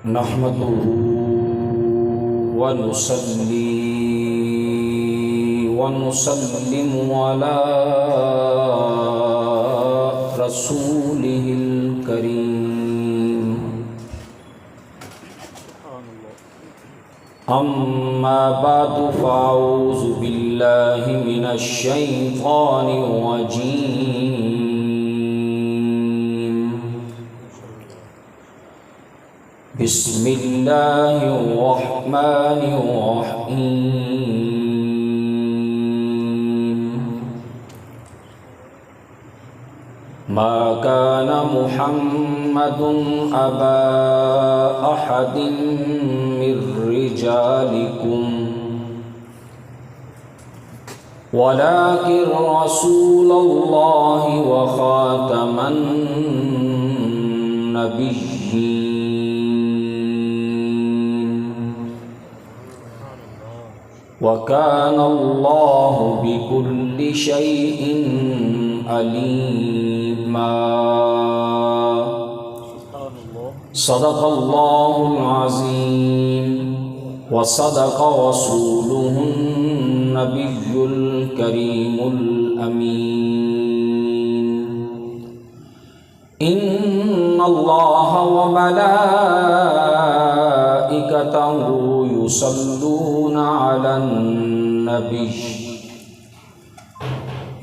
نحمده ونصلي ونسلم على رسوله الكريم أما بعد فأعوذ بالله من الشيطان الرجيم بسم الله الرحمن الرحيم ما كان محمد أبا أحد من رجالكم ولكن رسول الله وخاتم النبيين وكان الله بكل شيء عليما صدق الله العظيم وصدق رسوله النبي الكريم الأمين إن الله وملائكته يصلون على النبي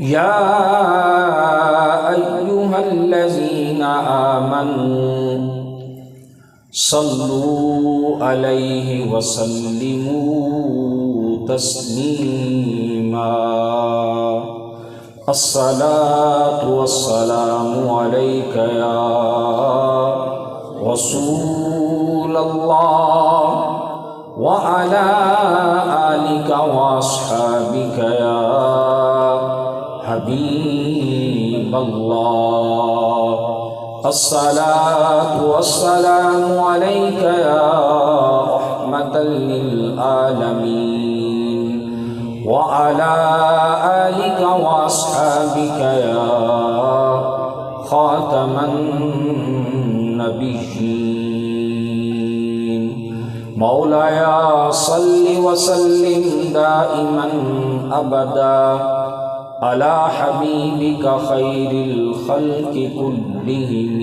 يا أيها الذين آمنوا صلوا عليه وسلموا تسليما الصلاة والسلام عليك يا رسول الله وعلى آلك وأصحابك يا حبيب الله الصلاة والسلام عليك يا رحمة للعالمين وعلى آلك وأصحابك يا خاتم النبيين مولاي صل وسلم دائما أبدا على حبيبك خير الخلق كلهم.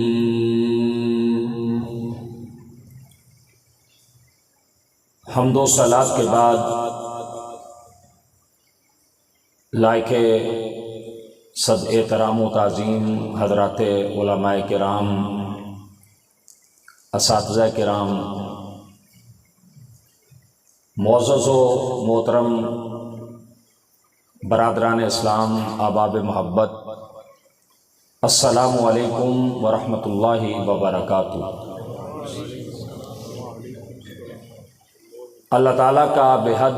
حمد و صلاۃ کے بعد لائق صد احترام و تعظیم حضرات علماء کرام، اساتذہ کرام، معزز و محترم برادران اسلام، احباب محبت، السلام علیکم ورحمۃ اللہ وبرکاتہ۔ اللہ تعالیٰ کا بے حد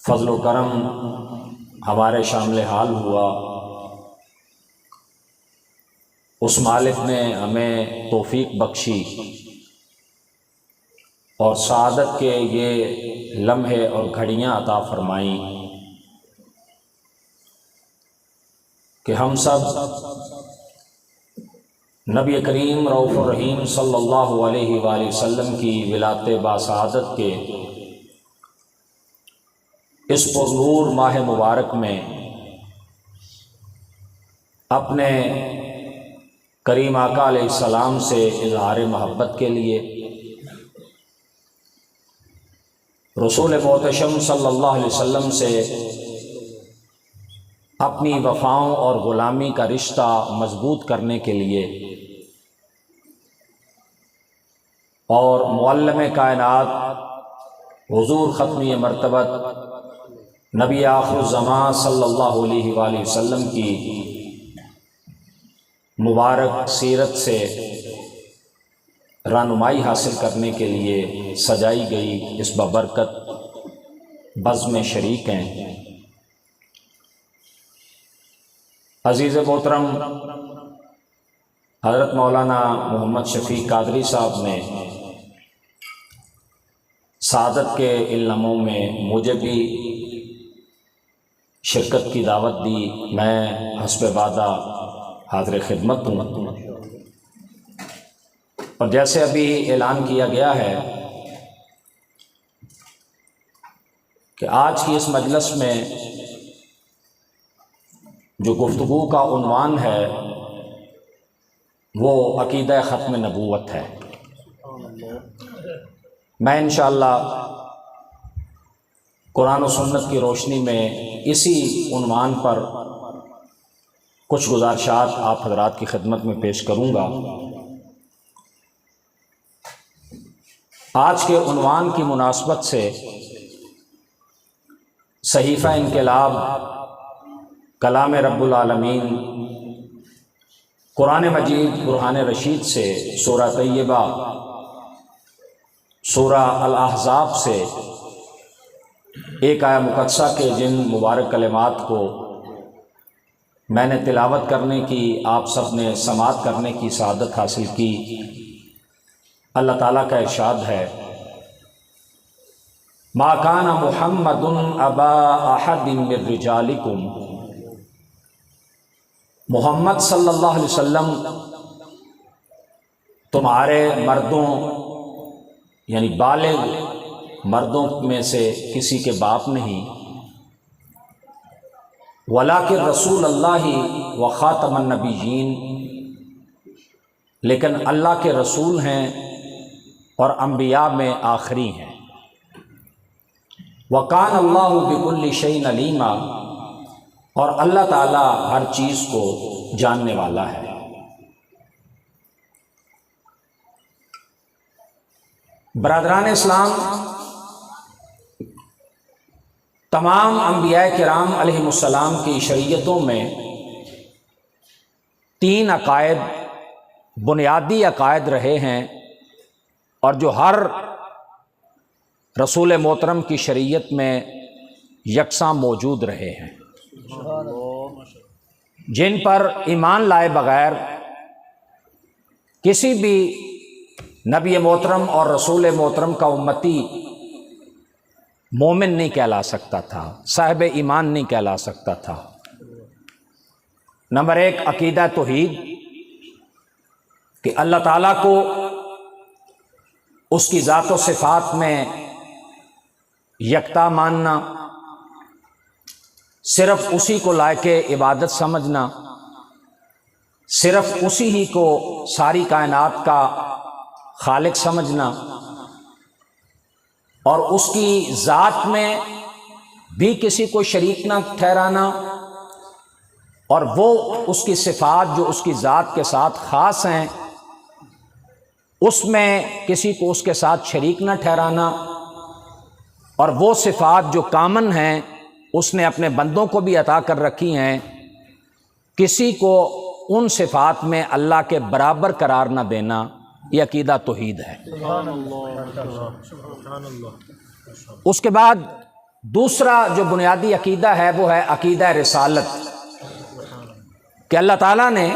فضل و کرم ہمارے شامل حال ہوا۔ اس مالک نے ہمیں توفیق بخشی اور سعادت کے یہ لمحے اور گھڑیاں عطا فرمائیں کہ ہم سب نبی کریم رؤوف الرحیم صلی اللہ علیہ وآلہ وسلم کی ولادت باسعادت کے اس پرنور ماہ مبارک میں اپنے کریم آقا علیہ السلام سے اظہار محبت کے لیے رسول محتشم صلی اللہ علیہ وسلم سے اپنی وفاؤں اور غلامی کا رشتہ مضبوط کرنے کے لیے اور معلم کائنات حضور ختمی مرتبت نبی آخر الزمان صلی اللہ علیہ وآلہ وسلم کی مبارک سیرت سے رہنمائی حاصل کرنے کے لیے سجائی گئی اس بابرکت بزم میں شریک ہیں۔ عزیز محترم حضرت مولانا محمد شفیع قادری صاحب نے سعادت کے ان لمحوں میں مجھے بھی شرکت کی دعوت دی۔ میں حسب وعدہ حاضر خدمت ہوں۔ اور جیسے ابھی اعلان کیا گیا ہے کہ آج کی اس مجلس میں جو گفتگو کا عنوان ہے وہ عقیدہ ختم نبوت ہے۔ میں انشاءاللہ قرآن و سنت کی روشنی میں اسی عنوان پر کچھ گزارشات آپ حضرات کی خدمت میں پیش کروں گا۔ آج کے عنوان کی مناسبت سے صحیفہ انقلاب کلام رب العالمین قرآن مجید برہان رشید سے سورہ طیبہ سورہ الاحزاب سے ایک آیہ مقدسہ کے جن مبارک کلمات کو میں نے تلاوت کرنے کی، آپ سب نے سماعت کرنے کی سعادت حاصل کی، اللہ تعالیٰ کا ارشاد ہے ما کان محمد ابا احد من رجالکم، محمد صلی اللہ علیہ وسلم تمہارے مردوں یعنی بالغ مردوں میں سے کسی کے باپ نہیں، ولیکن رسول اللہ و خاتم النبیین، لیکن اللہ کے رسول ہیں اور انبیاء میں آخری ہیں، وَقَانَ اللَّهُ بِكُلِّ شَيْءٍ عَلِيمًا، اور اللہ تعالیٰ ہر چیز کو جاننے والا ہے۔ برادران اسلام، تمام انبیاء کرام علیہم السلام کی شریعتوں میں 3 عقائد بنیادی عقائد رہے ہیں اور جو ہر رسول محترم کی شریعت میں یکساں موجود رہے ہیں، جن پر ایمان لائے بغیر کسی بھی نبی محترم اور رسول محترم کا امتی مومن نہیں کہلا سکتا تھا، صاحب ایمان نہیں کہلا سکتا تھا۔ نمبر 1 عقیدہ توحید، کہ اللہ تعالیٰ کو اس کی ذات و صفات میں یکتا ماننا، صرف اسی کو لائق عبادت سمجھنا، صرف اسی ہی کو ساری کائنات کا خالق سمجھنا، اور اس کی ذات میں بھی کسی کو شریک نہ ٹھہرانا، اور وہ اس کی صفات جو اس کی ذات کے ساتھ خاص ہیں اس میں کسی کو اس کے ساتھ شریک نہ ٹھہرانا، اور وہ صفات جو کامن ہیں اس نے اپنے بندوں کو بھی عطا کر رکھی ہیں، کسی کو ان صفات میں اللہ کے برابر قرار نہ دینا، یہ عقیدہ توحید ہے۔ اس کے بعد دوسرا جو بنیادی عقیدہ ہے وہ ہے عقیدہ رسالت، کہ اللہ تعالیٰ نے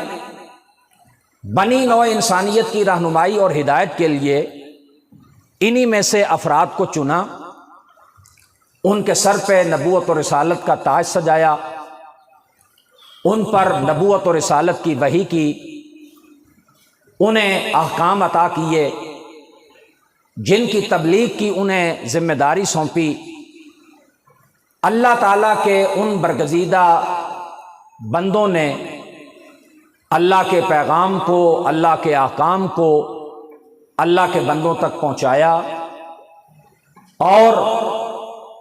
بنی نوع انسانیت کی رہنمائی اور ہدایت کے لیے انہی میں سے افراد کو چنا، ان کے سر پہ نبوت و رسالت کا تاج سجایا، ان پر نبوت و رسالت کی وحی کی، انہیں احکام عطا کیے، جن کی تبلیغ کی انہیں ذمہ داری سونپی، اللہ تعالیٰ کے ان برگزیدہ بندوں نے اللہ کے پیغام کو، اللہ کے احکام کو اللہ کے بندوں تک پہنچایا، اور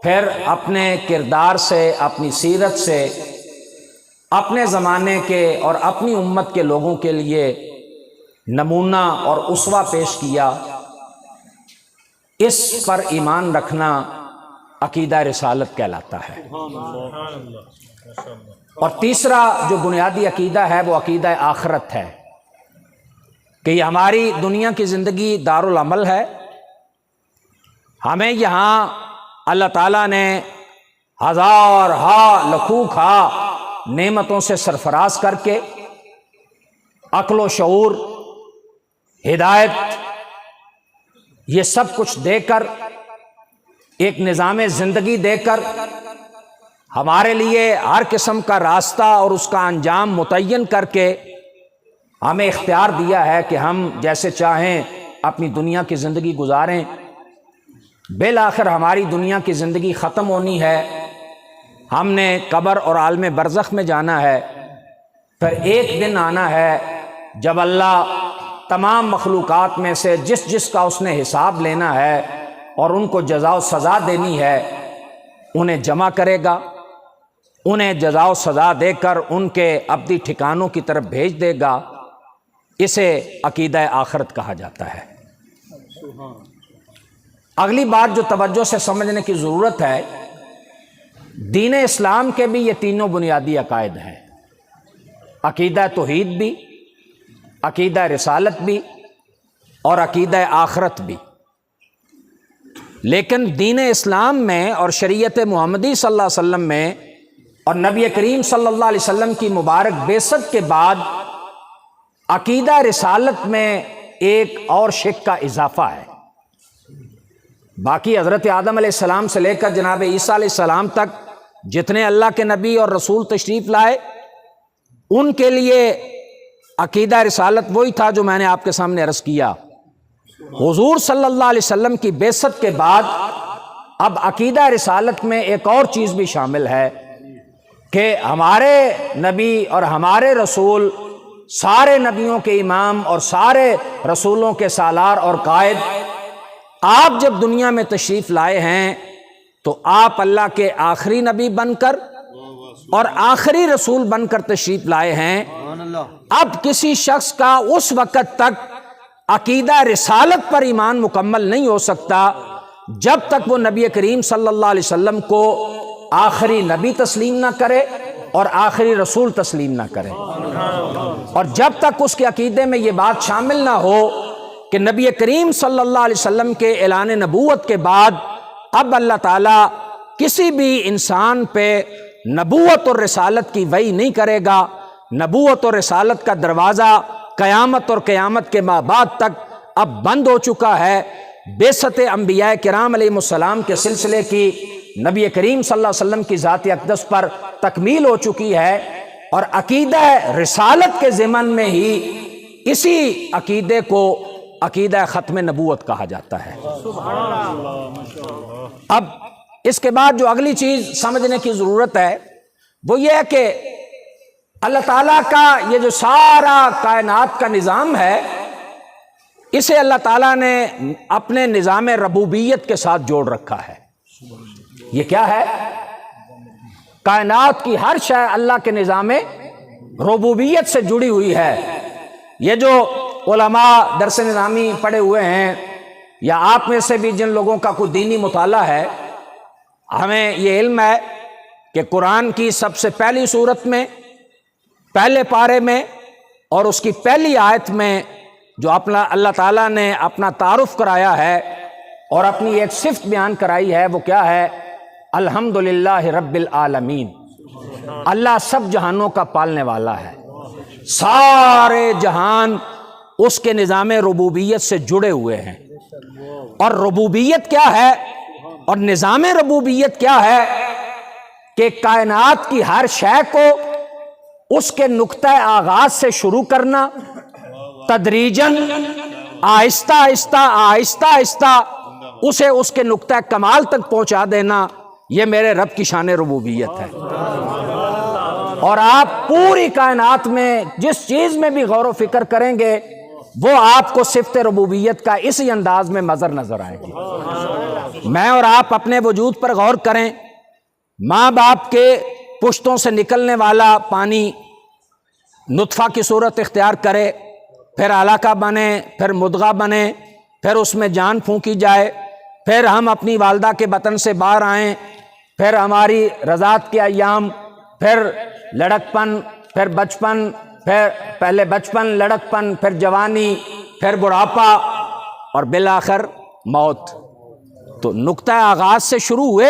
پھر اپنے کردار سے، اپنی سیرت سے، اپنے زمانے کے اور اپنی امت کے لوگوں کے لیے نمونہ اور اسوہ پیش کیا۔ اس پر ایمان رکھنا عقیدہ رسالت کہلاتا ہے۔ اور تیسرا جو بنیادی عقیدہ ہے وہ عقیدہ آخرت ہے، کہ یہ ہماری دنیا کی زندگی دارالعمل ہے، ہمیں یہاں اللہ تعالیٰ نے ہزار لکھوں نعمتوں سے سرفراز کر کے عقل و شعور، ہدایت، یہ سب کچھ دے کر، ایک نظام زندگی دے کر، ہمارے لیے ہر قسم کا راستہ اور اس کا انجام متعین کر کے ہمیں اختیار دیا ہے کہ ہم جیسے چاہیں اپنی دنیا کی زندگی گزاریں، بالآخر ہماری دنیا کی زندگی ختم ہونی ہے، ہم نے قبر اور عالم برزخ میں جانا ہے، پھر ایک دن آنا ہے جب اللہ تمام مخلوقات میں سے جس جس کا اس نے حساب لینا ہے اور ان کو جزا و سزا دینی ہے انہیں جمع کرے گا، انہیں جزا و سزا دے کر ان کے ابدی ٹھکانوں کی طرف بھیج دے گا۔ اسے عقیدہ آخرت کہا جاتا ہے۔ اگلی بات جو توجہ سے سمجھنے کی ضرورت ہے، دین اسلام کے بھی یہ تینوں بنیادی عقائد ہیں، عقیدہ توحید بھی، عقیدہ رسالت بھی اور عقیدہ آخرت بھی۔ لیکن دین اسلام میں اور شریعت محمدی صلی اللہ علیہ وسلم میں اور نبی کریم صلی اللہ علیہ وسلم کی مبارک بعثت کے بعد عقیدہ رسالت میں ایک اور شق کا اضافہ ہے۔ باقی حضرت آدم علیہ السلام سے لے کر جناب عیسیٰ علیہ السلام تک جتنے اللہ کے نبی اور رسول تشریف لائے ان کے لیے عقیدہ رسالت وہی تھا جو میں نے آپ کے سامنے عرض کیا۔ حضور صلی اللہ علیہ وسلم کی بعثت کے بعد اب عقیدہ رسالت میں ایک اور چیز بھی شامل ہے کہ ہمارے نبی اور ہمارے رسول سارے نبیوں کے امام اور سارے رسولوں کے سالار اور قائد، آپ جب دنیا میں تشریف لائے ہیں تو آپ اللہ کے آخری نبی بن کر اور آخری رسول بن کر تشریف لائے ہیں۔ اب کسی شخص کا اس وقت تک عقیدہ رسالت پر ایمان مکمل نہیں ہو سکتا جب تک وہ نبی کریم صلی اللہ علیہ وسلم کو آخری نبی تسلیم نہ کرے اور آخری رسول تسلیم نہ کرے، اور جب تک اس کے عقیدے میں یہ بات شامل نہ ہو کہ نبی کریم صلی اللہ علیہ وسلم کے اعلان نبوت کے بعد اب اللہ تعالیٰ کسی بھی انسان پہ نبوت اور رسالت کی وحی نہیں کرے گا۔ نبوت اور رسالت کا دروازہ قیامت اور قیامت کے بعد تک اب بند ہو چکا ہے۔ بعثت انبیاء کرام علیہ السلام کے سلسلے کی نبی کریم صلی اللہ علیہ وسلم کی ذات اقدس پر تکمیل ہو چکی ہے، اور عقیدہ رسالت کے ضمن میں ہی اسی عقیدے کو عقیدہ ختم نبوت کہا جاتا ہے۔ اب اس کے بعد جو اگلی چیز سمجھنے کی ضرورت ہے وہ یہ ہے کہ اللہ تعالیٰ کا یہ جو سارا کائنات کا نظام ہے اسے اللہ تعالیٰ نے اپنے نظام ربوبیت کے ساتھ جوڑ رکھا ہے۔ یہ کیا ہے؟ کائنات کی ہر شے اللہ کے نظام ربوبیت سے جڑی ہوئی ہے۔ یہ جو علماء درس نظامی پڑھے ہوئے ہیں یا آپ میں سے بھی جن لوگوں کا کوئی دینی مطالعہ ہے، ہمیں یہ علم ہے کہ قرآن کی سب سے پہلی سورت میں پہلے پارے میں اور اس کی پہلی آیت میں جو اپنا اللہ تعالیٰ نے اپنا تعارف کرایا ہے اور اپنی ایک صفت بیان کرائی ہے وہ کیا ہے؟ الحمدللہ رب العالمین، اللہ سب جہانوں کا پالنے والا ہے۔ سارے جہان اس کے نظام ربوبیت سے جڑے ہوئے ہیں، اور ربوبیت کیا ہے اور نظام ربوبیت کیا ہے کہ کائنات کی ہر شے کو اس کے نقطہ آغاز سے شروع کرنا، تدریجاً آہستہ آہستہ آہستہ آہستہ اسے اس کے نقطہ کمال تک پہنچا دینا، یہ میرے رب کی شان ربوبیت ہے۔ اور آپ پوری کائنات میں جس چیز میں بھی غور و فکر کریں گے وہ آپ کو صفت ربوبیت کا اسی انداز میں نظر آئے گی۔ میں اور آپ اپنے وجود پر غور کریں، ماں باپ کے پشتوں سے نکلنے والا پانی نطفہ کی صورت اختیار کرے، پھر علقہ بنے، پھر مدغہ بنے، پھر اس میں جان پھونکی جائے، پھر ہم اپنی والدہ کے بطن سے باہر آئیں، پھر ہماری رضاعت کے ایام، پھر لڑکپن، پھر بچپن، پھر پہلے بچپن، لڑکپن، پھر جوانی، پھر بڑھاپا اور بالآخر موت۔ تو نقطہ آغاز سے شروع ہوئے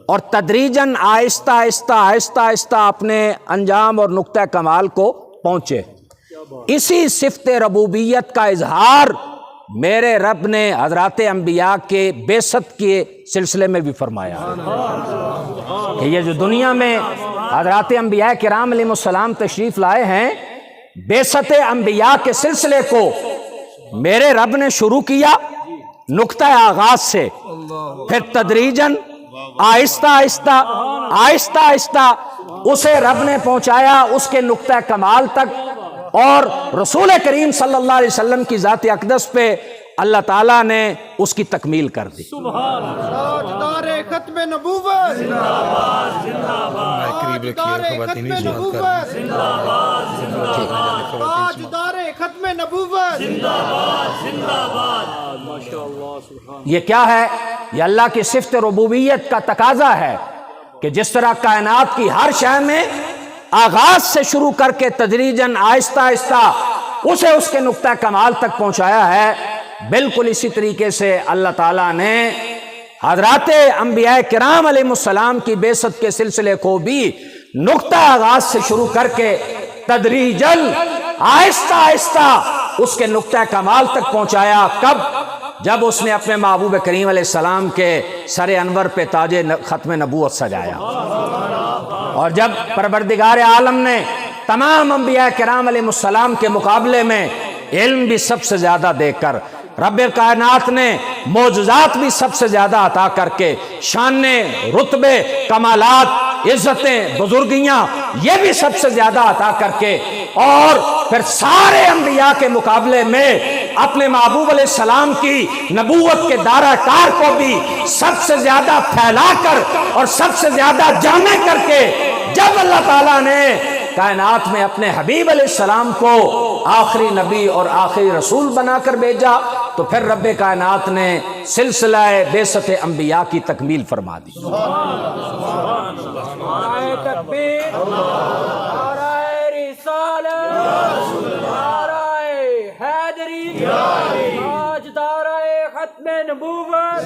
اور تدریجاً آہستہ آہستہ آہستہ آہستہ اپنے انجام اور نقطہ کمال کو پہنچے۔ اسی صفت ربوبیت کا اظہار میرے رب نے حضرات انبیاء کے بعثت کے سلسلے میں بھی فرمایا کہ یہ جو دنیا میں حضرات انبیاء کرام علیہ السلام تشریف لائے ہیں، بعثت انبیاء کے سلسلے کو میرے رب نے شروع کیا نقطہ آغاز سے، پھر تدریجاً آہستہ آہستہ آہستہ آہستہ اسے رب نے پہنچایا اس کے نقطہ کمال تک، اور رسول کریم صلی اللہ علیہ وسلم کی ذات اقدس پہ اللہ تعالیٰ نے اس کی تکمیل کر دی۔ تاجدار ختم نبوت زندہ باد، زندہ باد، تاجدار ختم نبوت زندہ باد، زندہ باد، تاجدار ختم نبوت زندہ باد، زندہ باد، ماشاءاللہ سبحان۔ یہ کیا ہے؟ یہ اللہ کی صفت ربوبیت کا تقاضا ہے کہ جس طرح کائنات کی ہر شے میں آغاز سے شروع کر کے تدریجاً آہستہ آہستہ اسے اس کے نقطہ کمال تک پہنچایا ہے، بالکل اسی طریقے سے اللہ تعالیٰ نے حضرات انبیاء کرام علیہ السلام کی بعثت کے سلسلے کو بھی نقطہ آغاز سے شروع کر کے تدریجاً آہستہ آہستہ اس کے نقطہ کمال تک پہنچایا۔ کب؟ جب اس نے اپنے محبوب کریم علیہ السلام کے سر انور پہ تاج ختم نبوت سجایا، اور جب پروردگار عالم نے تمام انبیاء کرام علیہ السلام کے مقابلے میں علم بھی سب سے زیادہ دے کر، رب کائنات نے معجزات بھی سب سے زیادہ عطا کر کے، شان، رتبے، کمالات، عزتیں، بزرگیاں یہ بھی سب سے زیادہ عطا کر کے، اور پھر سارے انبیاء کے مقابلے میں اپنے محبوب علیہ السلام کی نبوت کے دائرہ کار کو بھی سب سے زیادہ پھیلا کر اور سب سے زیادہ جامع کر کے، جب اللہ تعالیٰ نے کائنات میں اپنے حبیب علیہ السلام کو آخری نبی اور آخری رسول بنا کر بھیجا، تو پھر رب کائنات نے سلسلہ بعثت انبیاء کی تکمیل فرما دی۔ نعرہ تکبیر، نعرہ رسالت، نعرہ حیدری، تاجدار ختم نبوت،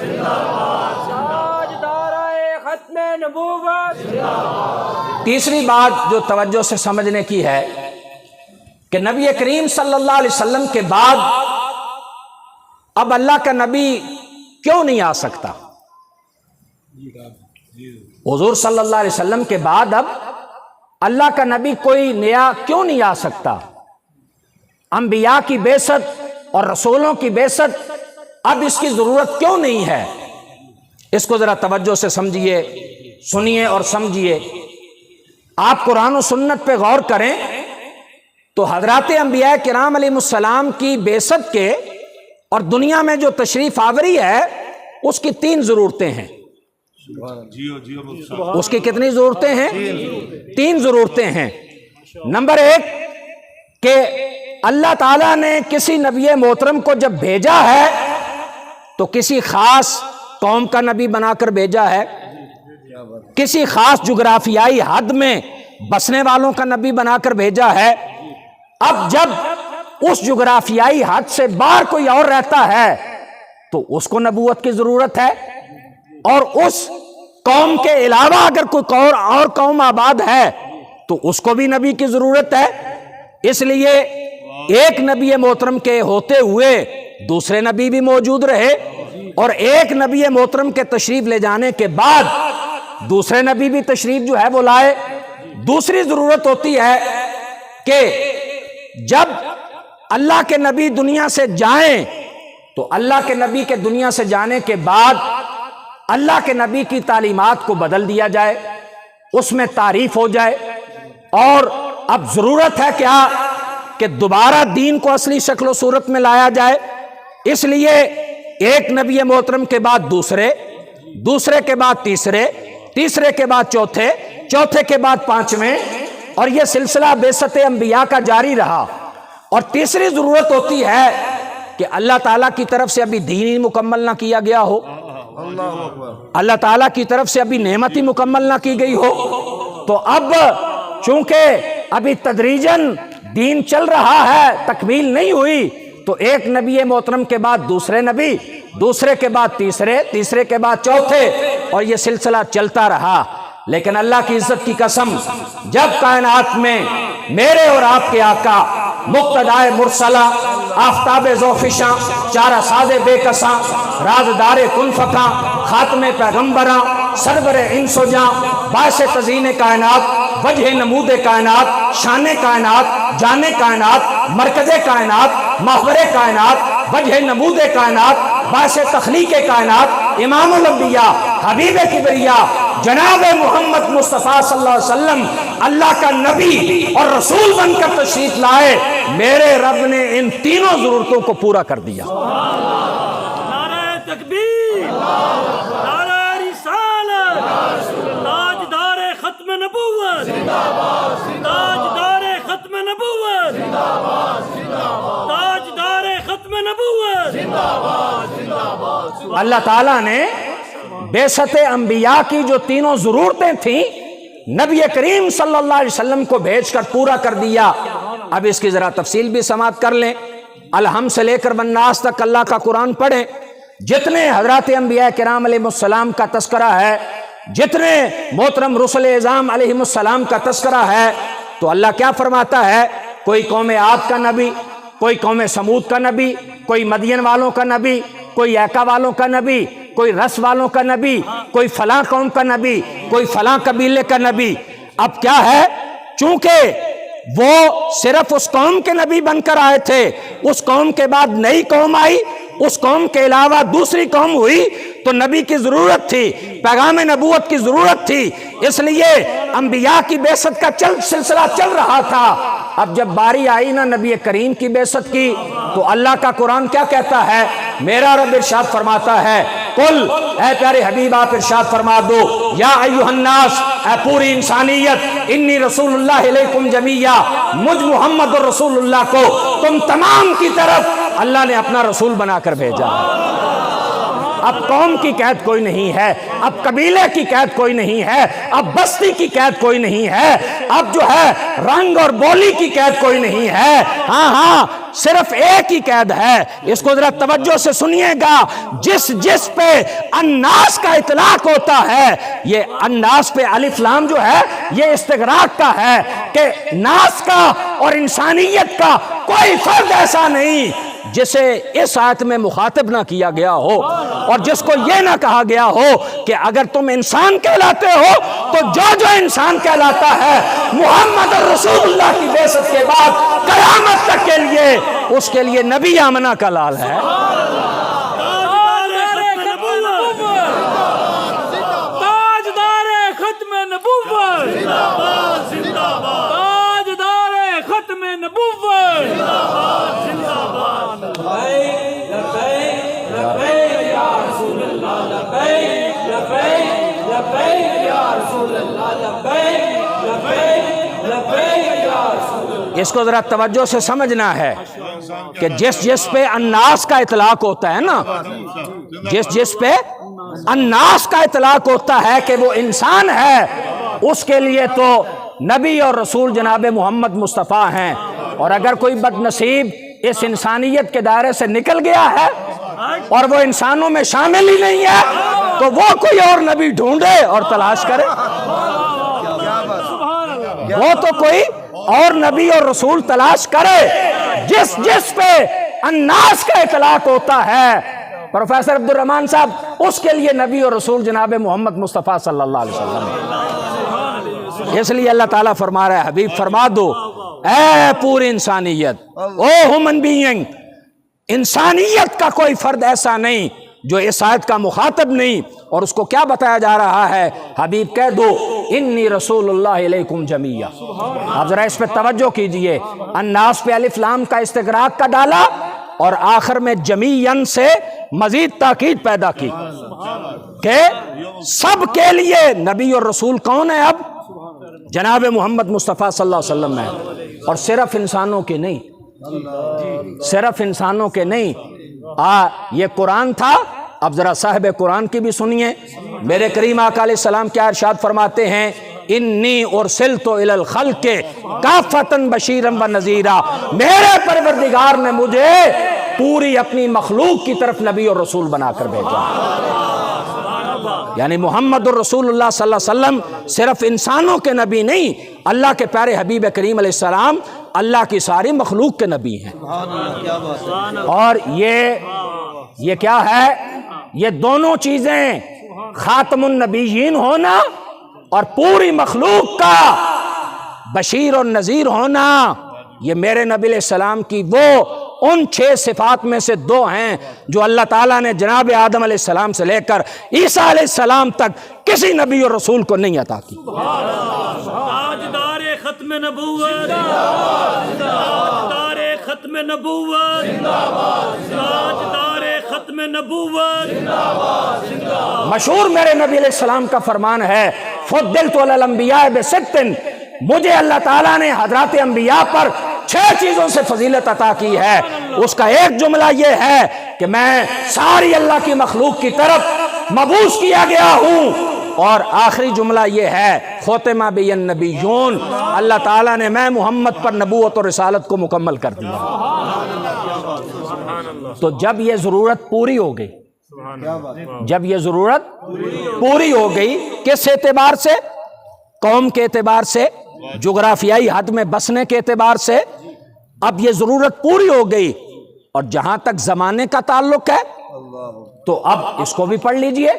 تاجدار ختم نبوت۔ تیسری بات جو توجہ سے سمجھنے کی ہے کہ نبی کریم صلی اللہ علیہ وسلم کے بعد اب اللہ کا نبی کیوں نہیں آ سکتا؟ حضور صلی اللہ علیہ وسلم کے بعد اب اللہ کا نبی کوئی نیا کیوں نہیں آ سکتا؟ انبیاء کی بعثت اور رسولوں کی بعثت اب اس کی ضرورت کیوں نہیں ہے؟ اس کو ذرا توجہ سے سمجھیے، سنیے اور سمجھیے۔ آپ قرآن و سنت پہ غور کریں تو حضرات انبیاء کرام علیہ السلام کی بعثت کے اور دنیا میں جو تشریف آوری ہے اس کی 3 ضرورتیں ہیں۔ اس کی کتنی ضرورتیں ہیں؟ 3 ضرورتیں ہیں۔ نمبر 1 کہ اللہ تعالیٰ نے کسی نبی محترم کو جب بھیجا ہے تو کسی خاص قوم کا نبی بنا کر بھیجا ہے، کسی خاص جغرافیائی حد میں بسنے والوں کا نبی بنا کر بھیجا ہے۔ اب جب اس جغرافیائی حد سے باہر کوئی اور رہتا ہے تو اس کو نبوت کی ضرورت ہے، اور اس قوم کے علاوہ اگر کوئی اور قوم آباد ہے تو اس کو بھی نبی کی ضرورت ہے۔ اس لیے ایک نبی محترم کے ہوتے ہوئے دوسرے نبی بھی موجود رہے، اور ایک نبی محترم کے تشریف لے جانے کے بعد دوسرے نبی بھی تشریف جو ہے وہ لائے۔ دوسری ضرورت ہوتی ہے کہ جب اللہ کے نبی دنیا سے جائیں تو اللہ کے نبی کے دنیا سے جانے کے بعد اللہ کے نبی کی تعلیمات کو بدل دیا جائے، اس میں تعریف ہو جائے، اور اب ضرورت ہے کیا کہ دوبارہ دین کو اصلی شکل و صورت میں لایا جائے۔ اس لیے ایک نبی محترم کے بعد دوسرے، دوسرے کے بعد تیسرے، تیسرے کے بعد چوتھے، چوتھے کے بعد پانچویں، اور یہ سلسلہ بعثت انبیاء کا جاری رہا۔ اور تیسری ضرورت ہوتی ہے کہ اللہ تعالیٰ کی طرف سے ابھی دین ہی مکمل نہ کیا گیا ہو، اللہ تعالیٰ کی طرف سے ابھی نعمت ہی مکمل نہ کی گئی ہو، تو اب چونکہ ابھی تدریجاً دین چل رہا ہے، تکمیل نہیں ہوئی، تو ایک نبی محترم کے بعد دوسرے نبی، دوسرے کے بعد تیسرے، تیسرے کے بعد چوتھے، اور یہ سلسلہ چلتا رہا۔ لیکن اللہ کی عزت کی قسم، جب کائنات میں میرے اور آپ کے آقا مقتدائے مرسلہ، آفتاب ذوفشاں، چارہ ساز بے کساں، رازدار کن فکاں، خاتم پیغمبراں، سرور انس و جاں، باعث تزئین کائنات، وجہ نمود کائنات، شان کائنات، جان کائنات، مرکز کائنات، محور کائنات، وجہ نمود کائنات، باعث تخلیق کائنات، امام الانبیاء، حبیب کبریا، جناب محمد مصطفیٰ صلی اللہ علیہ وسلم اللہ کا نبی اور رسول بن کر تشریف لائے، میرے رب نے ان تینوں ضرورتوں کو پورا کر دیا۔ نعرہ تکبیر، نعرہ رسالت، تاجدار ختم نبوت، تاجدار ختم نبوت، تاجدار ختم نبوت۔ اللہ تعالیٰ نے بعثت انبیاء کی جو تینوں ضرورتیں تھیں نبی کریم صلی اللہ علیہ وسلم کو بھیج کر پورا کر دیا۔ اب اس کی ذرا تفصیل بھی سماعت کر لیں۔ الحم سے لے کر والناس تک اللہ کا قرآن پڑھیں، جتنے حضرات انبیاء کرام علیہ السلام کا تذکرہ ہے، جتنے محترم رسل اعظام علیہ السلام کا تذکرہ ہے، تو اللہ کیا فرماتا ہے؟ کوئی قوم عاد کا نبی، کوئی قوم سمود کا نبی، کوئی مدین والوں کا نبی، کوئی ایکا والوں کا نبی، کوئی رس والوں کا نبی، کوئی فلاں قوم کا نبی، کوئی فلاں قبیلے کا نبی۔ اب کیا ہے؟ چونکہ وہ صرف اس قوم کے نبی بن کر آئے تھے، اس قوم کے بعد نئی قوم آئی، اس قوم کے علاوہ دوسری قوم ہوئی، تو نبی کی ضرورت تھی، پیغام نبوت کی ضرورت تھی، اس لیے انبیاء کی بعثت کا سلسلہ چل رہا تھا۔ اب جب باری آئی نا نبی کریم کی بعثت کی، تو اللہ کا قرآن کیا کہتا ہے؟ میرا رب ارشاد فرماتا ہے، قل، اے پیارے حبیب آپ ارشاد فرما دو، یا ایھا الناس، اے پوری انسانیت، انی رسول اللہ علیکم جمیعا، مجھ محمد رسول اللہ کو تم تمام کی طرف اللہ نے اپنا رسول بنا کر بھیجا۔ اب قوم کی قید کوئی نہیں ہے، اب قبیلے کی قید کوئی نہیں ہے، اب بستی کی قید کوئی نہیں ہے، اب جو ہے رنگ اور بولی کی قید کوئی نہیں ہے۔ ہاں صرف ایک ہی قید ہے، اس کو ذرا توجہ سے سنیے گا۔ جس پہ الناس کا اطلاق ہوتا ہے، یہ الناس پہ الف لام جو ہے یہ استغراق کا ہے، کہ ناس کا اور انسانیت کا کوئی فرد ایسا نہیں جسے اس آیت میں مخاطب نہ کیا گیا ہو، اور جس کو یہ نہ کہا گیا ہو کہ اگر تم انسان کہلاتے ہو تو جو انسان کہلاتا ہے محمد رسول اللہ کی بعثت کے بعد قیامت تک کے لیے اس کے لیے نبی آمنہ کا لال ہے۔ تاجدار ختم نبوت، تاجدار ختم نبوت، اس کو ذرا توجہ سے سمجھنا ہے کہ جس پہ الناس کا اطلاق ہوتا ہے نا، جس پہ الناس کا اطلاق ہوتا ہے کہ وہ انسان ہے، اس کے لیے تو نبی اور رسول جناب محمد مصطفیٰ ہیں، اور اگر کوئی بد نصیب اس انسانیت کے دائرے سے نکل گیا ہے اور وہ انسانوں میں شامل ہی نہیں ہے، تو وہ کوئی اور نبی ڈھونڈے اور تلاش کرے، وہ تو کوئی اور نبی اور رسول تلاش کرے۔ جس پہ الناس کا اطلاق ہوتا ہے پروفیسر عبد الرحمان صاحب، اس کے لیے نبی اور رسول جناب محمد مصطفیٰ صلی اللہ علیہ وسلم۔ اس لیے اللہ تعالیٰ فرما رہا ہے، حبیب فرما دو، اے پوری انسانیت، او ہیومن بینگ، انسانیت کا کوئی فرد ایسا نہیں جو اس آیت کا مخاطب نہیں، اور اس کو کیا بتایا جا رہا ہے؟ حبیب کہہ دو انی رسول اللہ علیکم جمیعا۔ اب ذرا اس پہ توجہ کیجئے، الناس پہ الف لام کا استغراق کا ڈالا اور آخر میں جمیعاً سے مزید تاکید پیدا کی کہ سب کے لیے نبی اور رسول کون ہے؟ اب جناب محمد مصطفیٰ صلی اللہ علیہ وسلم ہے، اور صرف انسانوں کے نہیں، صرف انسانوں کے نہیں۔ یہ قرآن تھا، اب ذرا صاحب قرآن کی بھی سنیے۔ میرے کریم آقا علیہ السلام کیا ارشاد فرماتے ہیں؟ انی ارسلت الی الخلق کافۃ بشیرا ونذیرا، میرے پروردگار نے مجھے پوری اپنی مخلوق کی طرف نبی اور رسول بنا کر بھیجا۔ یعنی محمد الرسول اللہ صلی اللہ علیہ وسلم صرف انسانوں کے نبی نہیں، اللہ کے پیارے حبیب کریم علیہ السلام اللہ کی ساری مخلوق کے نبی ہیں۔ اور یہ کیا ہے؟ یہ دونوں چیزیں، خاتم النبیین ہونا اور پوری مخلوق کا بشیر اور نذیر ہونا، یہ میرے نبی علیہ السلام کی وہ ان 6 صفات میں سے 2 ہیں جو اللہ تعالیٰ نے جناب آدم علیہ السلام سے لے کر عیسیٰ علیہ السلام تک کسی نبی اور رسول کو نہیں عطا کی۔ تاجدار ختم نبوت، تاجدار ختم نبوت، تاجدار ختم نبوت۔ مشہور میرے نبی علیہ السلام کا فرمان ہے، فضلت علی الانبیاء بست، مجھے اللہ تعالیٰ نے حضرات انبیاء پر 6 چیزوں سے فضیلت عطا کی ہے۔ اس کا ایک جملہ یہ ہے کہ میں ساری اللہ کی مخلوق کی طرف مبعوث کیا گیا ہوں، اور آخری جملہ یہ ہے ختم بی النبیون، اللہ تعالیٰ نے میں محمد پر نبوت اور رسالت کو مکمل کر دیا۔ تو جب یہ ضرورت پوری ہو گئی، جب یہ ضرورت پوری ہو گئی، کس اعتبار سے؟ قوم کے اعتبار سے، جغرافیائی حد میں بسنے کے اعتبار سے، اب یہ ضرورت پوری ہو گئی، اور جہاں تک زمانے کا تعلق ہے تو اب اس کو بھی پڑھ لیجئے۔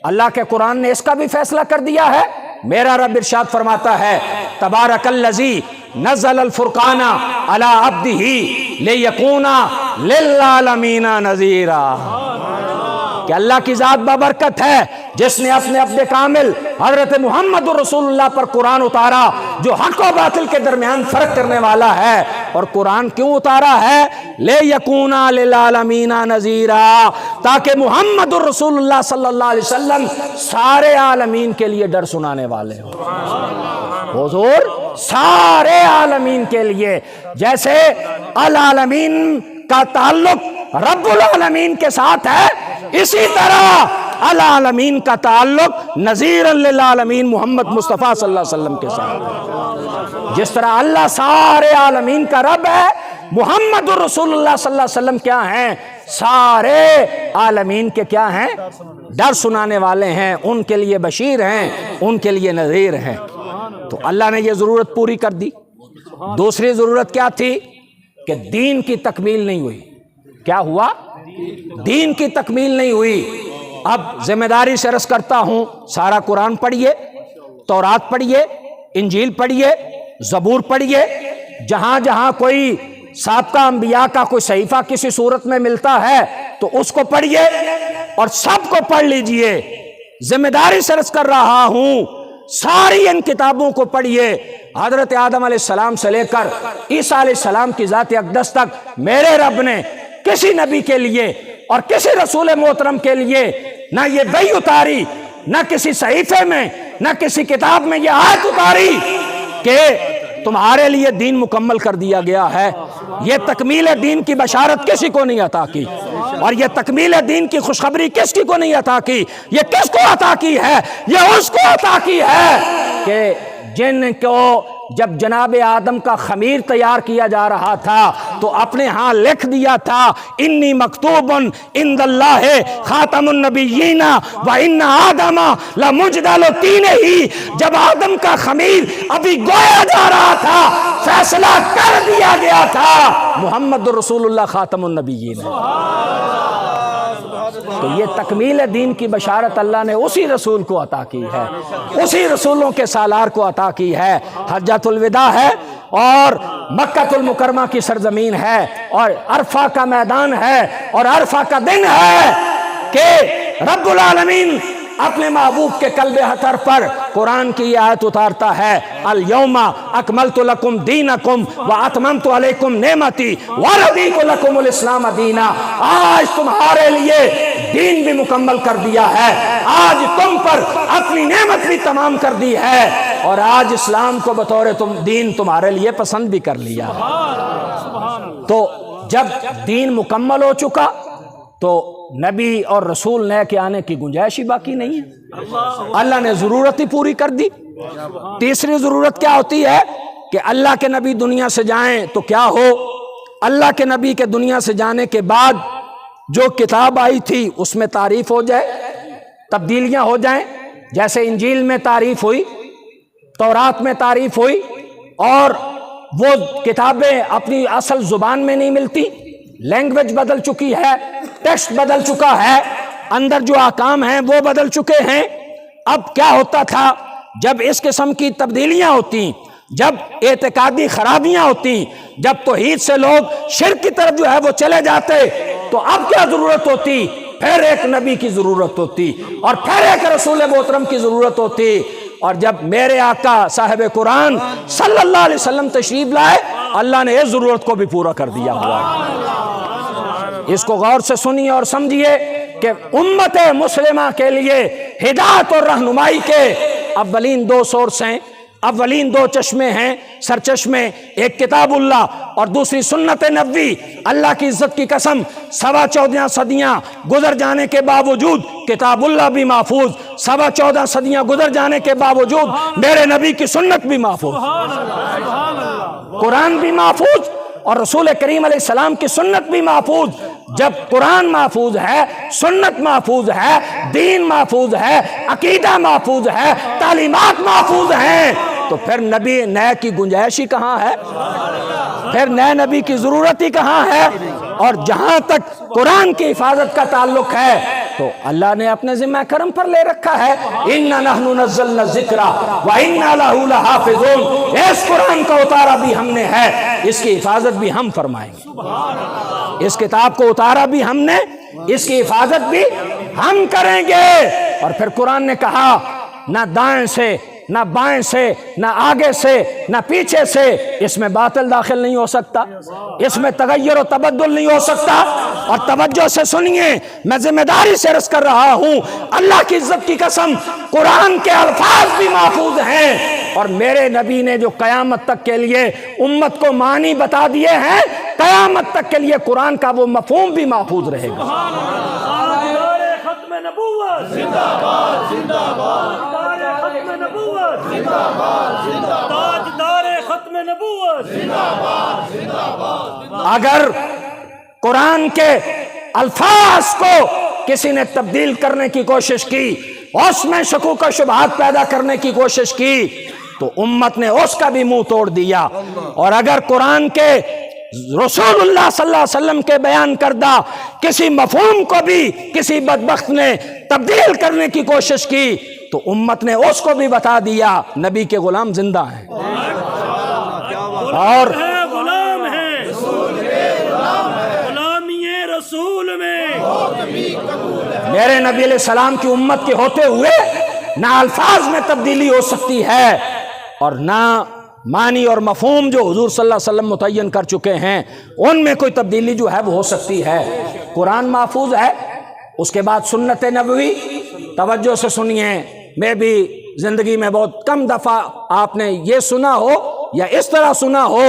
اللہ کے قرآن نے اس کا بھی فیصلہ کر دیا ہے۔ میرا رب ارشاد فرماتا ہے، تبارک الذی نزل الفرقان علی عبدہ لیکون للعالمین نذیرا، کہ اللہ کی ذات بابرکت ہے جس نے اپنے عبد کامل حضرت محمد رسول اللہ پر قرآن اتارا، جو حق و باطل کے درمیان فرق کرنے والا ہے۔ اور قرآن کیوں اتارا ہے؟ لیکون للعالمین نذیرا، تاکہ محمد رسول اللہ صلی اللہ علیہ وسلم سارے عالمین کے لیے ڈر سنانے والے ہوں۔ حضور سارے عالمین کے لیے، جیسے العالمین کا تعلق رب العالمین کے ساتھ ہے، اسی طرح العالمین کا تعلق نذیر للعالمین محمد مصطفیٰ صلی اللہ علیہ وسلم کے ساتھ ہے۔ جس طرح اللہ سارے عالمین کا رب ہے، محمد رسول اللہ صلی اللہ علیہ وسلم کیا ہیں؟ سارے عالمین کے کیا ہیں؟ ڈر سنانے والے ہیں، ان کے لیے بشیر ہیں، ان کے لیے نذیر ہیں۔ تو اللہ نے یہ ضرورت پوری کر دی۔ دوسری ضرورت کیا تھی؟ کہ دین کی تکمیل نہیں ہوئی۔ کیا ہوا؟ دین کی تکمیل نہیں ہوئی۔ اب ذمہ داری سے عرض کرتا ہوں، سارا قرآن پڑھیے، تورات پڑھیے، انجیل پڑھیے، زبور پڑھیے، جہاں جہاں کوئی سابقہ انبیاء کا کوئی صحیفہ کسی صورت میں ملتا ہے تو اس کو پڑھیے، اور سب کو پڑھ لیجئے۔ ذمہ داری سے عرض کر رہا ہوں، ساری ان کتابوں کو پڑھیے، حضرت آدم علیہ السلام سے لے کر عیسیٰ علیہ السلام کی ذات اقدس تک میرے رب نے کسی نبی کے لیے اور کسی رسول محترم کے لیے نہ یہ وحی اتاری، نہ کسی صحیفے میں، نہ کسی کتاب میں یہ آیت اتاری کہ تمہارے لیے دین مکمل کر دیا گیا ہے۔ یہ تکمیل دین کی بشارت کسی کو نہیں عطا کی، اور یہ تکمیل دین کی خوشخبری کس کی کو نہیں عطا کی؟ یہ کس کو عطا کی ہے؟ یہ اس کو عطا کی ہے کہ جن کو جب جناب آدم کا خمیر تیار کیا جا رہا تھا تو اپنے ہاں لکھ دیا تھا، انی مکتوب عند اللہ خاتم النبیین و ان آدم لمجدل طینہ۔ جب آدم کا خمیر ابھی گویا جا رہا تھا، فیصلہ کر دیا گیا تھا، محمد رسول اللہ خاتم النبیین ہے۔ تو یہ تکمیل دین کی بشارت اللہ نے اسی رسول کو عطا کی ہے، اسی رسولوں کے سالار کو عطا کی ہے۔ حجۃ الوداع ہے، اور مکہ المکرمہ کی سرزمین ہے، اور عرفہ کا میدان ہے، اور عرفہ کا دن ہے کہ رب العالمین اپنے محبوب کے قلب حطر پر قرآن کی آیت اتارتا ہے، الیوم اکملت لکم دینکم واتممت علیکم نعمتی ورضیت لکم الاسلام دینا۔ آج تمہارے لیے دین بھی مکمل کر دیا ہے، آج تم پر اپنی نعمت بھی تمام کر دی ہے، اور آج اسلام کو بطور دین تمہارے لیے پسند بھی کر لیا۔ تو جب دین مکمل ہو چکا تو نبی اور رسول نئے کے آنے کی گنجائش ہی باقی نہیں ہے، اللہ نے ضرورت ہی پوری کر دی۔ تیسری ضرورت کیا ہوتی ہے؟ کہ اللہ کے نبی دنیا سے جائیں تو کیا ہو؟ اللہ کے نبی کے دنیا سے جانے کے بعد جو کتاب آئی تھی اس میں تعریف ہو جائے، تبدیلیاں ہو جائیں، جیسے انجیل میں تعریف ہوئی، تورات میں تعریف ہوئی، اور وہ کتابیں اپنی اصل زبان میں نہیں ملتی، لینگویج بدل چکی ہے، ٹیکسٹ بدل چکا ہے، اندر جو احکام ہیں وہ بدل چکے ہیں۔ اب کیا ہوتا تھا جب اس قسم کی تبدیلیاں ہوتی جب اعتقادی خرابیاں ہوتی، جب توحید سے لوگ شرک کی طرف جو ہے وہ چلے جاتے، تو اب کیا ضرورت ہوتی؟ پھر ایک نبی کی ضرورت ہوتی، اور پھر ایک رسول محترم کی ضرورت ہوتی۔ اور جب میرے آقا صاحب قرآن صلی اللہ علیہ وسلم تشریف لائے، اللہ نے اس ضرورت کو بھی پورا کر دیا ہوا ہے۔ اس کو غور سے سنیے اور سمجھیے کہ امت مسلمہ کے لیے ہدایت اور رہنمائی کے اولین دو سورس ہیں، اولین دو چشمے ہیں، سرچشمے، ایک کتاب اللہ اور دوسری سنت نبوی۔ اللہ کی عزت کی قسم 14.25 صدیاں گزر جانے کے باوجود کتاب اللہ بھی محفوظ، 14.25 صدیاں گزر جانے کے باوجود میرے نبی کی سنت بھی محفوظ، قرآن بھی محفوظ اور رسول کریم علیہ السلام کی سنت بھی محفوظ۔ جب قرآن محفوظ ہے، سنت محفوظ ہے، دین محفوظ ہے، عقیدہ محفوظ ہے، تعلیمات محفوظ ہیں، تو پھر نبی نئے کی گنجائش ہی کہاں ہے؟ پھر نئے نبی کی ضرورت ہی کہاں ہے؟ اور جہاں تک قرآن کی حفاظت کا تعلق ہے تو اللہ نے اپنے ذمہ کرم پر لے رکھا ہے، اِنَّا نَحْنُ نَزَّلْنَا الذِّكْرَ وَإِنَّا لَهُ لَحَافِظُونَ۔ اس قرآن کا اتارا بھی ہم نے ہے، اس کی حفاظت بھی ہم فرمائیں گے۔ اس کتاب کو اتارا بھی ہم نے، اس کی حفاظت بھی ہم کریں گے۔ اور پھر قرآن نے کہا نہ دائیں سے، نہ بائیں سے، نہ آگے سے، نہ پیچھے سے اس میں باطل داخل نہیں ہو سکتا، اس میں تغیر و تبدل نہیں ہو سکتا۔ اور توجہ سے سنیے، میں ذمہ داری سے عرض کر رہا ہوں، اللہ کی عزت کی قسم قرآن کے الفاظ بھی محفوظ ہیں، اور میرے نبی نے جو قیامت تک کے لیے امت کو معنی بتا دیے ہیں، قیامت تک کے لیے قرآن کا وہ مفہوم بھی محفوظ رہے گا۔ تاجدار ختم نبوت زندہ باد، زندہ باد، ختم نبوت زندہ باد، زندہ باد، تاجدار ختم نبوت زندہ باد، زندہ باد۔ اگر قرآن کے الفاظ کو کسی نے تبدیل کرنے کی کوشش کی، اس میں شکوک و شبہات پیدا کرنے کی کوشش کی، تو امت نے اس کا بھی منہ توڑ دیا۔ اور اگر قرآن کے رسول اللہ صلی اللہ علیہ وسلم کے بیان کردہ کسی مفہوم کو بھی کسی بدبخت نے تبدیل کرنے کی کوشش کی، تو امت نے اس کو بھی بتا دیا نبی کے غلام زندہ ہیں، اور غلام ہیں، غلامی رسول میں میرے نبی علیہ السلام کی امت کے ہوتے ہوئے نہ الفاظ میں تبدیلی ہو سکتی ہے، اور نہ معنی اور مفہوم جو حضور صلی اللہ علیہ وسلم متعین کر چکے ہیں ان میں کوئی تبدیلی جو ہے وہ ہو سکتی ہے۔ قرآن محفوظ ہے، اس کے بعد سنت نبوی۔ توجہ سے سنیے، میں بھی زندگی میں بہت کم دفعہ آپ نے یہ سنا ہو یا اس طرح سنا ہو،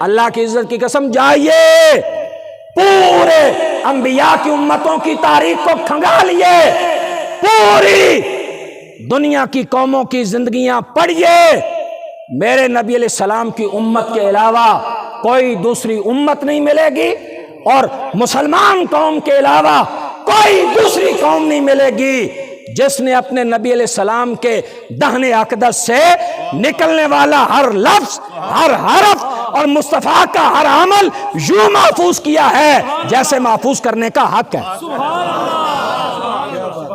اللہ کی عزت کی قسم جائیے پورے انبیاء کی امتوں کی تاریخ کو کھنگالیے، پوری دنیا کی قوموں کی زندگیاں پڑھیے، میرے نبی علیہ السلام کی امت کے علاوہ کوئی دوسری امت نہیں ملے گی، اور مسلمان قوم کے علاوہ کوئی دوسری قوم نہیں ملے گی جس نے اپنے نبی علیہ السلام کے دہنے اقدس سے نکلنے والا ہر لفظ، ہر حرف اور مصطفیٰ کا ہر عمل یوں محفوظ کیا ہے جیسے محفوظ کرنے کا حق ہے۔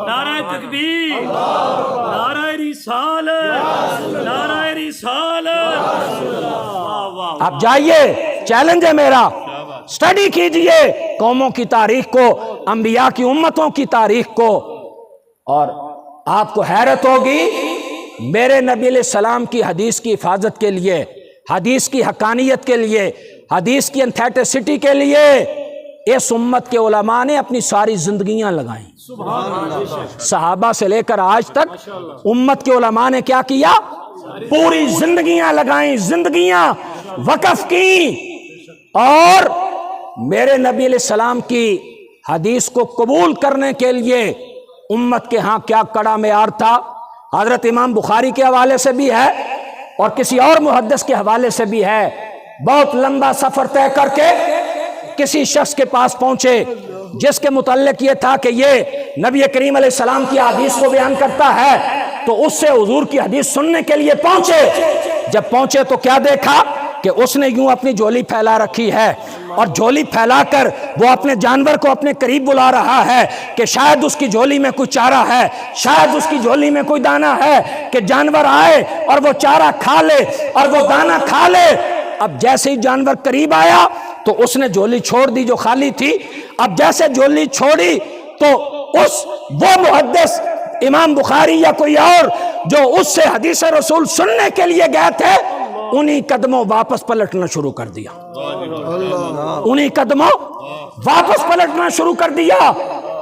نعرہ تکبیر، نعرہ رسالت، نعرہ رسالت۔ اب جائیے، چیلنج ہے میرا، سٹڈی کیجئے قوموں کی تاریخ کو، انبیاء کی امتوں کی تاریخ کو، اور آپ کو حیرت ہوگی میرے نبی علیہ السلام کی حدیث کی حفاظت کے لیے، حدیث کی حقانیت کے لیے، حدیث کی انتھیٹسٹی کے لیے اس امت کے علماء نے اپنی ساری زندگیاں لگائیں۔ صحابہ سے لے کر آج تک امت کے علماء نے کیا کیا؟ پوری زندگیاں لگائیں، زندگیاں وقف کی، اور میرے نبی علیہ السلام کی حدیث کو قبول کرنے کے لیے امت کے ہاں کیا کڑا معیار تھا۔ حضرت امام بخاری کے حوالے سے بھی ہے اور کسی اور محدث کے حوالے سے بھی ہے، بہت لمبا سفر طے کر کے کسی شخص کے پاس پہنچے جس کے متعلق یہ تھا کہ یہ نبی کریم علیہ السلام کی حدیث کو بیان کرتا ہے، تو اس سے حضور کی حدیث سننے کے لیے پہنچے۔ جب پہنچے تو کیا دیکھا کہ اس نے یوں اپنی جھولی پھیلا رکھی ہے اور جھولی پھیلا کر وہ اپنے جانور کو اپنے قریب بلا رہا ہے کہ شاید اس کی جھولی میں کوئی چارہ ہے، شاید اس کی جھولی میں کوئی دانہ ہے کہ جانور آئے اور وہ چارہ کھا لے اور وہ دانہ کھا لے۔ اب جیسے ہی جانور قریب آیا تو اس نے جھولی چھوڑ دی جو خالی تھی۔ اب جیسے جھولی چھوڑی تو وہ محدث امام بخاری یا کوئی اور جو اس سے حدیث رسول سننے کے لیے گئے تھے، انہی قدموں واپس پلٹنا شروع کر دیا، انہی قدموں واپس پلٹنا شروع کر دیا۔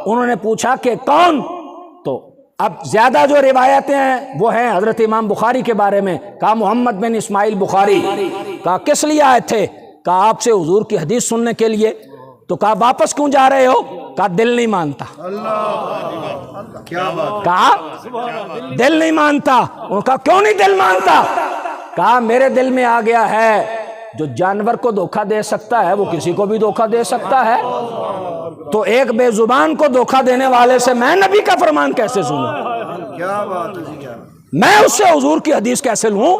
انہوں نے پوچھا کہ کون؟ تو اب زیادہ جو روایتیں ہیں وہ ہیں حضرت امام بخاری کے بارے میں۔ کہا محمد بن اسماعیل بخاری۔ کہا کس لیے آئے تھے؟ کہا آپ سے حضور کی حدیث سننے کے لیے۔ تو کہا واپس کیوں جا رہے ہو؟ کہا دل نہیں مانتا۔ کہا دل نہیں مانتا۔ انہوں نے کہا کیوں نہیں دل مانتا؟ کہا میرے دل میں آ گیا ہے جو جانور کو دھوکہ دے سکتا ہے وہ کسی کو بھی دھوکہ دے سکتا ہے، تو ایک بے زبان کو دھوکہ دینے والے سے میں نبی کا فرمان کیسے سنوں؟ میں اس سے حضور کی حدیث کیسے لوں؟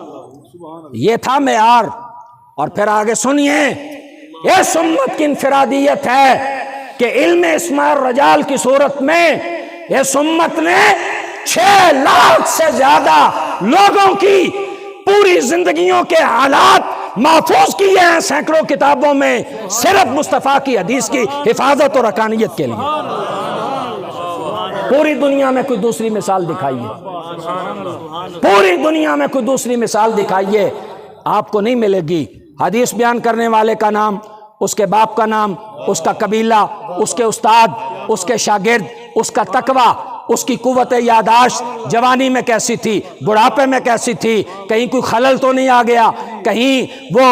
یہ تھا معیار۔ اور پھر آگے سنیے، اس امت کی انفرادیت ہے کہ علم اسماء الرجال کی صورت میں اس امت نے 6 لاکھ سے زیادہ لوگوں کی پوری زندگیوں کے حالات محفوظ کیے ہیں سینکڑوں کتابوں میں، صرف مصطفیٰ کی حدیث کی حفاظت اور حقانیت کے لیے۔ پوری دنیا میں کوئی دوسری مثال دکھائیے، پوری دنیا میں کوئی دوسری مثال دکھائیے، آپ کو نہیں ملے گی۔ حدیث بیان کرنے والے کا نام، اس کے باپ کا نام، اس کا قبیلہ، اس کے استاد، اس کے شاگرد، اس کا تقویٰ، اس کی قوت یاداشت جوانی میں کیسی تھی، بڑھاپے میں کیسی تھی، کہیں کوئی خلل تو نہیں آ گیا، کہیں وہ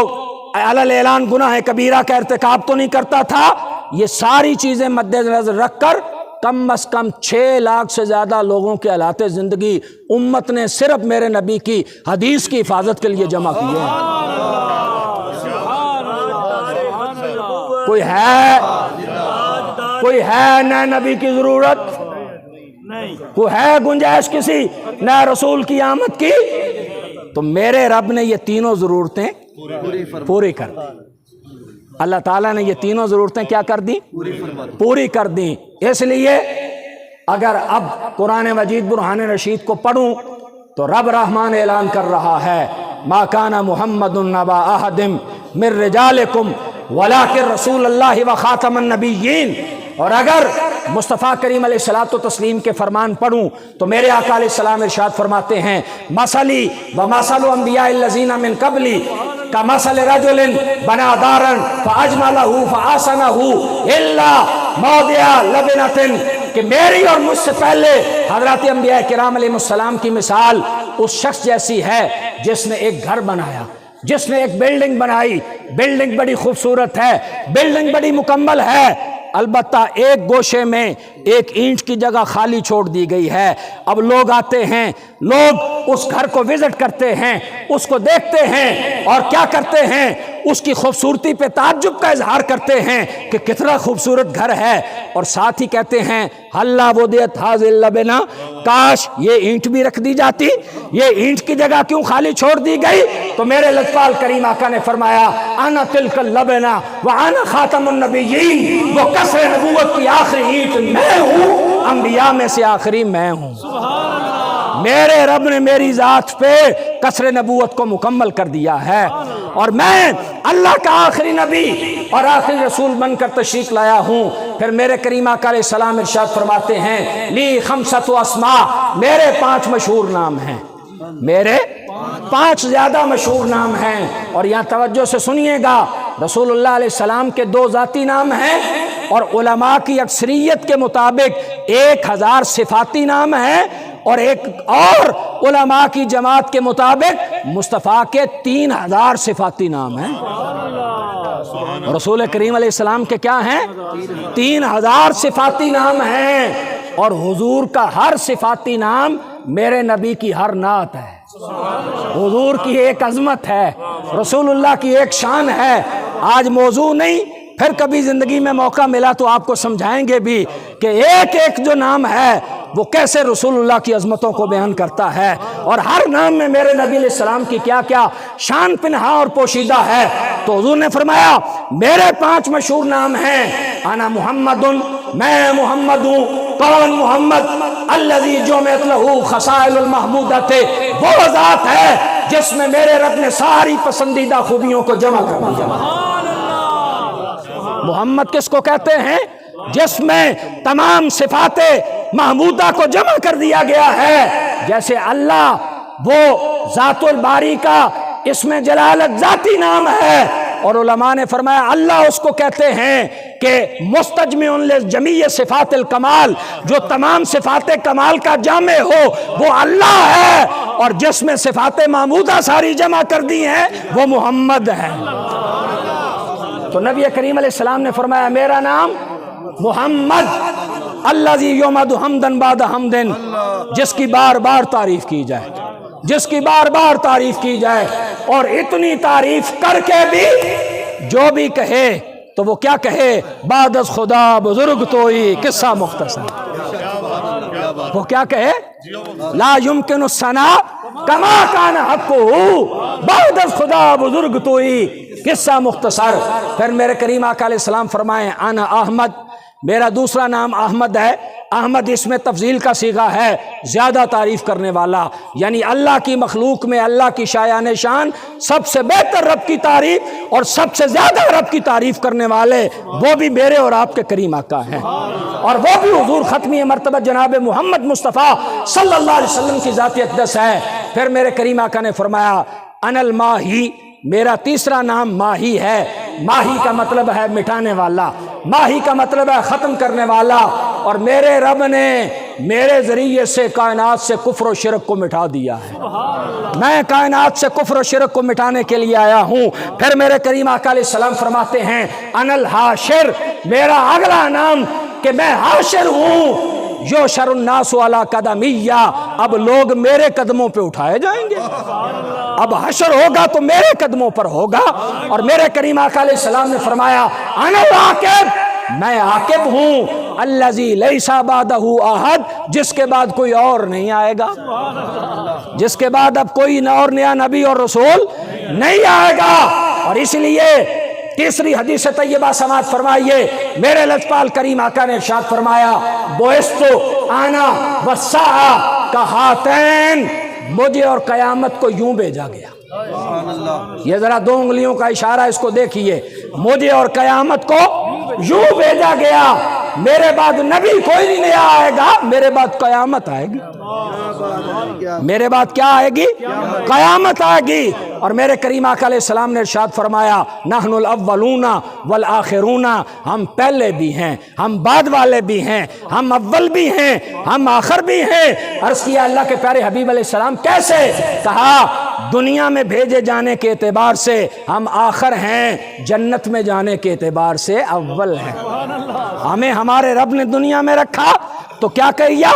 علی اعلان گناہ کبیرہ کا ارتکاب تو نہیں کرتا تھا۔ یہ ساری چیزیں مد نظر رکھ کر کم از کم 6 لاکھ سے زیادہ لوگوں کے حالات زندگی امت نے صرف میرے نبی کی حدیث کی حفاظت کے لیے جمع کیے ہیں۔ کوئی ہے نئے نبی کی ضرورت؟ کوئی ہے گنجائش کسی نئے رسول کی آمد کی؟ تو میرے رب نے یہ تینوں ضرورتیں پوری کر دی۔ اللہ تعالیٰ نے یہ تینوں ضرورتیں کیا کر دی؟ پوری کر دی۔ اس لیے اگر اب قرآن مجید برہان رشید کو پڑھوں تو رب رحمان اعلان کر رہا ہے ما کان محمد نبا احد من رجالکم ولکن رسول اللہ و خاتم النبیین۔ اور اگر مصطفیٰ کریم علیہ الصلوۃ والتسلیم کے فرمان پڑھوں تو میرے آقا علیہ السلام ارشاد فرماتے ہیں مثلی و مثل انبیاء الذین من قبلی کمثل رجل بنا دارا فاجملہ فاحسنہ الا موضع لبنۃ، کہ میری اور مجھ سے پہلے حضرات انبیاء کرام علیہ السلام کی مثال اس شخص جیسی ہے جس نے ایک گھر بنایا، جس نے ایک بلڈنگ بنائی، بلڈنگ بڑی خوبصورت ہے، بلڈنگ بڑی مکمل ہے، البتہ ایک گوشے میں ایک اینٹ کی جگہ خالی چھوڑ دی گئی ہے۔ اب لوگ آتے ہیں، لوگ اس گھر کو وزٹ کرتے ہیں، اس کو دیکھتے ہیں اور کیا کرتے ہیں؟ اس کی خوبصورتی پہ تعجب کا اظہار کرتے ہیں کہ کتنا خوبصورت گھر ہے، اور ساتھ ہی کہتے ہیں حلا ودیت ھذہ اللبنہ، کاش یہ اینٹ بھی رکھ دی جاتی، یہ اینٹ کی جگہ کیوں خالی چھوڑ دی گئی؟ تو میرے لطفال کریم آقا نے فرمایا انا تلک اللبنہ وانا خاتم النبیین، وہ قصر نبوت کی آخری اینٹ میں ہوں، انبیاء میں سے آخری میں ہوں۔ میرے رب نے میری ذات پہ قصر نبوت کو مکمل کر دیا ہے، اور میں اللہ کا آخری نبی اور آخری رسول بن کر تشریف لایا ہوں۔ پھر میرے کریم آقا علیہ السلام ارشاد فرماتے ہیں لی خمسۃ اسماء، میرے 5 مشہور نام ہیں، میرے 5 زیادہ مشہور نام ہیں۔ اور یہاں توجہ سے سنیے گا، رسول اللہ علیہ السلام کے 2 ذاتی نام ہیں، اور علماء کی اکثریت کے مطابق 1000 صفاتی نام ہیں، اور ایک اور علماء کی جماعت کے مطابق مصطفیٰ کے 3000 صفاتی نام ہیں۔ رسول کریم علیہ السلام کے کیا ہیں؟ 3000 صفاتی نام ہیں، اور حضور کا ہر صفاتی نام میرے نبی کی ہر نعت ہے، حضور کی ایک عظمت ہے، رسول اللہ کی ایک شان ہے۔ آج موضوع نہیں، پھر کبھی زندگی میں موقع ملا تو آپ کو سمجھائیں گے بھی کہ ایک ایک جو نام ہے وہ کیسے رسول اللہ کی عظمتوں کو بیان کرتا ہے، اور ہر نام میں میرے نبی علیہ السلام کی کیا کیا شان پنہا اور پوشیدہ ہے۔ تو حضور نے فرمایا میرے 5 مشہور نام ہیں، انا محمد، میں محمد ہوں۔ کون محمد؟ الذی جمعت لہ خصائل المحمودہ، وہ ذات ہے جس میں میرے رب نے ساری پسندیدہ خوبیوں کو جمع کر دیا۔ محمد کس کو کہتے ہیں؟ جس میں تمام صفات محمودہ کو جمع کر دیا گیا ہے۔ جیسے اللہ وہ ذات الباری کا اسم جلالت ذاتی نام ہے، اور علماء نے فرمایا اللہ اس کو کہتے ہیں کہ مستجمع لجمیع صفات الکمال، جو تمام صفات کمال کا جامع ہو وہ اللہ ہے، اور جس میں صفات محمودہ ساری جمع کر دی ہیں وہ محمد ہے۔ تو نبی کریم علیہ السلام نے فرمایا میرا نام محمد، الذی یحمد حمدا بعد حمد، جس کی بار بار تعریف کی جائے، جس کی بار بار تعریف کی جائے، اور اتنی تعریف کر کے بھی جو بھی کہے تو وہ کیا کہے؟ بعد از خدا بزرگ توئی، قصہ مختصر۔ وہ کیا کہے؟ لا یمکن الثناء کما کان حقہ، بعد از خدا بزرگ توئی، قصہ مختصر۔ پھر میرے کریم آقا علیہ السلام فرمائیں انا احمد، میرا دوسرا نام احمد ہے۔ احمد اس میں تفضیل کا صیغہ ہے، زیادہ تعریف کرنے والا، یعنی اللہ کی مخلوق میں اللہ کی شایان شان سب سے بہتر رب کی تعریف اور سب سے زیادہ رب کی تعریف کرنے والے وہ بھی میرے اور آپ کے کریم آقا ہیں، اور وہ بھی حضور ختمی مرتبہ جناب محمد مصطفیٰ صلی اللہ علیہ وسلم کی ذات اقدس ہے۔ پھر میرے کریم آقا نے فرمایا انا الماہی، میرا تیسرا نام ماہی ہے۔ ماہی کا مطلب ہے مٹانے والا، ماہی کا مطلب ہے ختم کرنے والا، اور میرے رب نے میرے ذریعے سے کائنات سے کفر و شرک کو مٹا دیا ہے۔ میں کائنات سے کفر و شرک کو مٹانے کے لیے آیا ہوں۔ پھر میرے کریم آقا علیہ السلام فرماتے ہیں انا الحاشر، میرا اگلا نام کہ میں حاشر ہوں، یحشر الناس علی قدمیہ، اب لوگ میرے قدموں پہ اٹھائے جائیں گے، اب حشر ہوگا تو میرے قدموں پر ہوگا۔ اور میرے کریم آقا علیہ السلام نے فرمایا انا العاقب، میں عاقب ہوں، الذی لیس بعدہ احد، جس کے بعد کوئی اور نہیں آئے گا، جس کے بعد اب کوئی اور نیا نبی اور رسول نہیں آئے گا۔ اور اس لیے تیسری حدیث طیبہ سماعت فرمائیے، میرے لجپال کریم آقا نے ارشاد فرمایا بعثت انا والساعہ کہاتین، مجھے اور قیامت کو یوں بھیجا گیا۔ یہ ذرا 2 انگلیوں کا اشارہ اس کو دیکھیے، مجھے اور قیامت کو یوں بھیجا گیا، میرے بعد نبی کوئی نہیں نیا آئے گا، میرے بعد قیامت آئے گی، میرے بعد کیا آئے گی؟ قیامت آئے گی۔ اور میرے کریم آقا علیہ السلام نے ارشاد فرمایا نحن الاولون والآخرون، ہم پہلے بھی ہیں، ہم بعد والے بھی ہیں، ہم اول بھی ہیں، ہم آخر بھی ہیں۔ عرض کیا اللہ کے پیارے حبیب علیہ السلام کیسے؟ کہا دنیا میں بھیجے جانے کے اعتبار سے ہم آخر ہیں، جنت میں جانے کے اعتبار سے اول ہیں۔ ہمیں ہمارے رب نے دنیا میں رکھا تو کیا کہیا؟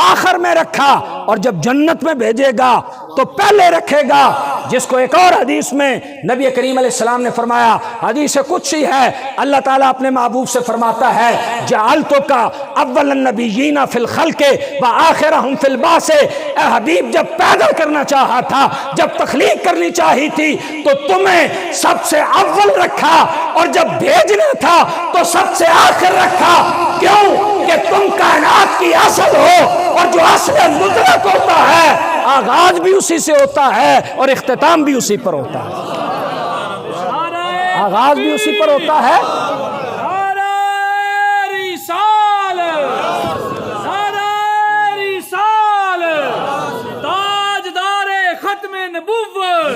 آخر میں رکھا، اور جب جنت میں بھیجے گا تو پہلے رکھے گا، جس کو ایک اور حدیث میں نبی کریم علیہ السلام نے فرمایا، حدیث قدسی ہے، اللہ تعالیٰ اپنے محبوب سے فرماتا ہے جعلتک اول النبیین فی الخلق وآخرہم فی البعث، اے حبیب جب پیدا کرنا چاہا تھا، جب تخلیق کرنی چاہی تھی تو تمہیں سب سے اول رکھا، اور جب بھیجنا تھا تو سب سے آخر رکھا۔ کیوں؟ کہ تم کائنات کی اصل ہو، اور جو اصل مدرک ہوتا ہے آغاز بھی اسی سے ہوتا ہے اور اختتام بھی اسی پر ہوتا ہے، آغاز بھی اسی پر ہوتا ہے۔ تاجدار ختم نبوت،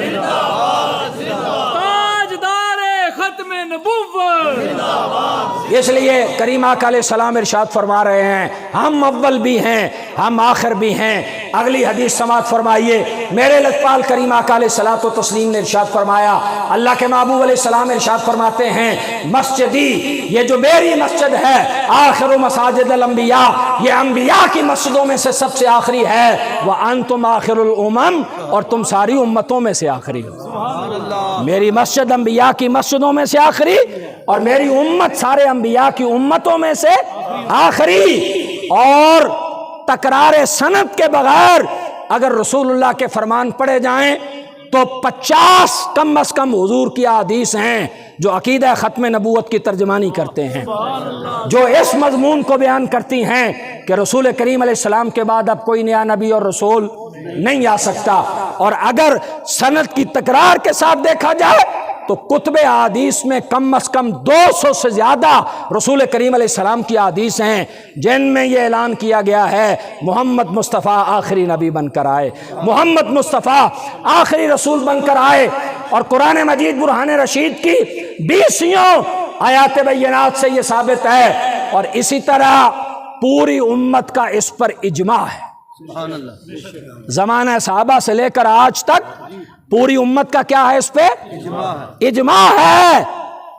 تاجدار ختم نبوت۔ اس لیے کریم آقا علیہ السلام ارشاد فرما رہے ہیں ہم اول بھی ہیں، ہم آخر بھی ہیں۔ اگلی حدیث سماعت فرمائیے، میرے لجپال کریم آقا علیہ الصلوۃ والتسلیم نے ارشاد فرمایا، اللہ کے محبوب علیہ السلام ارشاد فرماتے ہیں مسجدی، یہ جو میری مسجد ہے، آخر مساجد الانبیاء، یہ انبیاء کی مسجدوں میں سے سب سے آخری ہے، وانتم آخر الامم، اور تم ساری امتوں میں سے آخری ہو۔ میری مسجد انبیاء کی مسجدوں میں سے آخری، اور میری امت سارے انبیاء کی امتوں میں سے آخری۔ اور تکرار سند کے بغیر اگر رسول اللہ کے فرمان پڑھے جائیں تو 50 کم از کم حضور کی احادیث ہیں جو عقیدہ ختم نبوت کی ترجمانی کرتے ہیں، جو اس مضمون کو بیان کرتی ہیں کہ رسول کریم علیہ السلام کے بعد اب کوئی نیا نبی اور رسول نہیں آ سکتا۔ اور اگر سند کی تکرار کے ساتھ دیکھا جائے تو کتب احادیث میں کم از کم 200 سے زیادہ رسول کریم علیہ السلام کی احادیث ہیں جن میں یہ اعلان کیا گیا ہے محمد مصطفیٰ آخری نبی بن کر آئے، محمد مصطفیٰ آخری رسول بن کر آئے۔ اور قرآن مجید برہان رشید کی 20 آیات بینات سے یہ ثابت ہے، اور اسی طرح پوری امت کا اس پر اجماع ہے۔ زمانہ صحابہ سے لے کر آج تک پوری امت کا کیا ہے؟ اس پہ اجماع ہے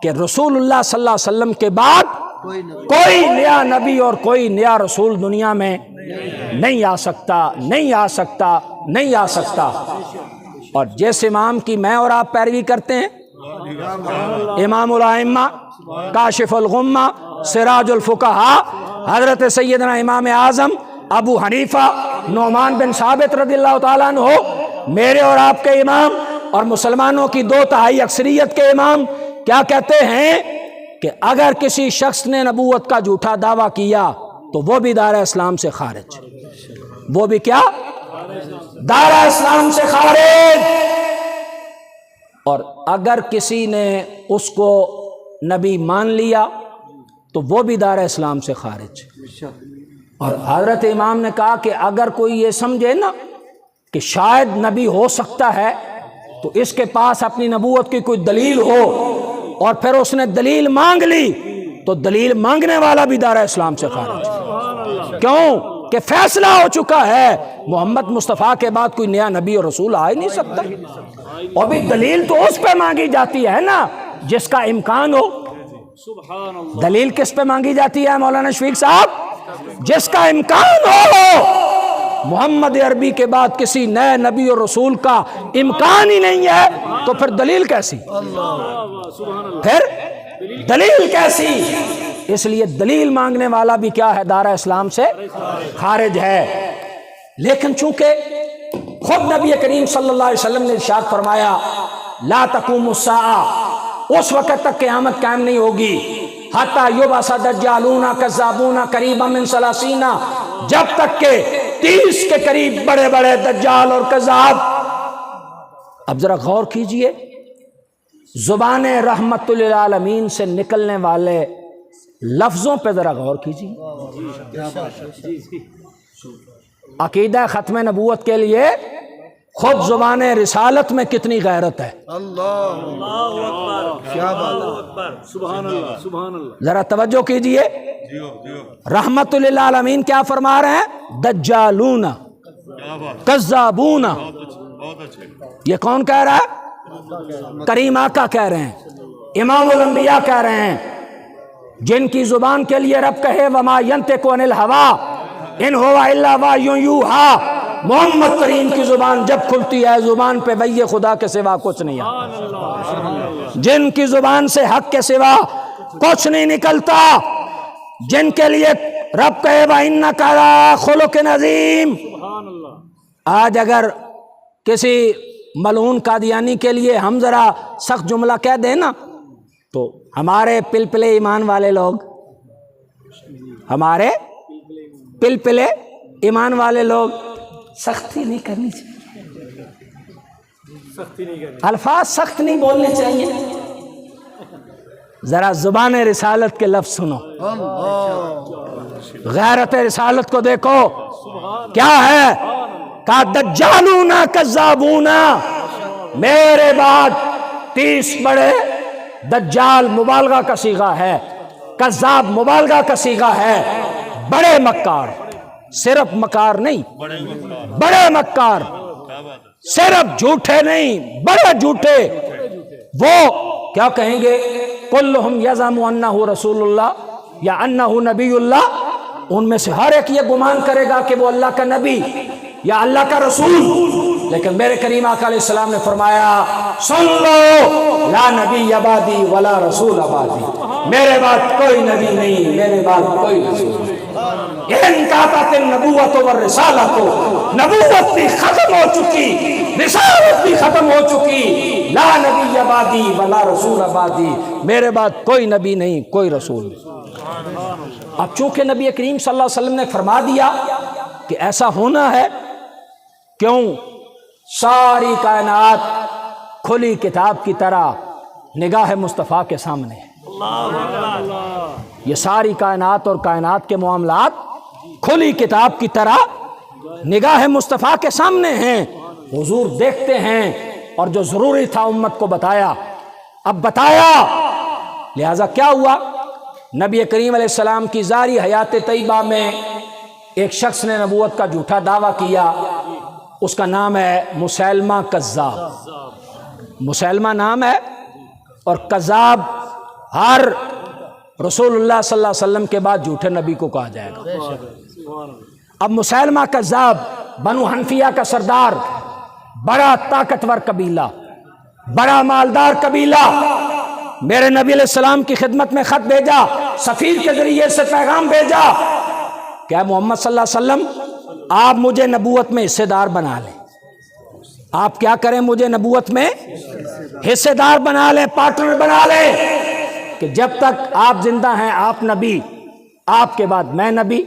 کہ رسول اللہ صلی اللہ علیہ وسلم کے بعد کوئی نیا نبی اور کوئی نیا رسول دنیا میں نہیں آ سکتا، نہیں آ سکتا، نہیں آ سکتا۔ اور جس امام کی میں اور آپ پیروی کرتے ہیں، امام الائمہ، کاشف الغمہ، سراج الفقہاء، حضرت سیدنا امام اعظم ابو حنیفہ نعمان بن ثابت رضی اللہ تعالیٰ عنہ، میرے اور آپ کے امام اور مسلمانوں کی 2/3 اکثریت کے امام کیا کہتے ہیں کہ اگر کسی شخص نے نبوت کا جھوٹا دعویٰ کیا تو وہ بھی دائرہ اسلام سے خارج، وہ بھی کیا؟ دائرہ اسلام سے خارج۔ اور اگر کسی نے اس کو نبی مان لیا تو وہ بھی دائرہ اسلام سے خارج۔ اور حضرت امام نے کہا کہ اگر کوئی یہ سمجھے نا کہ شاید نبی ہو سکتا ہے تو اس کے پاس اپنی نبوت کی کوئی دلیل ہو اور پھر اس نے دلیل مانگ لی تو دلیل مانگنے والا بھی دائرہ اسلام سے خارج۔ کیوں کہ فیصلہ ہو چکا ہے محمد مصطفیٰ کے بعد کوئی نیا نبی اور رسول آ ہی نہیں سکتا۔ اور بھی دلیل تو اس پہ مانگی جاتی ہے نا جس کا امکان ہو۔ دلیل کس پہ مانگی جاتی ہے مولانا شفیق صاحب؟ جس کا امکان ہو۔ محمد عربی کے بعد کسی نئے نبی اور رسول کا امکان ہی نہیں ہے تو پھر دلیل کیسی؟ پھر دلیل کیسی؟ اس لیے دلیل مانگنے والا بھی کیا ہے؟ دائرہ اسلام سے خارج ہے۔ لیکن چونکہ خود نبی کریم صلی اللہ علیہ وسلم نے ارشاد فرمایا لا تقوم الساعہ، اس وقت تک قیامت قائم نہیں ہوگی حتی یبعث دجالون کذابون قریبا من 30، جب تک کہ 30 کے قریب بڑے بڑے دجال اور کذاب۔ اب ذرا غور کیجئے، زبان رحمت للعالمین سے نکلنے والے لفظوں پہ ذرا غور کیجئے۔ عقیدہ ختم نبوت کے لیے خود زبان رسالت میں کتنی غیرت ہے۔ ذرا توجہ کیجئے، رحمت للعالمین کیا فرما رہے ہیں؟ دجالون کذابون۔ یہ کون کہہ رہا ہے؟ کریم آقا کہہ رہے ہیں، امام الانبیاء کہہ رہے ہیں، جن کی زبان کے لیے رب کہے وما ینطق عن الہوی ان ہوا الا وحی یوحی۔ محمد کریم کی زبان جب کھلتی ہے زبان پہ وحی خدا کے سوا کچھ نہیں آتا، جن کی زبان سے حق کے سوا کچھ نہیں نکلتا، جن کے لیے رب کہے وَإِنَّكَ لَعَلَىٰ خُلُقٍ عَظِيمٍ۔ آج اگر کسی ملعون قادیانی کے لیے ہم ذرا سخت جملہ کہہ دیں نا تو ہمارے پلپلے ایمان والے لوگ، ہمارے پلپلے ایمان والے لوگ سختی نہیں کرنی چاہیے، الفاظ سخت نہیں بولنے چاہیے۔ ذرا زبان رسالت کے لفظ سنو، غیرت رسالت کو دیکھو کیا ہے۔ کہا دجالون کذابون، میرے بعد 30 بڑے، دجال مبالغہ کا صیغہ ہے، کذاب مبالغہ کا صیغہ ہے، بڑے مکار، صرف مکار نہیں، بڑے مکار، صرف جھوٹے نہیں، بڑے جھوٹے۔ وہ کیا کہیں گے؟ کلہم یزعم انہ رسول اللہ یا انہ نبی اللہ، ان میں سے ہر ایک یہ گمان کرے گا کہ وہ اللہ کا نبی یا اللہ کا رسول لیکن میرے کریم آقا علیہ السلام نے فرمایا سن لو لا نبی آبادی ولا رسول آبادی، میرے بعد کوئی نبی نہیں، میرے بعد کوئی رسول نہیں۔ انقطعت النبوۃ والرسالۃ، نبوت بھی ختم ہو چکی، رسالت بھی ختم ہو چکی، لا نبی آبادی ولا رسول آبادی، میرے بعد کوئی نبی نہیں، کوئی رسول نہیں۔ اب چونکہ نبی کریم صلی اللہ علیہ وسلم نے فرما دیا کہ ایسا ہونا ہے، کیوں؟ ساری کائنات کھلی کتاب کی طرح نگاہ مصطفیٰ کے سامنے ہے۔ یہ ساری کائنات اور کائنات کے معاملات کھلی کتاب کی طرح نگاہ مصطفیٰ کے سامنے ہیں، حضور دیکھتے ہیں، اور جو ضروری تھا امت کو بتایا، اب بتایا۔ لہذا کیا ہوا؟ نبی کریم علیہ السلام کی ظاہری حیات طیبہ میں ایک شخص نے نبوت کا جھوٹا دعویٰ کیا، اس کا نام ہے مسیلمہ کذاب۔ مسیلمہ نام ہے، اور کذاب ہر رسول اللہ صلی اللہ علیہ وسلم کے بعد جھوٹے نبی کو کہا جائے گا۔ اب مسیلمہ کذاب بنو حنفیہ کا سردار، بڑا طاقتور قبیلہ، بڑا مالدار قبیلہ، میرے نبی علیہ السلام کی خدمت میں خط بھیجا، سفیر کے ذریعے سے پیغام بھیجا کہ اے محمد صلی اللہ علیہ وسلم آپ مجھے نبوت میں حصے دار بنا لیں، آپ کیا کریں، مجھے نبوت میں حصے دار بنا لیں، پارٹنر بنا لیں، کہ جب تک آپ زندہ ہیں آپ نبی، آپ کے بعد میں نبی،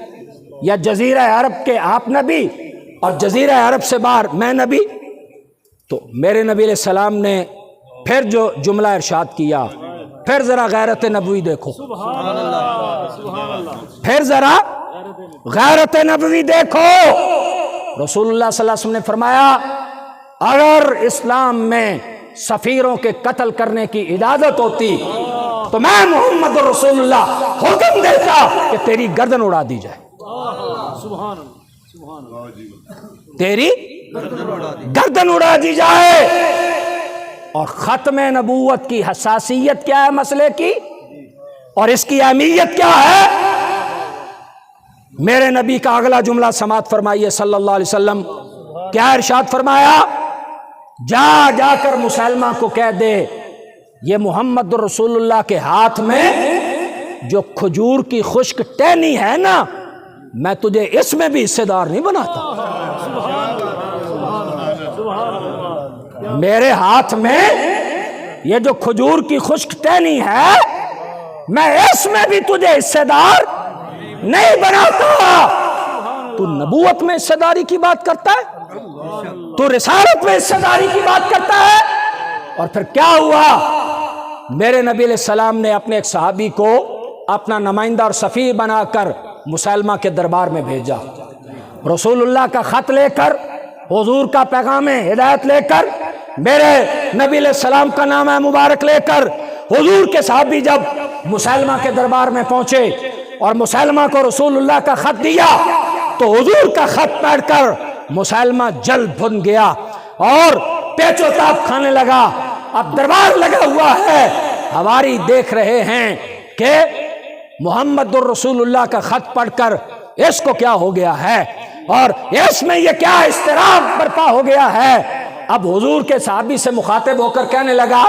یا جزیرہ عرب کے آپ نبی اور جزیرہ عرب سے باہر میں نبی۔ تو میرے نبی علیہ السلام نے پھر جو جملہ ارشاد کیا، پھر ذرا غیرت نبوی دیکھو، پھر ذرا غیرت نبوی دیکھو۔ رسول اللہ صلی اللہ علیہ وسلم نے فرمایا اگر اسلام میں سفیروں کے قتل کرنے کی اجازت ہوتی تو میں محمد رسول اللہ حکم دیتا کہ تیری گردن اڑا دی جائے، تیری گردن اڑا دی جائے۔ اور ختم نبوت کی حساسیت کیا ہے مسئلے کی، اور اس کی اہمیت کیا ہے؟ میرے نبی کا اگلا جملہ سماعت فرمائیے صلی اللہ علیہ وسلم، کیا ارشاد فرمایا؟ جا جا کر مسلمہ کو کہہ دے یہ محمد رسول اللہ کے ہاتھ میں جو کھجور کی خشک ٹہنی ہے نا، میں تجھے اس میں بھی حصے دار نہیں بناتا۔ میرے ہاتھ میں یہ جو کھجور کی خشک ٹہنی ہے، میں اس میں بھی تجھے حصے دار نہیں بناتا۔ تو نبوت میں حصے داری کی بات کرتا ہے، تو رسالت میں حصے داری کی بات کرتا ہے۔ اور پھر کیا ہوا؟ میرے نبی علیہ السلام نے اپنے ایک صحابی کو اپنا نمائندہ اور سفیر بنا کر مسلمہ کے دربار میں بھیجا، رسول اللہ کا خط لے کر، حضور کا پیغام ہدایت لے کر، میرے نبی علیہ السلام کا نام مبارک لے کر، حضور کے صحابی جب مسلمہ کے دربار میں پہنچے اور مسلمہ کو رسول اللہ کا خط دیا تو حضور کا خط پڑھ کر مسلمہ جل بھن گیا اور پیچ و تاب کھانے لگا۔ اب دربار لگا ہوا ہے، حواری دیکھ رہے ہیں کہ محمد الرسول اللہ کا خط پڑھ کر اس کو کیا ہو گیا ہے، اور اس میں یہ کیا اضطراب برپا ہو گیا ہے۔ اب حضور کے صحابی سے مخاطب ہو کر کہنے لگا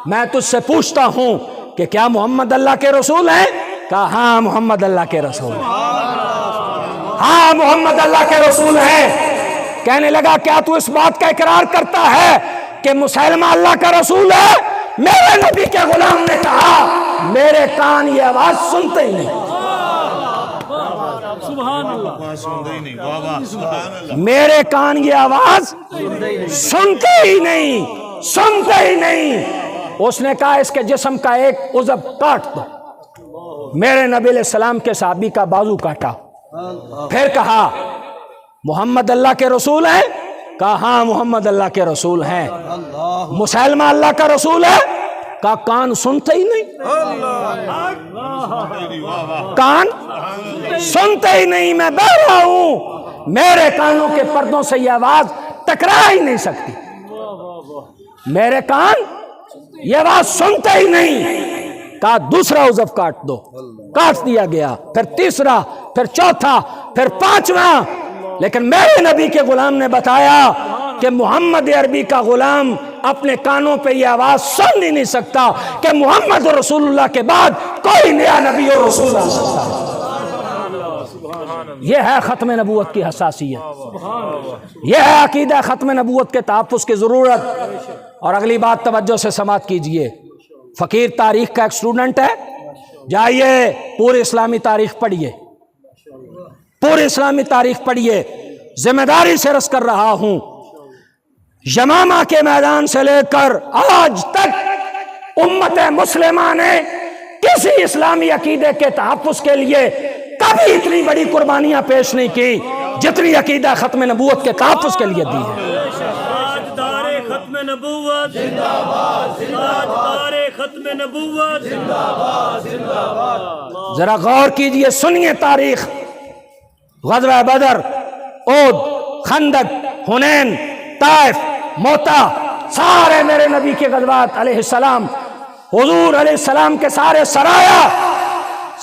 میں تجھ سے پوچھتا ہوں کہ کیا محمد اللہ کے رسول ہیں؟ کہا ہاں محمد اللہ کے رسول ہیں، ہاں محمد اللہ کے رسول ہیں۔ کہنے لگا کیا تو اس بات کا اقرار کرتا ہے کہ مسلمہ اللہ کا رسول ہے؟ میرے نبی کے غلام نے کہا میرے کان یہ آواز سنتے ہی نہیں، میرے کان یہ آواز سنتے ہی نہیں، سنتے ہی نہیں۔ اس نے کہا اس کے جسم کا ایک عضو کاٹ دو۔ میرے نبی علیہ السلام کے صحابی کا بازو کاٹا، پھر کہا محمد اللہ کے رسول ہیں؟ کہا ہاں محمد اللہ کے رسول ہیں۔ مسلمہ اللہ کا رسول ہے؟ کہا کان سنتے ہی نہیں، کان سنتے ہی نہیں، میں بہرا ہوں، میرے کانوں کے پردوں سے یہ آواز ٹکرا ہی نہیں سکتی، میرے کان یہ آواز سنتے ہی نہیں۔ کہا دوسرا عضو کاٹ دو، کاٹ دیا گیا، پھر تیسرا، پھر چوتھا، پھر پانچواں۔ لیکن میرے نبی کے غلام نے بتایا کہ محمد عربی کا غلام اپنے کانوں پہ یہ آواز سن ہی نہیں سکتا کہ محمد رسول اللہ کے بعد کوئی نیا نبی اور رسول آ سکتا ہے۔ یہ ہے ختم نبوت کی حساسیت، یہ ہے عقیدہ ختم نبوت کے تحفظ کی ضرورت۔ اور اگلی بات توجہ سے سماعت کیجئے، فقیر تاریخ کا ایک اسٹوڈنٹ ہے، جائیے پوری اسلامی تاریخ پڑھیے، پوری اسلامی تاریخ پڑھیے۔ ذمہ داری سے عرض کر رہا ہوں، یمامہ کے میدان سے لے کر آج تک امت مسلمہ نے کسی اسلامی عقیدے کے تحفظ کے لیے کبھی اتنی بڑی قربانیاں پیش نہیں کی جتنی عقیدہ ختم نبوت کے تحفظ کے لیے دی ہے۔ تاجدار ختم نبوت زندہ باد، تاجدار ختم نبوت زندہ باد، زندہ باد۔ ذرا غور کیجئے، سنیے تاریخ، غزوہ بدر، احد، خندق، حنین، طائف، موتا، سارے میرے نبی کے غزوات علیہ السلام، حضور علیہ السلام کے سارے سرایا،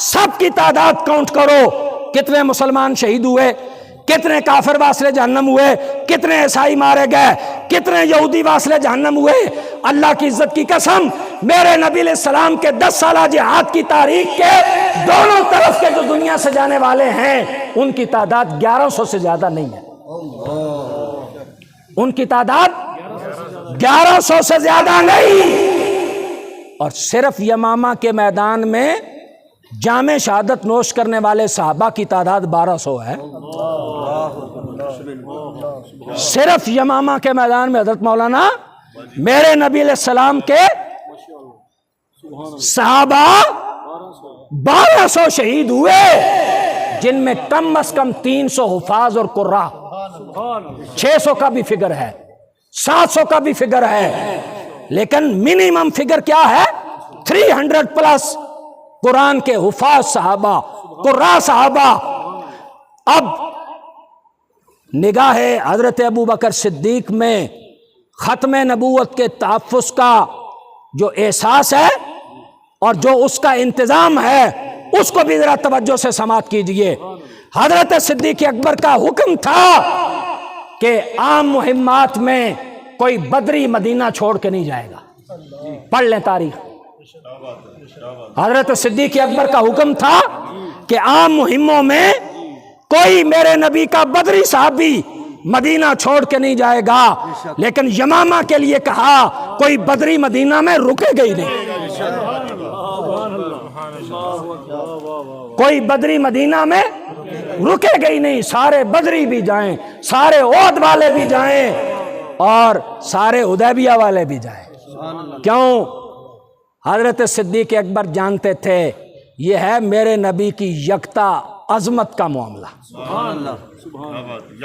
سب کی تعداد کاؤنٹ کرو، کتنے مسلمان شہید ہوئے، کتنے کافر واصل جہنم ہوئے، کتنے عیسائی مارے گئے، کتنے یہودی واصل جہنم ہوئے۔ اللہ کی عزت کی قسم، میرے نبی علیہ السلام کے 10 سالہ جہاد کی تاریخ کے دونوں طرف کے جو دنیا سے جانے والے ہیں ان کی تعداد 1100 سے زیادہ نہیں ہے، ان کی تعداد 1100 سے زیادہ نہیں۔ اور صرف یمامہ کے میدان میں جام شہادت نوش کرنے والے صحابہ کی تعداد 1200 ہے۔ صرف یمامہ کے میدان میں حضرت مولانا میرے نبی علیہ السلام کے صحابہ 1200 شہید ہوئے، جن میں کم از کم 300 حفاظ اور قراء، 600 کا بھی فگر ہے، 700 کا بھی فگر ہے، لیکن منیمم فگر کیا ہے؟ 300 پلس قرآن کے حفاظ صحابہ، قراء صحابہ۔ اب نگاہ حضرت ابوبکر صدیق میں ختم نبوت کے تحفظ کا جو احساس ہے اور جو اس کا انتظام ہے اس کو بھی ذرا توجہ سے سماعت کیجئے۔ حضرت صدیق اکبر کا حکم تھا کہ عام مہمات میں کوئی بدری مدینہ چھوڑ کے نہیں جائے گا، پڑھ لیں تاریخ۔ حضرت صدیق اکبر کا حکم تھا کہ عام مہموں میں کوئی میرے نبی کا بدری صحابی مدینہ چھوڑ کے نہیں جائے گا، لیکن یمامہ کے لیے کہا کوئی بدری مدینہ میں رکے گئی نہیں، کوئی بدری مدینہ میں رکے گئی نہیں، سارے بدری بھی جائیں، سارے احد والے بھی جائیں اور سارے حدیبیہ والے بھی جائیں۔ کیوں؟ حضرت صدیق اکبر جانتے تھے یہ ہے میرے نبی کی یکتا عظمت کا معاملہ۔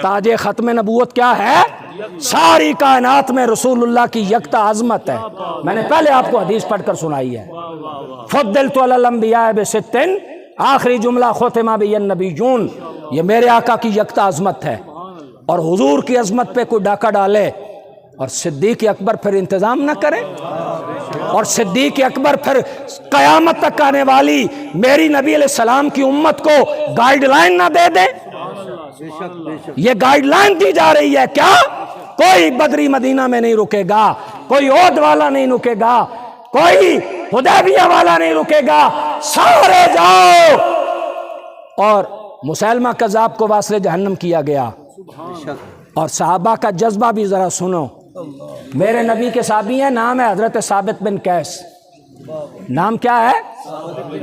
تاج ختم نبوت کیا ہے؟ ساری کائنات میں رسول اللہ کی یکتا عظمت ہے۔ میں نے پہلے آپ کو حدیث پڑھ کر سنائی ہے، فضلت علی الانبیاء بست، آخری جملہ ختم بی النبیون، یہ میرے آقا کی یکتا عظمت ہے۔ اور حضور کی عظمت پہ کوئی ڈاکہ ڈالے اور صدیق اکبر پھر انتظام نہ کرے، اور صدیق اکبر پھر قیامت تک آنے والی میری نبی علیہ السلام کی امت کو گائیڈ لائن نہ دے دے۔ یہ گائیڈ لائن دی جا رہی ہے کیا؟ کوئی بدری مدینہ میں نہیں رکے گا، کوئی احد والا نہیں رکے گا، کوئی حدیبیہ والا نہیں رکے گا، سارے جاؤ۔ اور مسیلمہ کذاب کو واصل جہنم کیا گیا۔ اور صحابہ کا جذبہ بھی ذرا سنو، میرے نبی کے صحابی ہیں، نام ہے حضرت ثابت بن قیس۔ نام کیا ہے؟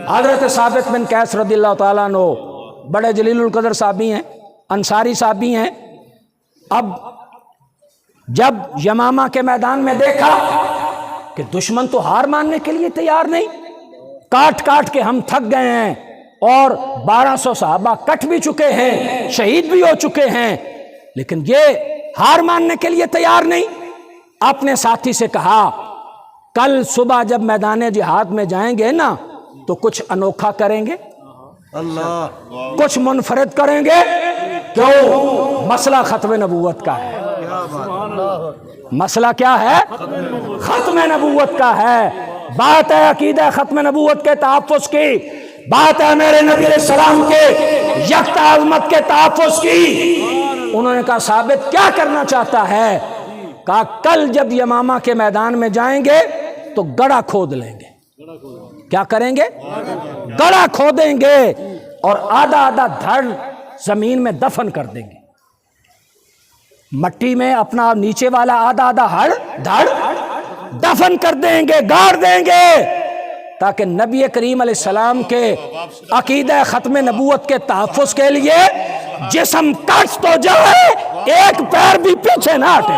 حضرت ثابت بن قیس رضی اللہ تعالیٰ عنہ، بڑے جلیل القدر صحابی ہیں، انصاری صحابی ہیں۔ اب جب یمامہ کے میدان میں دیکھا کہ دشمن تو ہار ماننے کے لیے تیار نہیں، کاٹ کاٹ کے ہم تھک گئے ہیں، اور 1200 صحابہ کٹ بھی چکے ہیں، شہید بھی ہو چکے ہیں، لیکن یہ ہار ماننے کے لیے تیار نہیں۔ اپنے ساتھی سے کہا کل صبح جب میدان جہاد میں جائیں گے نا تو کچھ انوکھا کریں گے، کچھ منفرد کریں گے۔ کیوں؟ مسئلہ ختم نبوت کا ہے۔ مسئلہ کیا ہے؟ ختم نبوت کا ہے۔ بات ہے عقیدہ ختم نبوت کے تحفظ کی، بات ہے میرے نبی علیہ السلام کے یکتا عظمت کے تحفظ کی۔ انہوں نے کہا ثابت کیا کرنا چاہتا ہے؟ کہا کل جب یمامہ کے میدان میں جائیں گے تو گڑھا کھود لیں گے. کیا کریں گے؟ گڑھا کھودیں گے اور آدھا آدھا دھڑ زمین میں دفن کر دیں گے. مٹی میں اپنا نیچے والا آدھا آدھا دھڑ دفن کر دیں گے، گاڑ دیں گے، تاکہ نبی کریم علیہ السلام کے عقیدہ ختم نبوت کے تحفظ کے لیے جسم کٹ تو جائے، ایک پیر بھی پیچھے نہ ہٹے.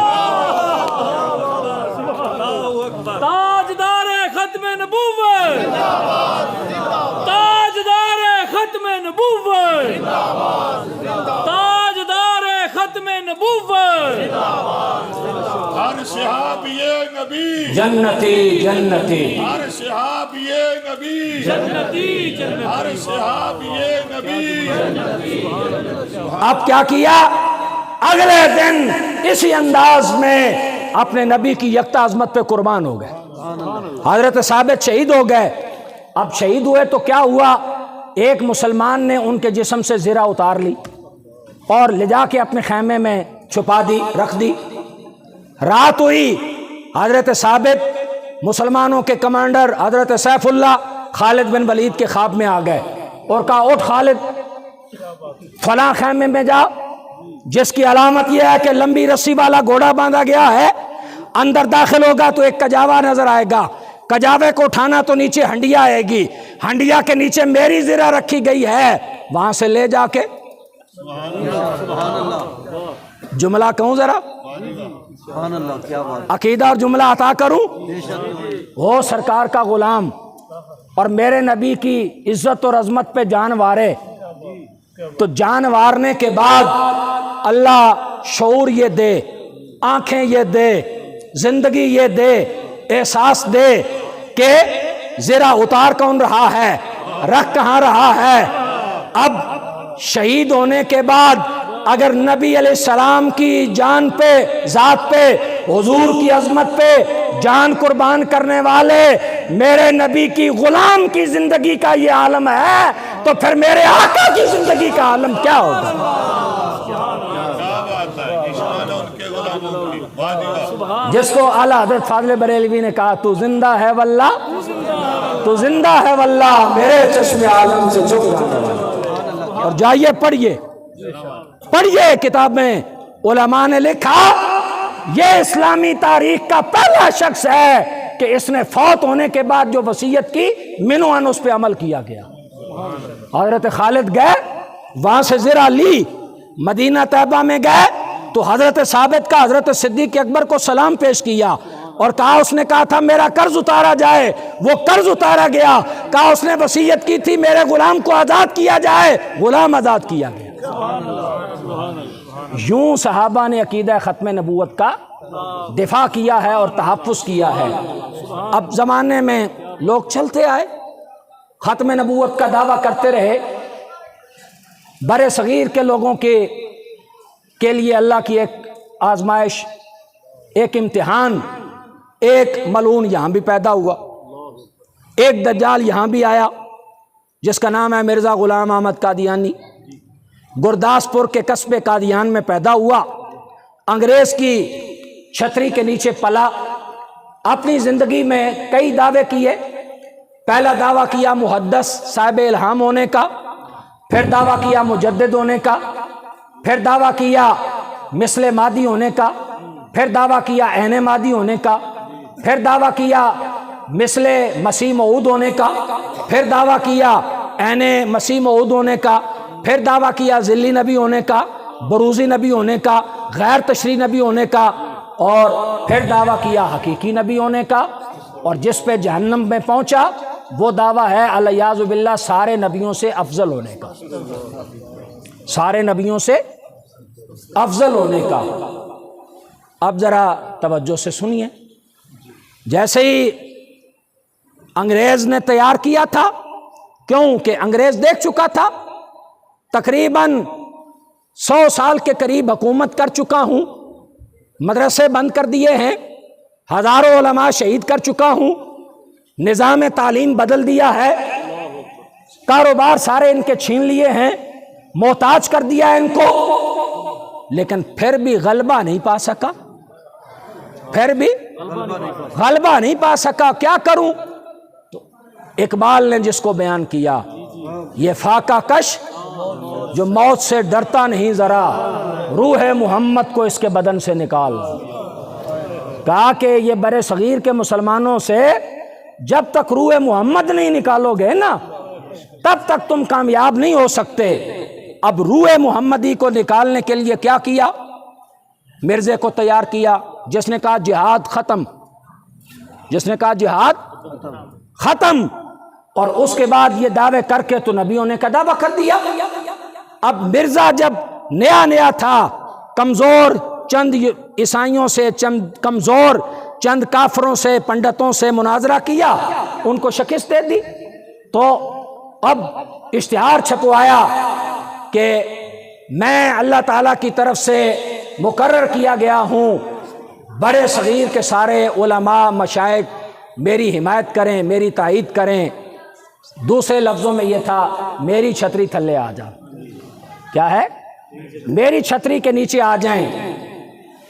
تاجدار ختم نبوت، تاجدار ختم نبوت، تاجدار ختم نبوت. ہر صحابی نبی جنتی جنتی، ہر صحابی نبی جنتی جنتی. ہر صحابی نبی. اب کیا کیا؟ اگلے دن اسی انداز میں اپنے نبی کی یکتا عظمت پہ قربان ہو گئے. حضرت ثابت شہید ہو گئے. اب شہید ہوئے تو کیا ہوا؟ ایک مسلمان نے ان کے جسم سے زرہ اتار لی اور لے جا کے اپنے خیمے میں چھپا دی، رکھ دی. رات ہوئی، حضرت ثابت مسلمانوں کے کمانڈر حضرت سیف اللہ خالد بن ولید کے خواب میں آ گئے اور کہا اٹھ خالد، فلاں خیمے میں جا، جس کی علامت یہ ہے کہ لمبی رسی والا گھوڑا باندھا گیا ہے. اندر داخل ہوگا تو ایک کجاوا نظر آئے گا، کجاوے کو اٹھانا تو نیچے ہنڈیا آئے گی، ہنڈیا کے نیچے میری زرہ رکھی گئی ہے، وہاں سے لے جا کے جملہ کہوں ذرا، عقیدہ اور جملہ عطا کروں. وہ سرکار کا غلام اور میرے نبی کی عزت اور عظمت پہ جان وارے، تو جان وارنے کے بعد اللہ شعور یہ دے، آنکھیں یہ دے، زندگی یہ دے، احساس دے کہ زرہ اتار کون رہا ہے، رکھ کہاں رہا ہے. اب شہید ہونے کے بعد اگر نبی علیہ السلام کی جان پہ، ذات پہ، حضور کی عظمت پہ جان قربان کرنے والے میرے نبی کی غلام کی زندگی کا یہ عالم ہے تو پھر میرے آقا کی زندگی کا عالم کیا ہوگا؟ جس کو اعلیٰ حضرت فاضل بریلوی نے کہا تو زندہ ہے واللہ، تو زندہ ہے واللہ، میرے چشم عالم سے جھک جانے والا. اور جائیے پڑھیے کتاب میں علماء نے لکھا یہ اسلامی تاریخ کا پہلا شخص ہے کہ اس نے فوت ہونے کے بعد جو وصیت کی منوان اس پہ عمل کیا گیا. حضرت خالد گئے، وہاں سے زرہ لی، مدینہ طیبہ میں گئے تو حضرت ثابت کا حضرت صدیق اکبر کو سلام پیش کیا اور کہا، اس نے کہا تھا میرا قرض اتارا جائے، وہ قرض اتارا گیا. کہا اس نے وصیت کی تھی میرے غلام کو آزاد کیا جائے، غلام آزاد کیا گیا. یوں صحابہ نے عقیدہ ختم نبوت کا دفاع کیا ہے اور تحفظ کیا ہے. اب زمانے میں لوگ چلتے آئے، ختم نبوت کا دعویٰ کرتے رہے. برے صغیر کے لوگوں کے لیے اللہ کی ایک آزمائش، ایک امتحان، ایک ملعون یہاں بھی پیدا ہوا، ایک دجال یہاں بھی آیا جس کا نام ہے مرزا غلام احمد قادیانی. گرداسپور کے قصبے قادیان میں پیدا ہوا، انگریز کی چھتری کے نیچے پلا. اپنی زندگی میں کئی دعوے کیے. پہلا دعویٰ کیا محدث صاحب الہام ہونے کا، پھر دعویٰ کیا مجدد ہونے کا، پھر دعویٰ کیا مثل مادی ہونے کا، پھر دعویٰ کیا عین مادی ہونے کا، پھر دعویٰ کیا مثل مسیح موعود ہونے کا، پھر دعویٰ کیا عین مسیح موعود ہونے کا، پھر دعویٰ کیا ذلی نبی ہونے کا، بروزی نبی ہونے کا، غیر تشریح نبی ہونے کا، اور پھر دعویٰ کیا حقیقی نبی ہونے کا. اور جس پہ جہنم میں پہنچا وہ دعویٰ ہے الیاذ باللہ سارے نبیوں سے افضل ہونے کا، سارے نبیوں سے افضل ہونے کا. اب ذرا توجہ سے سنیے. جیسے ہی انگریز نے تیار کیا تھا، کیونکہ انگریز دیکھ چکا تھا، تقریباً 100 سال کے قریب حکومت کر چکا ہوں، مدرسے بند کر دیے ہیں، ہزاروں علماء شہید کر چکا ہوں، نظام تعلیم بدل دیا ہے، کاروبار سارے ان کے چھین لیے ہیں، محتاج کر دیا ہے ان کو، لیکن پھر بھی غلبہ نہیں پا سکا. پھر بھی غلبہ نہیں پا سکا، کیا کروں؟ تو اقبال نے جس کو بیان کیا، یہ فاقہ کش جو موت سے ڈرتا نہیں ذرا، روح محمد کو اس کے بدن سے نکال۔ کہا کہ یہ برے صغیر کے مسلمانوں سے جب تک روح محمد نہیں نکالو گے نا تب تک تم کامیاب نہیں ہو سکتے۔ اب روح محمدی کو نکالنے کے لیے کیا کیا؟ مرزے کو تیار کیا، جس نے کہا جہاد ختم، جس نے کہا جہاد ختم، اور اس کے بعد یہ دعوے کر کے تو نبیوں نے کا دعویٰ کر دیا۔ اب مرزا جب نیا نیا تھا، کمزور چند عیسائیوں سے، چند کمزور چند کافروں سے، پنڈتوں سے مناظرہ کیا، ان کو شکست دے دی، تو اب اشتہار چھپوایا کہ میں اللہ تعالیٰ کی طرف سے مقرر کیا گیا ہوں، بڑے صغیر کے سارے علماء مشائخ میری حمایت کریں، میری تائید کریں۔ دوسرے لفظوں میں یہ تھا میری چھتری تھلے آ جا، کیا ہے؟ میری چھتری کے نیچے آ جائیں۔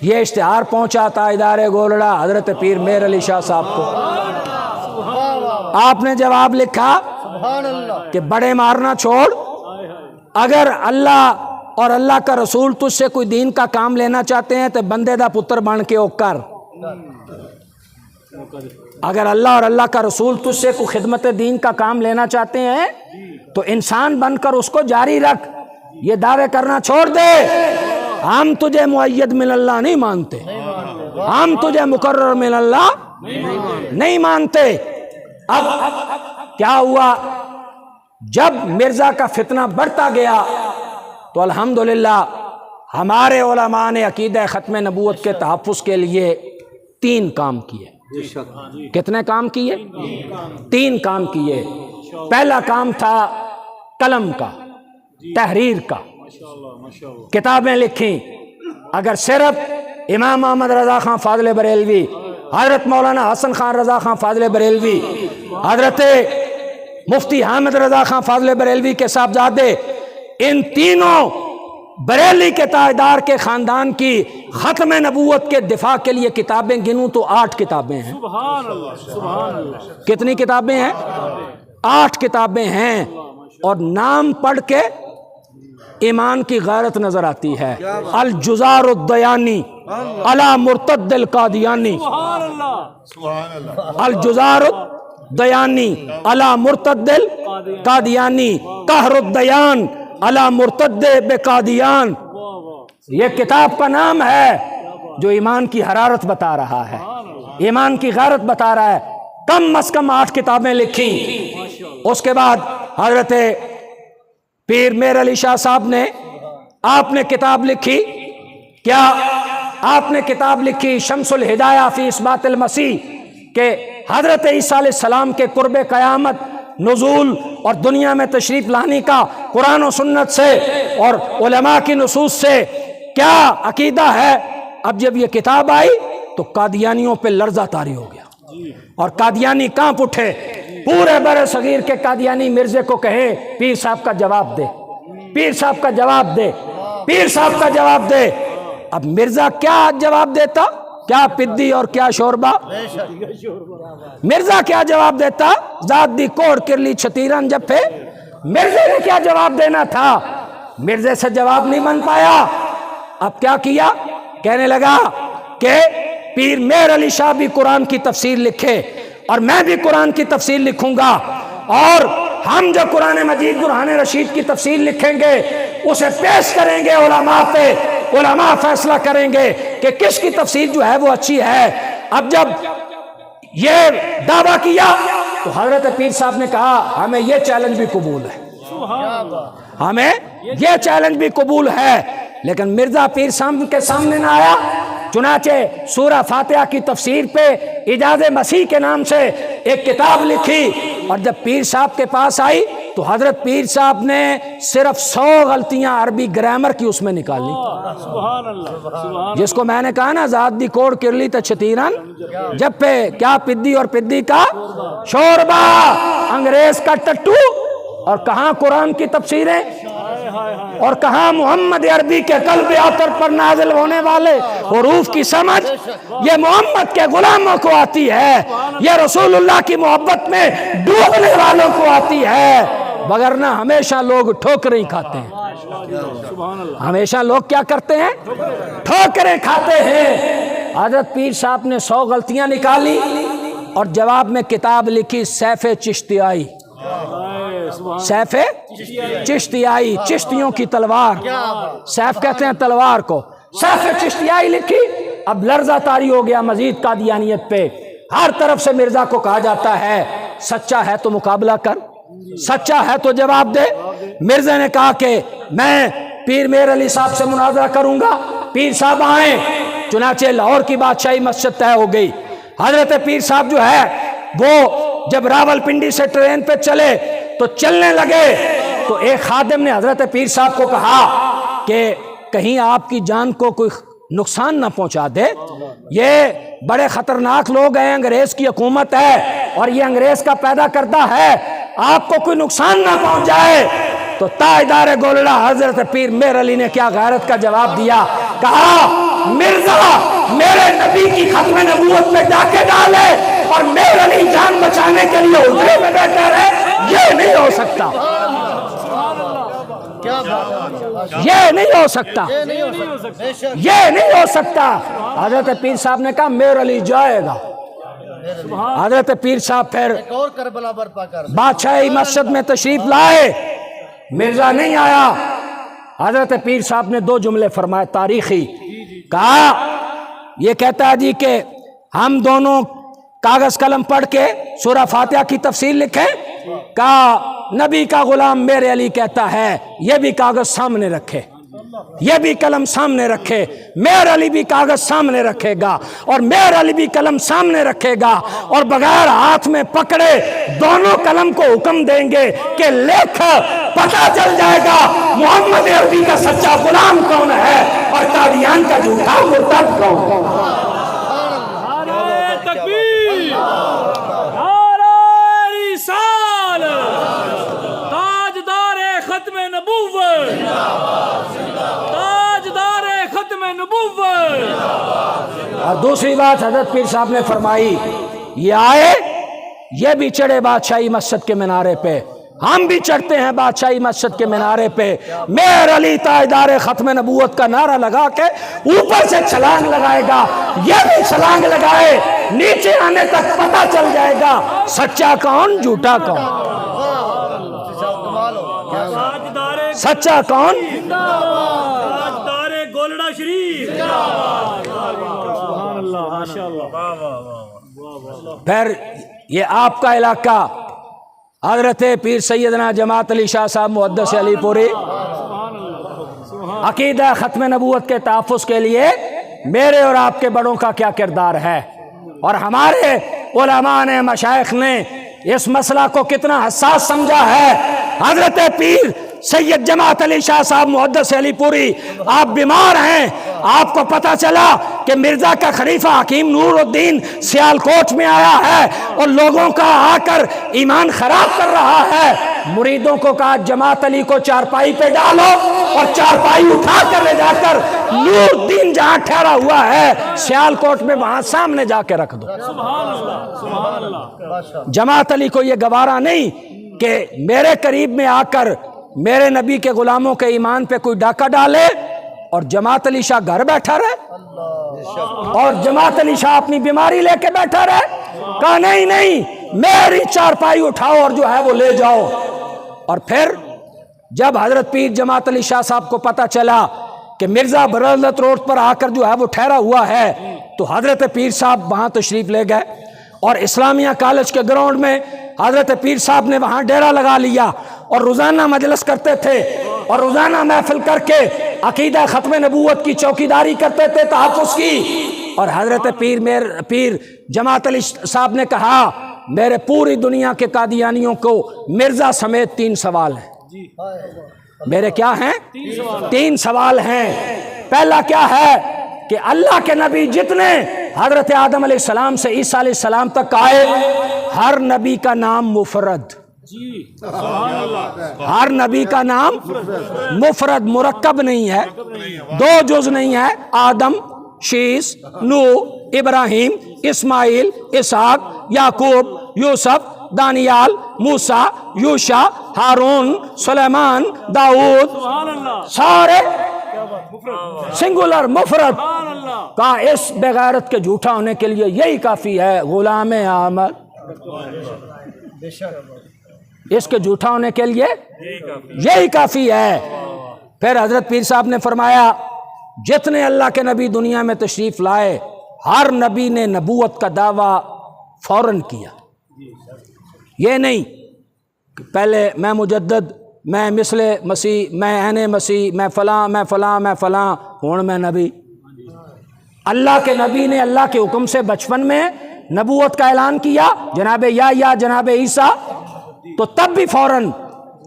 یہ اشتہار پہنچا تاجدار گولڑا حضرت پیر میر علی شاہ صاحب کو۔ آپ نے جواب لکھا کہ بڑے مارنا چھوڑ، اگر اللہ اور اللہ کا رسول تجھ سے کوئی دین کا کام لینا چاہتے ہیں تو بندے دا پتر بن کے او کر۔ اگر اللہ اور اللہ کا رسول تجھ سے کوئی خدمت دین کا کام لینا چاہتے ہیں تو انسان بن کر اس کو جاری رکھ، یہ دعوے کرنا چھوڑ دے۔ ہم تجھے مؤید من اللہ نہیں مانتے، ہم تجھے مقرر من اللہ نہیں مانتے۔ اب کیا ہوا؟ جب مرزا کا فتنہ بڑھتا گیا تو الحمدللہ ہمارے علماء نے عقیدہ ختم نبوت کے تحفظ کے لیے 3 کام کیے۔ کتنے کام کیے؟ 3 کام کیے۔ پہلا کام تھا قلم کا، تحریر کا، کتابیں لکھیں۔ اگر صرف امام احمد رضا خان فاضل بریلوی، حضرت مولانا حسن خان رضا خان فاضل بریلوی، حضرت مفتی حامد رضا خان فاضل بریلوی کے صاحبزادے، ان تینوں بریلی کے تاجدار کے خاندان کی ختم نبوت کے دفاع کے لیے کتابیں گنوں تو 8 کتابیں ہیں۔ کتنی کتابیں ہیں؟ 8 کتابیں ہیں، اور نام پڑھ کے ایمان کی غیرت نظر آتی ہے۔ الجزار الدیانی علی مرتد القادیانی، الجزار الدیانی علی مرتد القادیانی، قہر الدیان علی مرتد بقادیان، یہ کتاب کا نام ہے جو ایمان کی حرارت بتا رہا ہے، ایمان کی غیرت بتا رہا ہے۔ کم از کم 8 کتابیں لکھیں۔ اس کے بعد حضرت پیر میر علی شاہ صاحب نے، آپ نے کتاب لکھی، کیا آپ نے کتاب لکھی شمس الہدایہ فی اثبات المسیح، کہ حضرت عیسیٰ علیہ السلام کے قرب قیامت، نزول اور دنیا میں تشریف لانے کا قرآن و سنت سے اور علماء کی نصوص سے کیا عقیدہ ہے۔ اب جب یہ کتاب آئی تو قادیانیوں پہ لرزہ طاری ہو گیا، اور قادیانی کانپ اٹھے۔ پورے برے صغیر کے قادیانی مرزے کو کہے پیر صاحب کا جواب دے، پیر صاحب کا جواب دے، پیر صاحب کا جواب دے۔ اب مرزا کیا جواب دیتا؟ کیا پدی اور کیا شوربا؟ مرزا کیا جواب دیتا؟ ذات دی کوڑ کرلی چھتیران جب پہ۔ مرزے نے کیا جواب دینا تھا؟ مرزے سے جواب نہیں بن پایا۔ اب کیا کیا؟ کہنے لگا کہ پیر میر علی شاہ بھی قرآن کی تفسیر لکھے اور میں بھی قرآن کی تفسیر لکھوں گا، اور ہم جو قرآن مجید برہان رشید کی تفسیر لکھیں گے اسے پیش کریں گے علماء پہ، علماء فیصلہ کریں گے کہ کس کی تفسیر جو ہے وہ اچھی ہے۔ اب جب یہ دعویٰ کیا تو حضرت پیر صاحب نے کہا ہمیں یہ چیلنج بھی قبول ہے، ہمیں یہ چیلنج بھی قبول ہے، لیکن مرزا پیر صاحب کے سامنے نہ آیا۔ چنانچہ سورہ فاتحہ کی تفسیر پہ اعجاز مسیح کے نام سے ایک کتاب لکھی، اور جب پیر صاحب کے پاس آئی تو حضرت پیر صاحب نے صرف 100 غلطیاں عربی گرامر کی اس میں نکالی، جس کو میں نے کہا نا ذات دی کوڑ کرلی تا چھتیران جب پہ، کیا پدی اور پدی کا شوربا، انگریز کا ٹٹو، اور کہاں قرآن کی تفسیریں۔ اور کہا محمد عربی کے قلب عطر پر نازل ہونے والے حروف کی سمجھ یہ محمد کے غلاموں کو آتی ہے، یہ رسول اللہ کی محبت میں ڈوبنے والوں کو آتی ہے، وگرنہ ہمیشہ لوگ ٹھوکریں کھاتے ہیں۔ ہمیشہ لوگ کیا کرتے ہیں؟ ٹھوکریں کھاتے ہیں۔ حضرت پیر صاحب نے 100 غلطیاں نکالی اور جواب میں کتاب لکھی سیف چشتیائی، سیف چشتیائی، چشتیوں کی تلوار، سیف کہتے ہیں تلوار کو، سیف چشتیائی لکھی۔ اب لرزہ طاری ہو گیا مزید قادیانیت پہ، ہر طرف سے مرزا کو کہا جاتا ہے سچا ہے تو مقابلہ کر، سچا ہے تو جواب دے۔ مرزا نے کہا کہ میں پیر میر علی صاحب سے مناظرہ کروں گا۔ پیر صاحب آئیں، چنانچہ لاہور کی بادشاہی مسجد طے ہو گئی۔ حضرت پیر صاحب جو ہے وہ جب راول پنڈی سے ٹرین پہ چلے تو چلنے لگے تو ایک خادم نے حضرت پیر صاحب کو کہا کہ کہیں آپ کی جان کو کوئی نقصان نہ پہنچا دے، یہ بڑے خطرناک لوگ ہیں، انگریز کی حکومت ہے اور یہ انگریز کا پیدا کردہ ہے، آپ کو کوئی نقصان نہ پہنچ جائے۔ تو تاجدار گولڑا حضرت پیر میر علی نے کیا غیرت کا جواب دیا، کہا مرزا میرے نبی کی ختم نبوت میں ڈاکے ڈالے اور میر علی جان بچانے کے لیے حجرے میں بیٹھا رہے، یہ نہیں ہو سکتا، یہ نہیں ہو سکتا، یہ نہیں ہو سکتا۔ حضرت پیر صاحب نے کہا میر علی جائے گا۔ حضرت پیر صاحب پھر بادشاہی مسجد میں تشریف لائے، مرزا نہیں آیا۔ حضرت پیر صاحب نے 2 جملے فرمائے تاریخی، کہا یہ کہتا ہے جی کہ ہم دونوں کاغذ قلم پڑھ کے سورہ فاتحہ کی تفسیر لکھیں، کہا نبی کا غلام میرے علی کہتا ہے یہ بھی کاغذ سامنے رکھے، یہ بھی قلم سامنے رکھے، میر علی بھی کاغذ سامنے رکھے گا اور میر علی بھی قلم سامنے رکھے گا اور بغیر ہاتھ میں پکڑے دونوں قلم کو حکم دیں گے کہ لکھ، پتہ چل جائے گا محمد عربی کا سچا غلام کون ہے اور قادیان کا جھوٹا مرتد کون ہے۔ تکبیر، نعرہ رسالت، تاجدار ختم نبوت، تاجدار ختم نبوت۔ اور دوسری بات حضرت پیر صاحب نے فرمائی، یہ آئے، یہ بھی چڑھے بادشاہی مسجد کے منارے پہ، ہم بھی چڑھتے ہیں بادشاہی مسجد کے منارے پہ، میر علی تاجدار ختم نبوت کا نعرہ لگا کے اوپر سے چھلانگ لگائے گا، یہ بھی چھلانگ لگائے، نیچے آنے تک پتہ چل جائے گا سچا کون جھوٹا کون، سچا کون۔ تاجدار گولڑا شریف، سبحان اللہ، ماشاءاللہ۔ پھر یہ آپ کا علاقہ حضرت پیر سیدنا جماعت علی شاہ صاحب محدث علی پوری، عقیدہ ختم نبوت کے تحفظ کے لیے میرے اور آپ کے بڑوں کا کیا کردار ہے، اور ہمارے علماء نے، مشائخ نے اس مسئلہ کو کتنا حساس سمجھا ہے۔ حضرت پیر سید جماعت علی شاہ صاحب محدث علی پوری، آپ بیمار ہیں، آپ کو پتا چلا کہ مرزا کا خلیفہ حکیم نور الدین سیالکوٹ میں آیا ہے اور لوگوں کا آ کر ایمان خراب کر رہا ہے، مریدوں کو کہا جماعت علی کو چارپائی پہ ڈالو اور چارپائی اٹھا کر لے جا کر نور الدین جہاں ٹھہرا ہوا ہے سیالکوٹ میں وہاں سامنے جا کے رکھ دو۔ جماعت علی کو یہ گوارا نہیں کہ میرے قریب میں آ کر میرے نبی کے غلاموں کے ایمان پہ کوئی ڈاکہ ڈالے اور جماعت علی شاہ گھر بیٹھا رہے اور جماعت علی شاہ اپنی بیماری لے کے بیٹھا رہے۔ کہا نہیں نہیں، میری چارپائی اٹھاؤ اور جو ہے وہ لے جاؤ۔ اور پھر جب حضرت پیر جماعت علی شاہ صاحب کو پتا چلا کہ مرزا برلت روڈ پر آ کر جو ہے وہ ٹھہرا ہوا ہے تو حضرت پیر صاحب وہاں تشریف لے گئے اور اسلامیہ کالج کے گراؤنڈ میں حضرت پیر صاحب نے وہاں ڈیرا لگا لیا اور روزانہ مجلس کرتے تھے اور روزانہ محفل کر کے عقیدہ ختم نبوت کی چوکیداری کرتے تھے، تحفظ کی۔ اور حضرت پیر جماعت علی صاحب نے کہا میرے پوری دنیا کے قادیانیوں کو مرزا سمیت 3 سوال ہیں۔ میرے کیا ہیں؟ 3 سوال ہیں۔ پہلا کیا ہے کہ اللہ کے نبی جتنے حضرت آدم علیہ السلام سے عیسیٰ علیہ السلام تک آئے، ہر نبی کا نام مفرد، ہر نبی کا نام مفرد مرکب نہیں ہے، دو جز نہیں ہے، آدم، شیس، نوح، ابراہیم، اسماعیل، اسحاق، یعقوب، یوسف، دانیال، موسیٰ، یوشع، ہارون، سلیمان، داؤد، سارے سنگولر مفرد کا اس بغیرت کے جھوٹا ہونے کے لیے یہی کافی ہے، غلام احمد، اس کے جھوٹا ہونے کے لیے یہی کافی ہے۔ پھر حضرت پیر صاحب نے فرمایا جتنے اللہ کے نبی دنیا میں تشریف لائے ہر نبی نے نبوت کا دعویٰ فوراً کیا، یہ نہیں کہ پہلے میں مجدد، میں مثل مسیح، میں عین مسیح، میں فلاں میں فلاں میں فلاں ہوں میں نبی۔ اللہ کے نبی نے اللہ کے حکم سے بچپن میں نبوت کا اعلان کیا، جناب یا جناب عیسیٰ، تو تب بھی فوراً،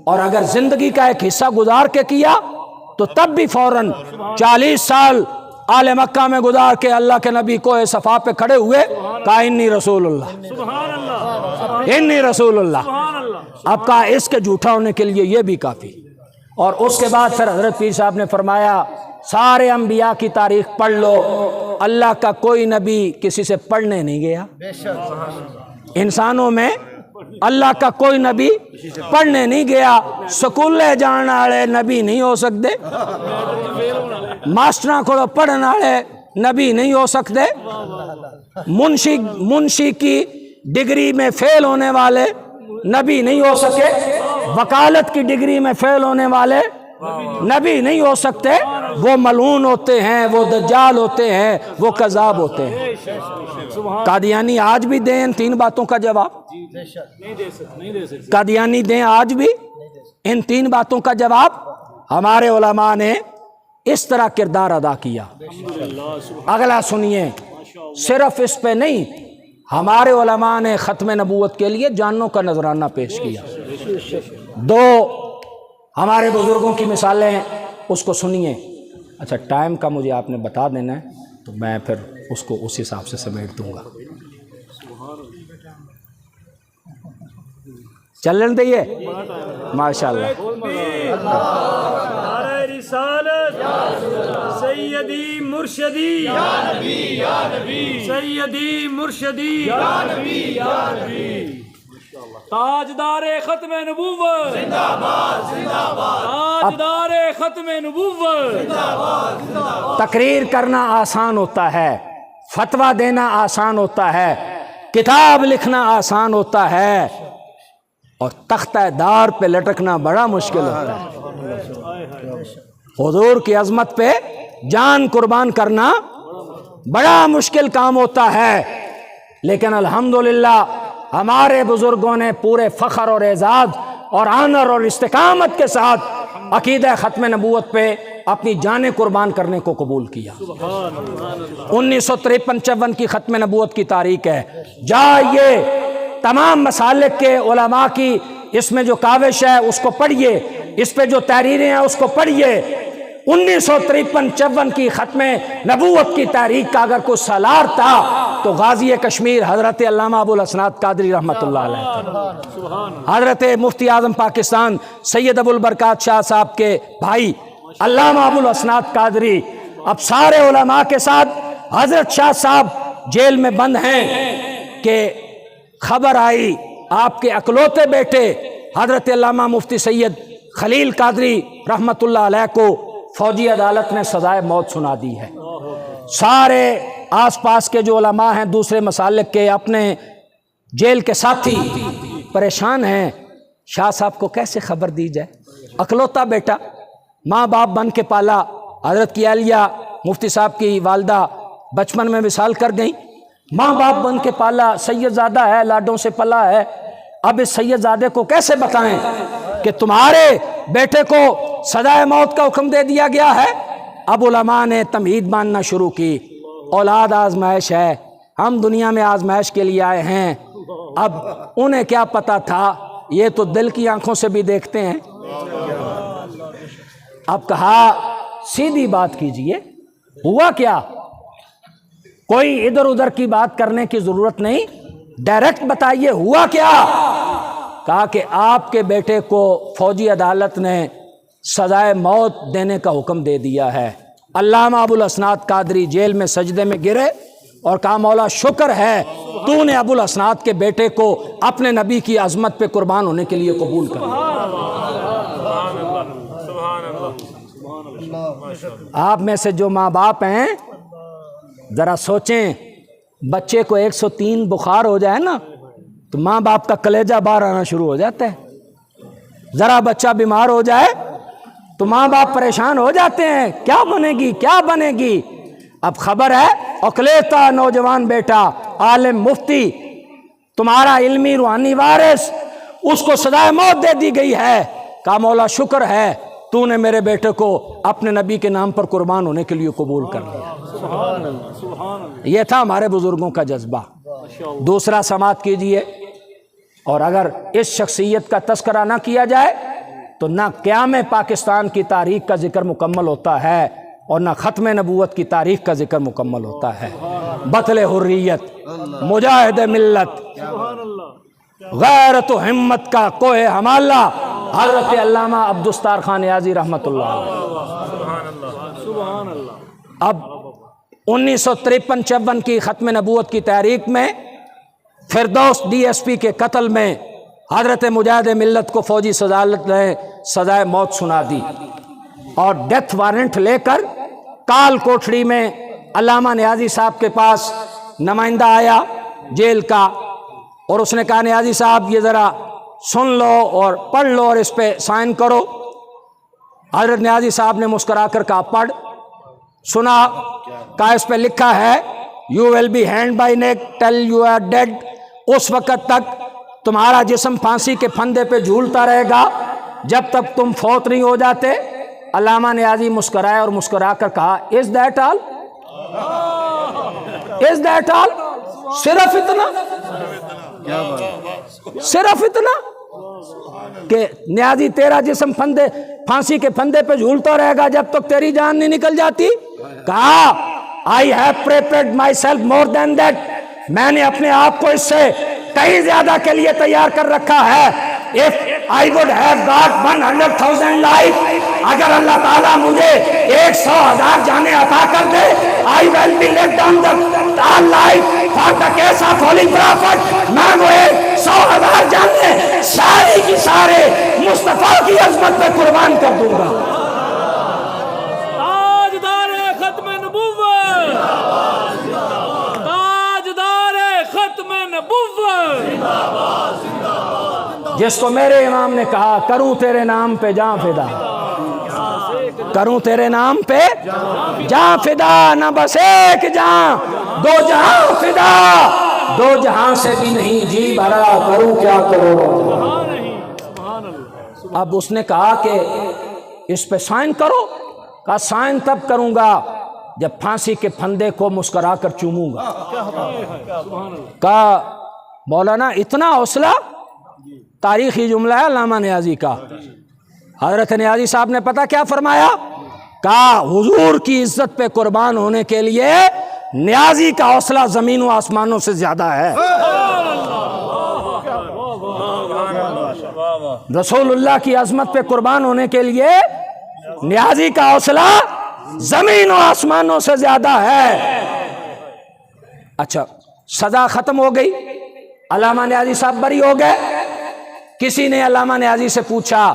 اور اگر زندگی کا ایک حصہ گزار کے کیا تو تب بھی فوراً 40 سال آل مکہ میں گزار کے اللہ کے نبی کو صفا پہ کھڑے ہوئے، کہا انی رسول اللہ، انی رسول اللہ۔ اب کہا اس کے جھوٹا ہونے کے لیے یہ بھی کافی۔ اور اس کے بعد پھر حضرت پیر صاحب نے فرمایا سارے انبیاء کی تاریخ پڑھ لو، اللہ کا کوئی نبی کسی سے پڑھنے نہیں گیا، انسانوں میں اللہ کا کوئی نبی پڑھنے نہیں گیا، سکولے جان والے نبی نہیں ہو سکتے، ماسٹراں کو پڑھنے والے نبی نہیں ہو سکتے، منشی کی ڈگری میں فیل ہونے والے نبی نہیں ہو سکے، وکالت کی ڈگری میں فیل ہونے والے نبی نہیں ہو سکتے، وہ ملعون ہوتے ہیں، وہ دجال ہوتے ہیں، وہ کذاب ہوتے ہیں۔ قادیانی آج بھی دیں ان 3 باتوں کا جواب، قادیانی دیں آج بھی ان 3 باتوں کا جواب۔ ہمارے علماء نے اس طرح کردار ادا کیا۔ اگلا سنیے، صرف اس پہ نہیں، ہمارے علماء نے ختم نبوت کے لیے جانوں کا نذرانہ پیش کیا۔ 2 ہمارے بزرگوں کی مثالیں ہیں، اس کو سنیے۔ اچھا ٹائم کا مجھے آپ نے بتا دینا ہے تو میں پھر اس کو اس حساب سے سمیٹ دوں گا۔ چلن دئیے ماشاءاللہ۔ نعرہ رسالت سیدی مرشدی یا نبی یا نبی، سیدی مرشدی یا نبی یا نبی، تاجدار ختم نبوت زندہ باد زندہ باد، تاجدار ختم نبوت زندہ باد۔ تقریر کرنا آسان ہوتا ہے، فتویٰ دینا آسان ہوتا ہے، کتاب لکھنا آسان ہوتا ہے، اور تختہ دار پہ لٹکنا بڑا مشکل ہوتا ہے۔ حضور کی عظمت پہ جان قربان کرنا بڑا مشکل کام ہوتا ہے، لیکن الحمدللہ ہمارے بزرگوں نے پورے فخر اور اعزاز اور آنر اور استقامت کے ساتھ عقیدہ ختم نبوت پہ اپنی جانیں قربان کرنے کو قبول کیا۔ 1953-54 کی ختم نبوت کی تاریخ ہے، جائیے تمام مسالک کے علماء کی اس میں جو کاوش ہے اس کو پڑھیے، اس پہ جو تحریریں ہیں اس کو پڑھیے۔ 1953-54 کی ختم نبوت کی تاریخ کا اگر کوئی سالار تھا تو غازی کشمیر حضرت علامہ ابو الاسناد قادری رحمۃ اللہ علیہ، حضرت مفتی اعظم پاکستان سید ابو البرکات شاہ صاحب کے بھائی علامہ ابو الاسناد قادری۔ اب سارے علماء کے ساتھ حضرت شاہ صاحب جیل میں بند ہیں کہ خبر آئی آپ کے اکلوتے بیٹے حضرت علامہ مفتی سید خلیل قادری رحمۃ اللہ علیہ کو فوجی عدالت نے سزائے موت سنا دی ہے۔ سارے آس پاس کے جو علماء ہیں دوسرے مسالک کے، اپنے جیل کے ساتھی پریشان ہیں، شاہ صاحب کو کیسے خبر دی جائے؟ اکلوتا بیٹا، ماں باپ بن کے پالا، حضرت کی اہلیہ مفتی صاحب کی والدہ بچپن میں وصال کر گئیں، ماں باپ بن کے پالا، سید زادہ ہے، لاڈوں سے پلا ہے، اب اس سید زادے کو کیسے بتائیں کہ تمہارے بیٹے کو سزائے موت کا حکم دے دیا گیا ہے؟ اب علماء نے تمہید ماننا شروع کی، اولاد آزمائش ہے، ہم دنیا میں آزمائش کے لیے آئے ہیں۔ اب انہیں کیا پتا تھا، یہ تو دل کی آنکھوں سے بھی دیکھتے ہیں۔ اب کہا سیدھی بات کیجئے، ہوا کیا؟ کوئی ادھر ادھر کی بات کرنے کی ضرورت نہیں، ڈائریکٹ بتائیے ہوا کیا؟ کہا کہ آپ کے بیٹے کو فوجی عدالت نے سزائے موت دینے کا حکم دے دیا ہے۔ علامہ ابوالحسنات قادری جیل میں سجدے میں گرے اور کہا مولا شکر ہے تو نے ابوالحسنات کے بیٹے کو اپنے نبی کی عظمت پہ قربان ہونے کے لیے قبول کر لیا۔ آپ میں سے جو ماں باپ ہیں ذرا سوچیں، بچے کو 103 بخار ہو جائے نا تو ماں باپ کا کلیجہ باہر آنا شروع ہو جاتا ہے۔ ذرا بچہ بیمار ہو جائے تو ماں باپ پریشان ہو جاتے ہیں، کیا بنے گی کیا بنے گی۔ اب خبر ہے اقلیتا نوجوان بیٹا عالم مفتی تمہارا علمی روحانی وارث، اس کو سزائے موت دے دی گئی ہے۔ کہا مولا شکر ہے تو نے میرے بیٹے کو اپنے نبی کے نام پر قربان ہونے کے لیے قبول کر لیا۔ یہ تھا ہمارے بزرگوں کا جذبہ۔ دوسرا سماعت کیجئے، اور اگر اس شخصیت کا تذکرہ نہ کیا جائے تو نہ قیام پاکستان کی تاریخ کا ذکر مکمل ہوتا ہے اور نہ ختم نبوت کی تاریخ کا ذکر مکمل ہوتا ہے۔ بطل حریت، مجاہد ملت، غیرت و ہمت کا کوہ ہمالہ، حضرت علامہ عبدالستار خان نیازی رحمۃ اللہ علیہ۔ اب 1953-54 کی ختم نبوت کی تاریخ میں فردوس ڈی ایس پی کے قتل میں حضرت مجاہد ملت کو فوجی عدالت نے سزائے موت سنا دی اور ڈیتھ وارنٹ لے کر کال کوٹھڑی میں علامہ نیازی صاحب کے پاس نمائندہ آیا جیل کا، اور اس نے کہا نیازی صاحب یہ ذرا سن لو اور پڑھ لو اور اس پہ سائن کرو۔ حضرت نیازی صاحب نے مسکرا کر کہا پڑھ۔ سنا، کہا اس پہ لکھا ہے you will be hand by neck till you are dead, اس وقت تک تمہارا جسم پھانسی کے پھندے پہ جھولتا رہے گا جب تک تم فوت نہیں ہو جاتے۔ علامہ نیازی مسکرائے اور مسکرا کر کہا is that all, is that all, صرف اتنا، صرف اتنا کہ نیازی تیرا جسم پھانسی کے پھندے پہ جھولتا رہے گا جب تک تیری جان نہیں نکل جاتی؟ کہا I have prepared myself more than that, میں نے اپنے آپ کو اس سے کہیں زیادہ کے لیے تیار کر رکھا ہے۔ if I would have got 100,000 life، اگر اللہ تعالیٰ مجھے 100,000 جانیں عطا کر دے، I will be let down the all life for the case of holy prophet، میں وہ 100,000 جانیں ساری کی سارے مصطفیٰ کی عظمت پہ قربان کر دوں گا۔ تاجدار ختم نبوت، تاجدار ختم نبوت، جس کو میرے امام نے کہا کروں تیرے نام پہ جاں فدا، کروں تیرے نام پہ جاں فدا، نہ بس ایک جاں دو جہاں فدا، دو جہاں سے بھی نہیں جی بھرا، کروں کیا کرو۔ اب اس نے کہا کہ اس پہ سائن کرو، کہا سائن تب کروں گا جب پھانسی کے پھندے کو مسکرا کر چوموں گا۔ کہا مولانا اتنا حوصلہ، تاریخی جملہ ہے علامہ نیازی کا۔ حضرت نیازی صاحب نے پتہ کیا فرمایا؟ کہا حضور کی عزت پہ قربان ہونے کے لیے نیازی کا حوصلہ زمین و آسمانوں سے زیادہ ہے۔ رسول اللہ کی عظمت پہ قربان ہونے کے لیے نیازی کا حوصلہ زمین و آسمانوں سے زیادہ ہے۔ اچھا، سزا ختم ہو گئی، علامہ نیازی صاحب بری ہو گئے۔ کسی نے علامہ نیازی سے پوچھا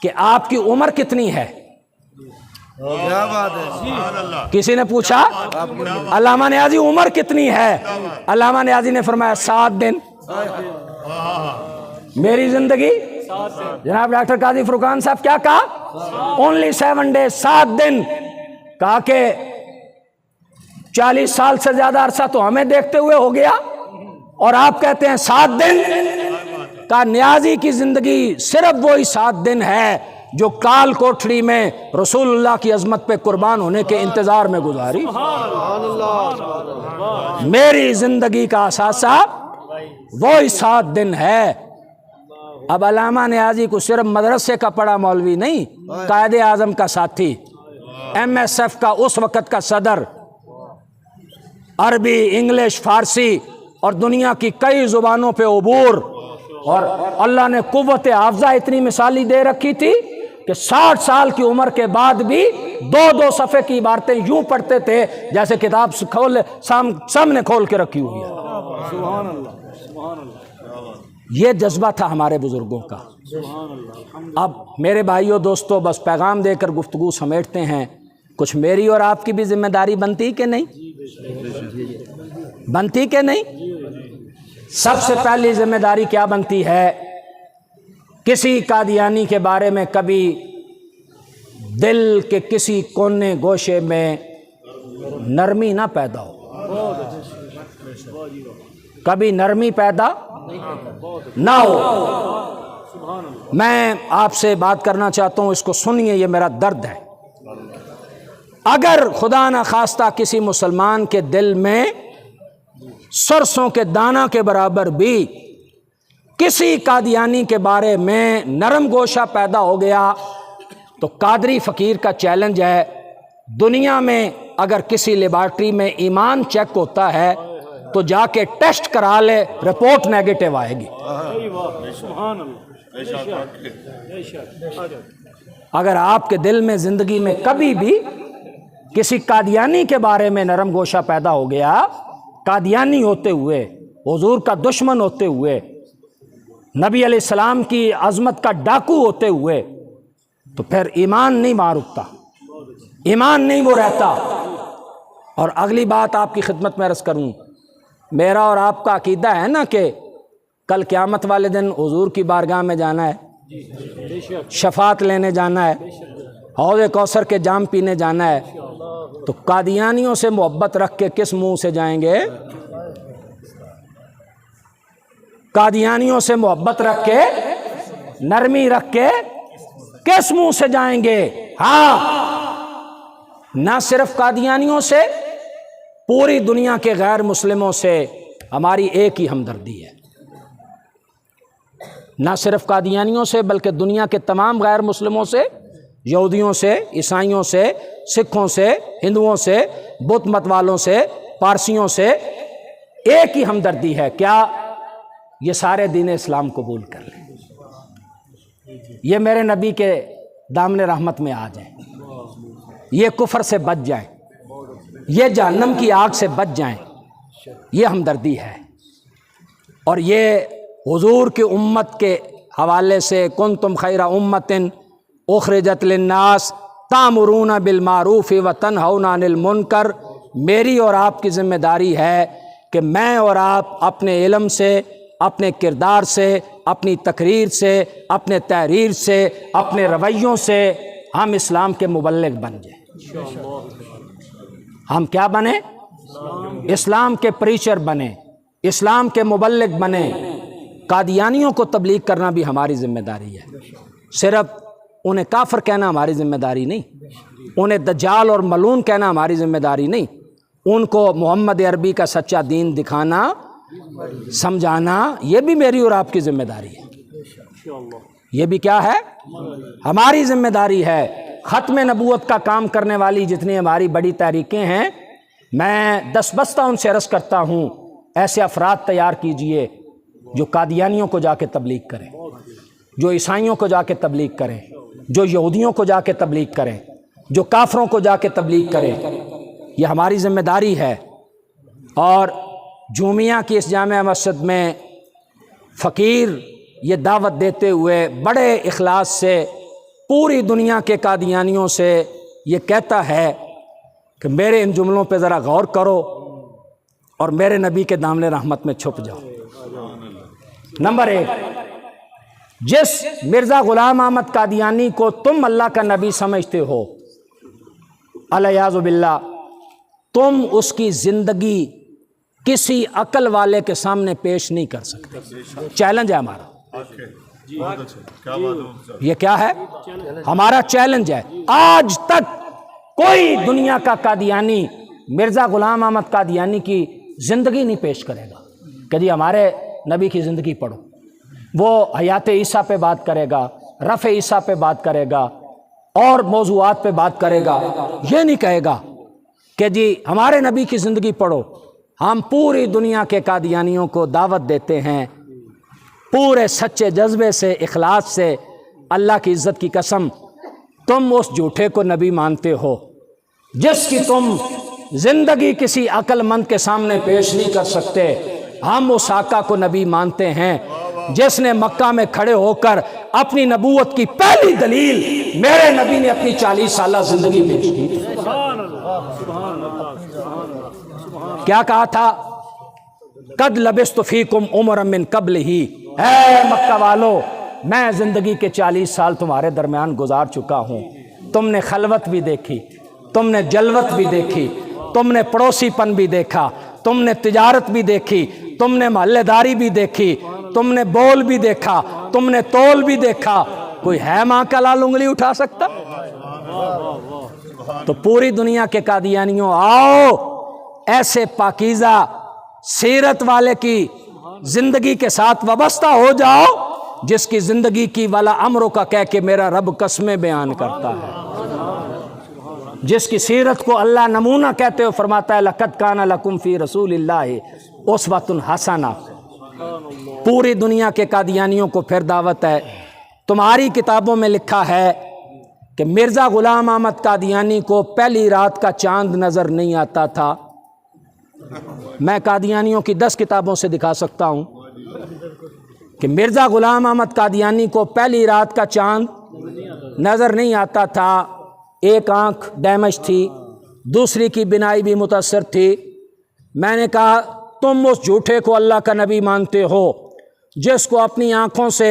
کہ آپ کی عمر کتنی ہے؟ کسی نے پوچھا علامہ نیازی عمر کتنی ہے؟ علامہ نیازی نے فرمایا 7 دن۔ میری زندگی، جناب ڈاکٹر قاضی فرقان صاحب کیا کہا؟ اونلی 7 days، 7 دن۔ کہا کہ 40 سال سے زیادہ عرصہ تو ہمیں دیکھتے ہوئے ہو گیا اور آپ کہتے ہیں 7 دن۔ کہا نیازی کی زندگی صرف وہی 7 دن ہے جو کال کوٹھڑی میں رسول اللہ کی عظمت پہ قربان ہونے کے انتظار میں گزاری۔ میری زندگی کا اثاثہ وہی 7 دن ہے۔ اب علامہ نیازی کو صرف مدرسے کا پڑھا مولوی نہیں، قائد اعظم کا ساتھی، ایم ایس ایف کا اس وقت کا صدر، عربی، انگلش، فارسی اور دنیا کی کئی زبانوں پہ عبور، اور اللہ نے قوت حافظہ اتنی مثالی دے رکھی تھی کہ 60 سال کی عمر کے بعد بھی 2 صفحے کی عبارتیں یوں پڑھتے تھے جیسے کتاب سامنے کھول کے رکھی ہوئی ہے۔ سبحان اللہ، سبحان اللہ، یہ جذبہ تھا ہمارے بزرگوں کا۔ اب میرے بھائیوں دوستوں، بس پیغام دے کر گفتگو سمیٹتے ہیں۔ کچھ میری اور آپ کی بھی ذمہ داری بنتی کہ نہیں؟ بنتی کہ نہیں؟ سب سے پہلی ذمہ داری کیا بنتی ہے؟ کسی قادیانی کے بارے میں کبھی دل کے کسی کونے گوشے میں نرمی نہ پیدا ہو، کبھی نرمی پیدا نہ ہو۔ میں آپ سے بات کرنا چاہتا ہوں، اس کو سنیے، یہ میرا درد ہے۔ اگر خدا نہ خواستہ کسی مسلمان کے دل میں سرسوں کے دانہ کے برابر بھی کسی قادیانی کے بارے میں نرم گوشہ پیدا ہو گیا تو قادری فقیر کا چیلنج ہے، دنیا میں اگر کسی لیبارٹری میں ایمان چیک ہوتا ہے تو جا کے ٹیسٹ کرا لے، رپورٹ نیگیٹو آئے گی۔ سبحان اللہ، اگر آپ کے دل میں زندگی میں کبھی بھی کسی قادیانی کے بارے میں نرم گوشہ پیدا ہو گیا، قادیانی ہوتے ہوئے، حضور کا دشمن ہوتے ہوئے، نبی علیہ السلام کی عظمت کا ڈاکو ہوتے ہوئے، تو پھر ایمان نہیں وہاں رکتا، ایمان نہیں وہ رہتا۔ اور اگلی بات آپ کی خدمت میں عرض کروں، میرا اور آپ کا عقیدہ ہے نا کہ کل قیامت والے دن حضور کی بارگاہ میں جانا ہے، شفاعت لینے جانا ہے، حوض کوثر کے جام پینے جانا ہے، تو قادیانیوں سے محبت رکھ کے کس منہ سے جائیں گے؟ قادیانیوں سے محبت رکھ کے، نرمی رکھ کے کس منہ سے جائیں گے؟ ہاں، نہ صرف قادیانیوں سے، پوری دنیا کے غیر مسلموں سے ہماری ایک ہی ہمدردی ہے۔ نہ صرف قادیانیوں سے بلکہ دنیا کے تمام غیر مسلموں سے، یہودیوں سے، عیسائیوں سے، سکھوں سے، ہندوؤں سے، بت مت والوں سے، پارسیوں سے ایک ہی ہمدردی ہے۔ کیا؟ یہ سارے دین اسلام قبول کر لیں، یہ میرے نبی کے دامن رحمت میں آ جائیں، یہ کفر سے بچ جائیں، یہ جہنم کی آگ سے بچ جائیں، یہ ہمدردی ہے۔ اور یہ حضور کی امت کے حوالے سے کنتم خیر امۃ اخرجت للناس تأمرون بالمعروف وتنہون عن المنکر، میری اور آپ کی ذمہ داری ہے کہ میں اور آپ اپنے علم سے، اپنے کردار سے، اپنی تقریر سے، اپنے تحریر سے، اپنے رویوں سے ہم اسلام کے مبلغ بن جائیں۔ ہم کیا بنیں؟ اسلام کے پریچر بنیں، اسلام کے مبلغ بنیں۔ قادیانیوں کو تبلیغ کرنا بھی ہماری ذمہ داری ہے، صرف انہیں کافر کہنا ہماری ذمہ داری نہیں، انہیں دجال اور ملعون کہنا ہماری ذمہ داری نہیں، ان کو محمد عربی کا سچا دین دکھانا، سمجھانا، یہ بھی میری اور آپ کی ذمہ داری ہے۔ یہ بھی کیا ہے؟ ہماری ذمہ داری ہے۔ ختم نبوت کا کام کرنے والی جتنی ہماری بڑی تحریکیں ہیں، میں دستبستہ ان سے عرض کرتا ہوں، ایسے افراد تیار کیجئے جو قادیانیوں کو جا کے تبلیغ کریں، جو عیسائیوں کو جا کے تبلیغ کریں، جو یہودیوں کو جا کے تبلیغ کریں، جو کافروں کو جا کے تبلیغ کریں۔ یہ ہماری ذمہ داری ہے۔ اور جومیہ کی اس جامع مسجد میں فقیر یہ دعوت دیتے ہوئے بڑے اخلاص سے پوری دنیا کے قادیانیوں سے یہ کہتا ہے کہ میرے ان جملوں پہ ذرا غور کرو اور میرے نبی کے دامن رحمت میں چھپ جاؤ۔ نمبر 1، جس مرزا غلام احمد قادیانی کو تم اللہ کا نبی سمجھتے ہو، الیاذ باللہ، تم اس کی زندگی کسی عقل والے کے سامنے پیش نہیں کر سکتے۔ چیلنج ہے ہمارا، یہ کیا ہے؟ ہمارا چیلنج ہے۔ آج تک کوئی دنیا کا قادیانی مرزا غلام احمد قادیانی کی زندگی نہیں پیش کرے گا کہ جی ہمارے نبی کی زندگی پڑھو۔ وہ حیات عیسیٰ پہ بات کرے گا، رفع عیسیٰ پہ بات کرے گا، اور موضوعات پہ بات کرے گا، یہ نہیں کہے گا کہ جی ہمارے نبی کی زندگی پڑھو۔ ہم پوری دنیا کے قادیانیوں کو دعوت دیتے ہیں پورے سچے جذبے سے، اخلاص سے، اللہ کی عزت کی قسم تم اس جھوٹے کو نبی مانتے ہو جس کی تم زندگی کسی عقل مند کے سامنے پیش نہیں کر سکتے۔ ہم اس آقا کو نبی مانتے ہیں جس نے مکہ میں کھڑے ہو کر اپنی نبوت کی پہلی دلیل میرے نبی نے اپنی 40 سالہ زندگی پیش کی۔ کیا کہا تھا؟ قد لبثت فیکم عمرا من قبلہ، اے مکہ والو میں زندگی کے 40 سال تمہارے درمیان گزار چکا ہوں۔ تم نے خلوت بھی دیکھی، تم نے جلوت بھی دیکھی، تم نے پڑوسی پن بھی دیکھا، تم نے تجارت بھی دیکھی، تم نے محلے داری بھی دیکھی، تم نے بول بھی دیکھا، تم نے تول بھی دیکھا۔ کوئی ہے ماں کا لال انگلی اٹھا سکتا؟ تو پوری دنیا کے قادیانیوں آؤ، ایسے پاکیزہ سیرت والے کی زندگی کے ساتھ وابستہ ہو جاؤ جس کی زندگی کی والا امروں کا کہہ کے میرا رب قسمیں بیان کرتا ہے، جس کی سیرت کو اللہ نمونہ کہتے ہو فرماتا ہے لقد کان لکم فی رسول اللہ اسوۃ حسنہ۔ پوری دنیا کے قادیانیوں کو پھر دعوت ہے، تمہاری کتابوں میں لکھا ہے کہ مرزا غلام احمد قادیانی کو پہلی رات کا چاند نظر نہیں آتا تھا۔ میں قادیانیوں کی 10 کتابوں سے دکھا سکتا ہوں کہ مرزا غلام احمد قادیانی کو پہلی رات کا چاند نظر نہیں آتا تھا۔ ایک آنکھ ڈیمیج تھی، دوسری کی بینائی بھی متاثر تھی۔ میں نے کہا تم اس جھوٹے کو اللہ کا نبی مانتے ہو جس کو اپنی آنکھوں سے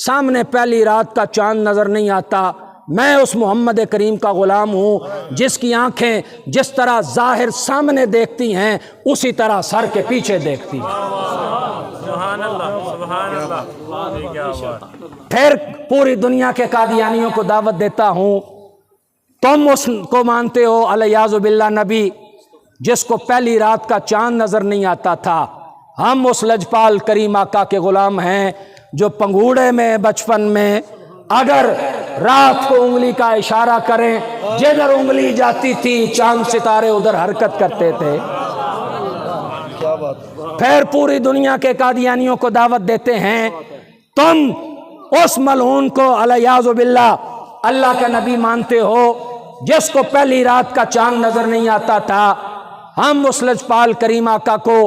سامنے پہلی رات کا چاند نظر نہیں آتا۔ میں اس محمد کریم کا غلام ہوں جس کی آنکھیں جس طرح ظاہر سامنے دیکھتی ہیں اسی طرح سر کے پیچھے دیکھتی ہیں۔ پھر پوری دنیا کے قادیانیوں کو دعوت دیتا ہوں، تم اس کو مانتے ہو الیاذ باللہ نبی جس کو پہلی رات کا چاند نظر نہیں آتا تھا۔ ہم اس لجپال کریم آقا کے غلام ہیں جو پنگوڑے میں بچپن میں اگر رات کو انگلی کا اشارہ کریں جدھر انگلی جاتی تھی چاند ستارے ادھر حرکت کرتے تھے۔ پھر پوری دنیا کے قادیانیوں کو دعوت دیتے ہیں، تم اس ملعون کو الیاذ باللہ اللہ کا نبی مانتے ہو جس کو پہلی رات کا چاند نظر نہیں آتا تھا۔ ہم اس لجپال کریم آقا کو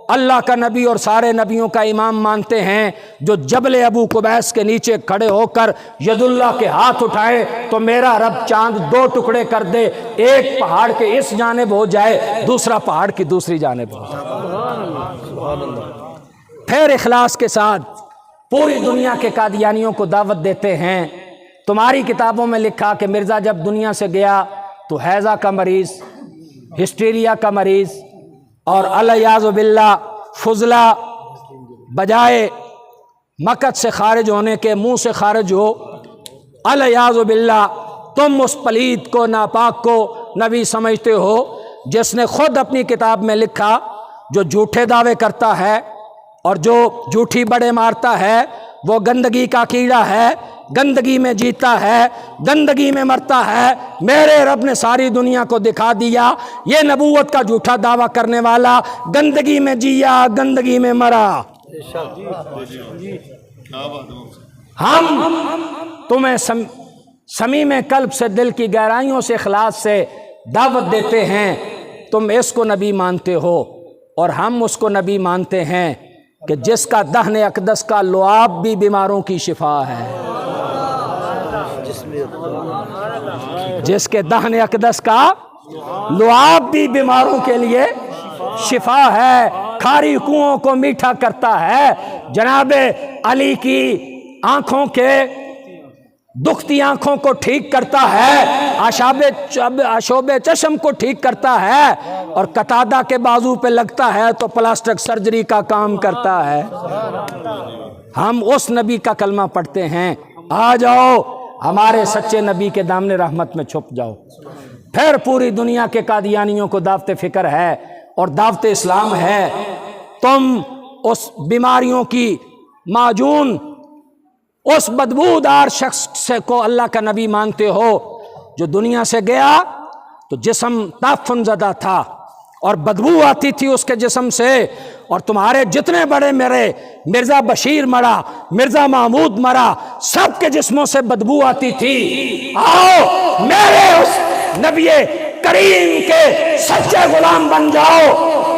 اللہ کا نبی اور سارے نبیوں کا امام مانتے ہیں جو جبل ابو قبیس کے نیچے کھڑے ہو کر ید اللہ کے ہاتھ اٹھائے تو میرا رب چاند 2 ٹکڑے کر دے، ایک پہاڑ کے اس جانب ہو جائے، دوسرا پہاڑ کی دوسری جانب ہو جائے۔ پھر اخلاص کے ساتھ پوری دنیا کے قادیانیوں کو دعوت دیتے ہیں، تمہاری کتابوں میں لکھا کہ مرزا جب دنیا سے گیا تو ہیضہ کا مریض، ہسٹیریا کا مریض اور الیاذ باللہ فضلہ بجائے مکت سے خارج ہونے کے منہ سے خارج ہو۔ الیاذ باللہ تم اس پلید کو ناپاک کو نبی سمجھتے ہو جس نے خود اپنی کتاب میں لکھا جو جھوٹے دعوے کرتا ہے اور جو جھوٹی بڑے مارتا ہے وہ گندگی کا کیڑا ہے، گندگی میں جیتا ہے، گندگی میں مرتا ہے۔ میرے رب نے ساری دنیا کو دکھا دیا یہ نبوت کا جھوٹا دعویٰ کرنے والا گندگی میں جیا، گندگی میں مرا۔ ہم تمہیں صمیم قلب سے دل کی گہرائیوں سے اخلاص سے دعوت دیتے ہیں، تم اس کو نبی مانتے ہو اور ہم اس کو نبی مانتے ہیں کہ جس کا دہن اقدس کا لعاب بھی بیماروں کی شفا ہے، جس کے دہن اقدس کا لعاب بھی بیماروں کے لیے شفا ہے، کھاری کنووں کو میٹھا کرتا ہے، جناب علی کی آنکھوں کے دکھتی آنکھوں کو ٹھیک کرتا ہے، آشوب چشم کو ٹھیک کرتا ہے، اور قتادہ کے بازو پہ لگتا ہے تو پلاسٹک سرجری کا کام کرتا ہے۔ ہم اس نبی کا کلمہ پڑھتے ہیں، آ جاؤ ہمارے سچے نبی کے دامن رحمت میں چھپ جاؤ۔ پھر پوری دنیا کے قادیانیوں کو دعوت فکر ہے اور دعوت اسلام ہے، تم اس بیماریوں کی معجون اس بدبودار شخص کو اللہ کا نبی مانتے ہو جو دنیا سے گیا تو جسم تعفن زدہ تھا اور بدبو آتی تھی اس کے جسم سے، اور تمہارے جتنے بڑے میرے مرزا بشیر مرا، مرزا محمود مرا، سب کے جسموں سے بدبو آتی تھی۔ آؤ میرے اس نبی کریم کے سچے غلام بن جاؤ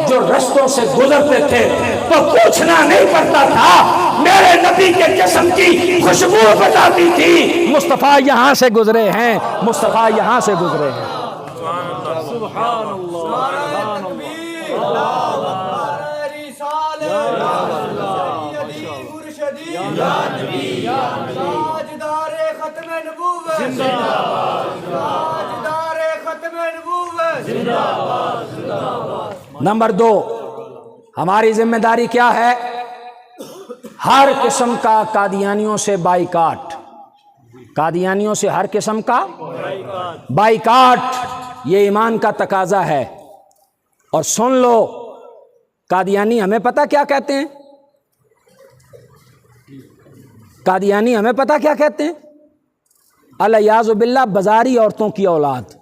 جو رستوں سے گزرتے تھے تو پوچھنا نہیں پڑتا تھا، میرے نبی کے جسم کی خوشبو بتاتی تھی مصطفیٰ یہاں سے گزرے ہیں، مصطفیٰ یہاں سے گزرے ہیں۔ سبحان اللہ، نمبر 2، ہماری ذمہ داری کیا ہے؟ ہر قسم کا قادیانیوں سے بائیکاٹ، قادیانیوں سے ہر قسم کا بائیکاٹ، یہ ایمان کا تقاضا ہے۔ اور سن لو، قادیانی ہمیں پتہ کیا کہتے ہیں؟ قادیانی ہمیں پتہ کیا کہتے ہیں؟ الیاذ باللہ بازاری عورتوں کی اولاد۔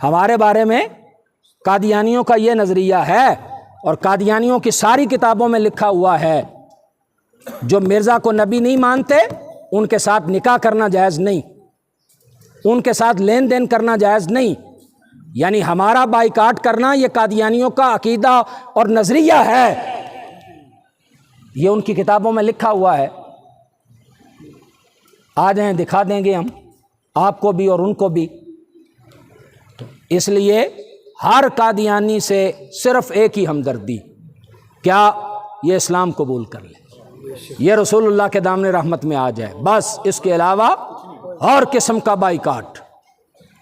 ہمارے بارے میں قادیانیوں کا یہ نظریہ ہے، اور قادیانیوں کی ساری کتابوں میں لکھا ہوا ہے جو مرزا کو نبی نہیں مانتے ان کے ساتھ نکاح کرنا جائز نہیں، ان کے ساتھ لین دین کرنا جائز نہیں۔ یعنی ہمارا بائیکاٹ کرنا یہ قادیانیوں کا عقیدہ اور نظریہ ہے، یہ ان کی کتابوں میں لکھا ہوا ہے۔ آ جائیں دکھا دیں گے ہم آپ کو بھی اور ان کو بھی۔ اس لیے ہر قادیانی سے صرف ایک ہی ہمدردی، کیا؟ یہ اسلام قبول کر لے، یہ رسول اللہ کے دامن رحمت میں آ جائے، بس اس کے علاوہ اور قسم کا بائیکاٹ۔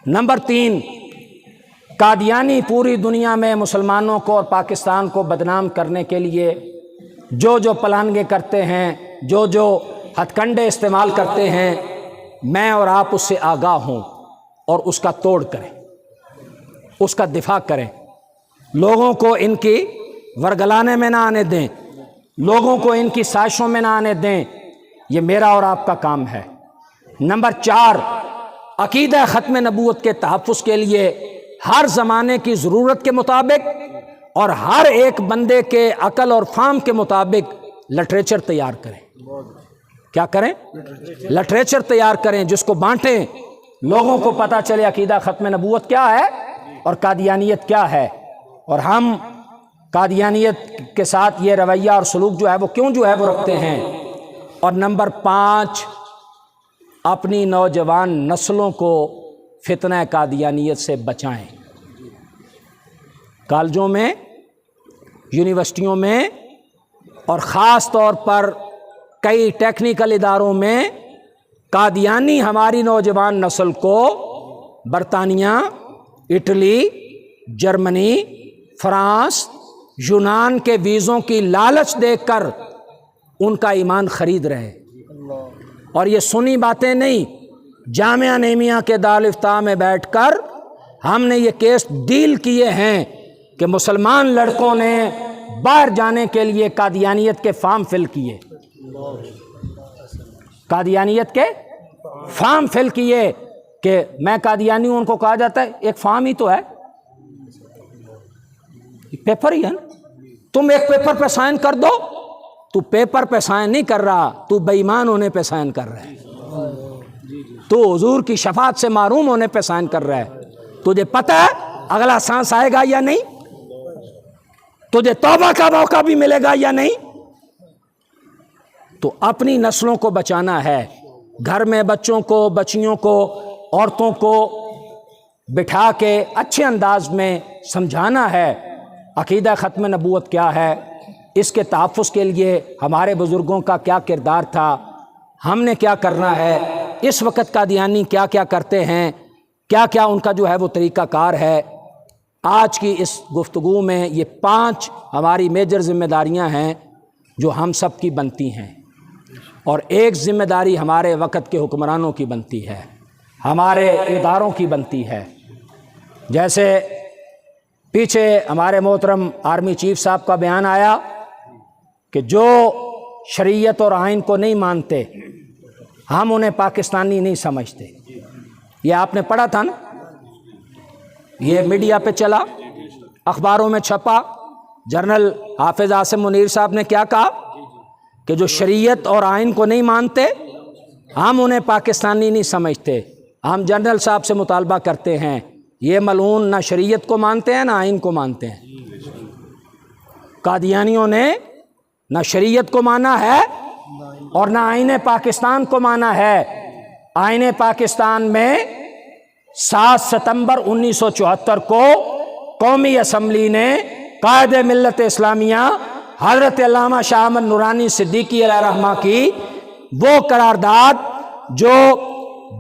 نمبر 3، قادیانی پوری دنیا میں مسلمانوں کو اور پاکستان کو بدنام کرنے کے لیے جو پلانگیں کرتے ہیں، جو ہتھ کنڈے استعمال کرتے ہیں، میں اور آپ اس سے آگاہ ہوں اور اس کا توڑ کریں، اس کا دفاع کریں، لوگوں کو ان کی ورگلانے میں نہ آنے دیں، لوگوں کو ان کی سازشوں میں نہ آنے دیں، یہ میرا اور آپ کا کام ہے۔ نمبر 4، عقیدہ ختم نبوت کے تحفظ کے لیے ہر زمانے کی ضرورت کے مطابق اور ہر ایک بندے کے عقل اور فہم کے مطابق لٹریچر تیار کریں۔ کیا کریں؟ لٹریچر تیار کریں جس کو بانٹیں، لوگوں کو پتہ چلے عقیدہ ختم نبوت کیا ہے اور قادیانیت کیا ہے، اور ہم قادیانیت کے ساتھ یہ رویہ اور سلوک جو ہے وہ کیوں جو ہے وہ رکھتے ہیں۔ اور نمبر 5، اپنی نوجوان نسلوں کو فتنہ قادیانیت سے بچائیں۔ کالجوں میں، یونیورسٹیوں میں اور خاص طور پر کئی ٹیکنیکل اداروں میں قادیانی ہماری نوجوان نسل کو برطانیہ، اٹلی، جرمنی، فرانس، یونان کے ویزوں کی لالچ دے کر ان کا ایمان خرید رہے۔ اور یہ سنی باتیں نہیں، جامعہ نعیمیہ کے دارالفتاح میں بیٹھ کر ہم نے یہ کیس ڈیل کیے ہیں کہ مسلمان لڑکوں نے باہر جانے کے لیے قادیانیت کے فارم فل کیے، قادیانیت کے فارم فل کیے کہ میں قادیانی ہوں، ان کو کہا جاتا ہے ایک فارم ہی تو ہے، پیپر ہی ہے نا، تم ایک پیپر پہ سائن کر دو، تو پیپر پہ سائن نہیں کر رہا، تو بے ایمان ہونے پہ سائن کر رہا ہے، تو حضور کی شفاعت سے محروم ہونے پہ سائن کر رہا ہے۔ تجھے پتہ ہے اگلا سانس آئے گا یا نہیں؟ تجھے توبہ کا موقع بھی ملے گا یا نہیں؟ تو اپنی نسلوں کو بچانا ہے، گھر میں بچوں کو، بچیوں کو، عورتوں کو بٹھا کے اچھے انداز میں سمجھانا ہے عقیدہ ختم نبوت کیا ہے، اس کے تحفظ کے لیے ہمارے بزرگوں کا کیا کردار تھا، ہم نے کیا کرنا ہے، اس وقت قادیانی کیا کیا کرتے ہیں، کیا کیا ان کا جو ہے وہ طریقہ کار ہے۔ آج کی اس گفتگو میں یہ 5 ہماری میجر ذمہ داریاں ہیں جو ہم سب کی بنتی ہیں، اور ایک ذمہ داری ہمارے وقت کے حکمرانوں کی بنتی ہے، ہمارے اداروں کی بنتی ہے۔ جیسے پیچھے ہمارے محترم آرمی چیف صاحب کا بیان آیا کہ جو شریعت اور آئین کو نہیں مانتے ہم انہیں پاکستانی نہیں سمجھتے، یہ آپ نے پڑھا تھا نا، یہ میڈیا پہ چلا، اخباروں میں چھپا، جنرل حافظ عاصم منیر صاحب نے کیا کہا کہ جو شریعت اور آئین کو نہیں مانتے ہم انہیں پاکستانی نہیں سمجھتے. ہم جنرل صاحب سے مطالبہ کرتے ہیں، یہ ملعون نہ شریعت کو مانتے ہیں نہ آئین کو مانتے ہیں. قادیانیوں نے نہ شریعت کو مانا ہے اور نہ آئین پاکستان کو مانا ہے. آئین پاکستان میں 7 ستمبر 1974 کو قومی اسمبلی نے قائد ملت اسلامیہ حضرت علامہ شاہ احمد نورانی صدیقی علیہ رحمہ کی وہ قرارداد جو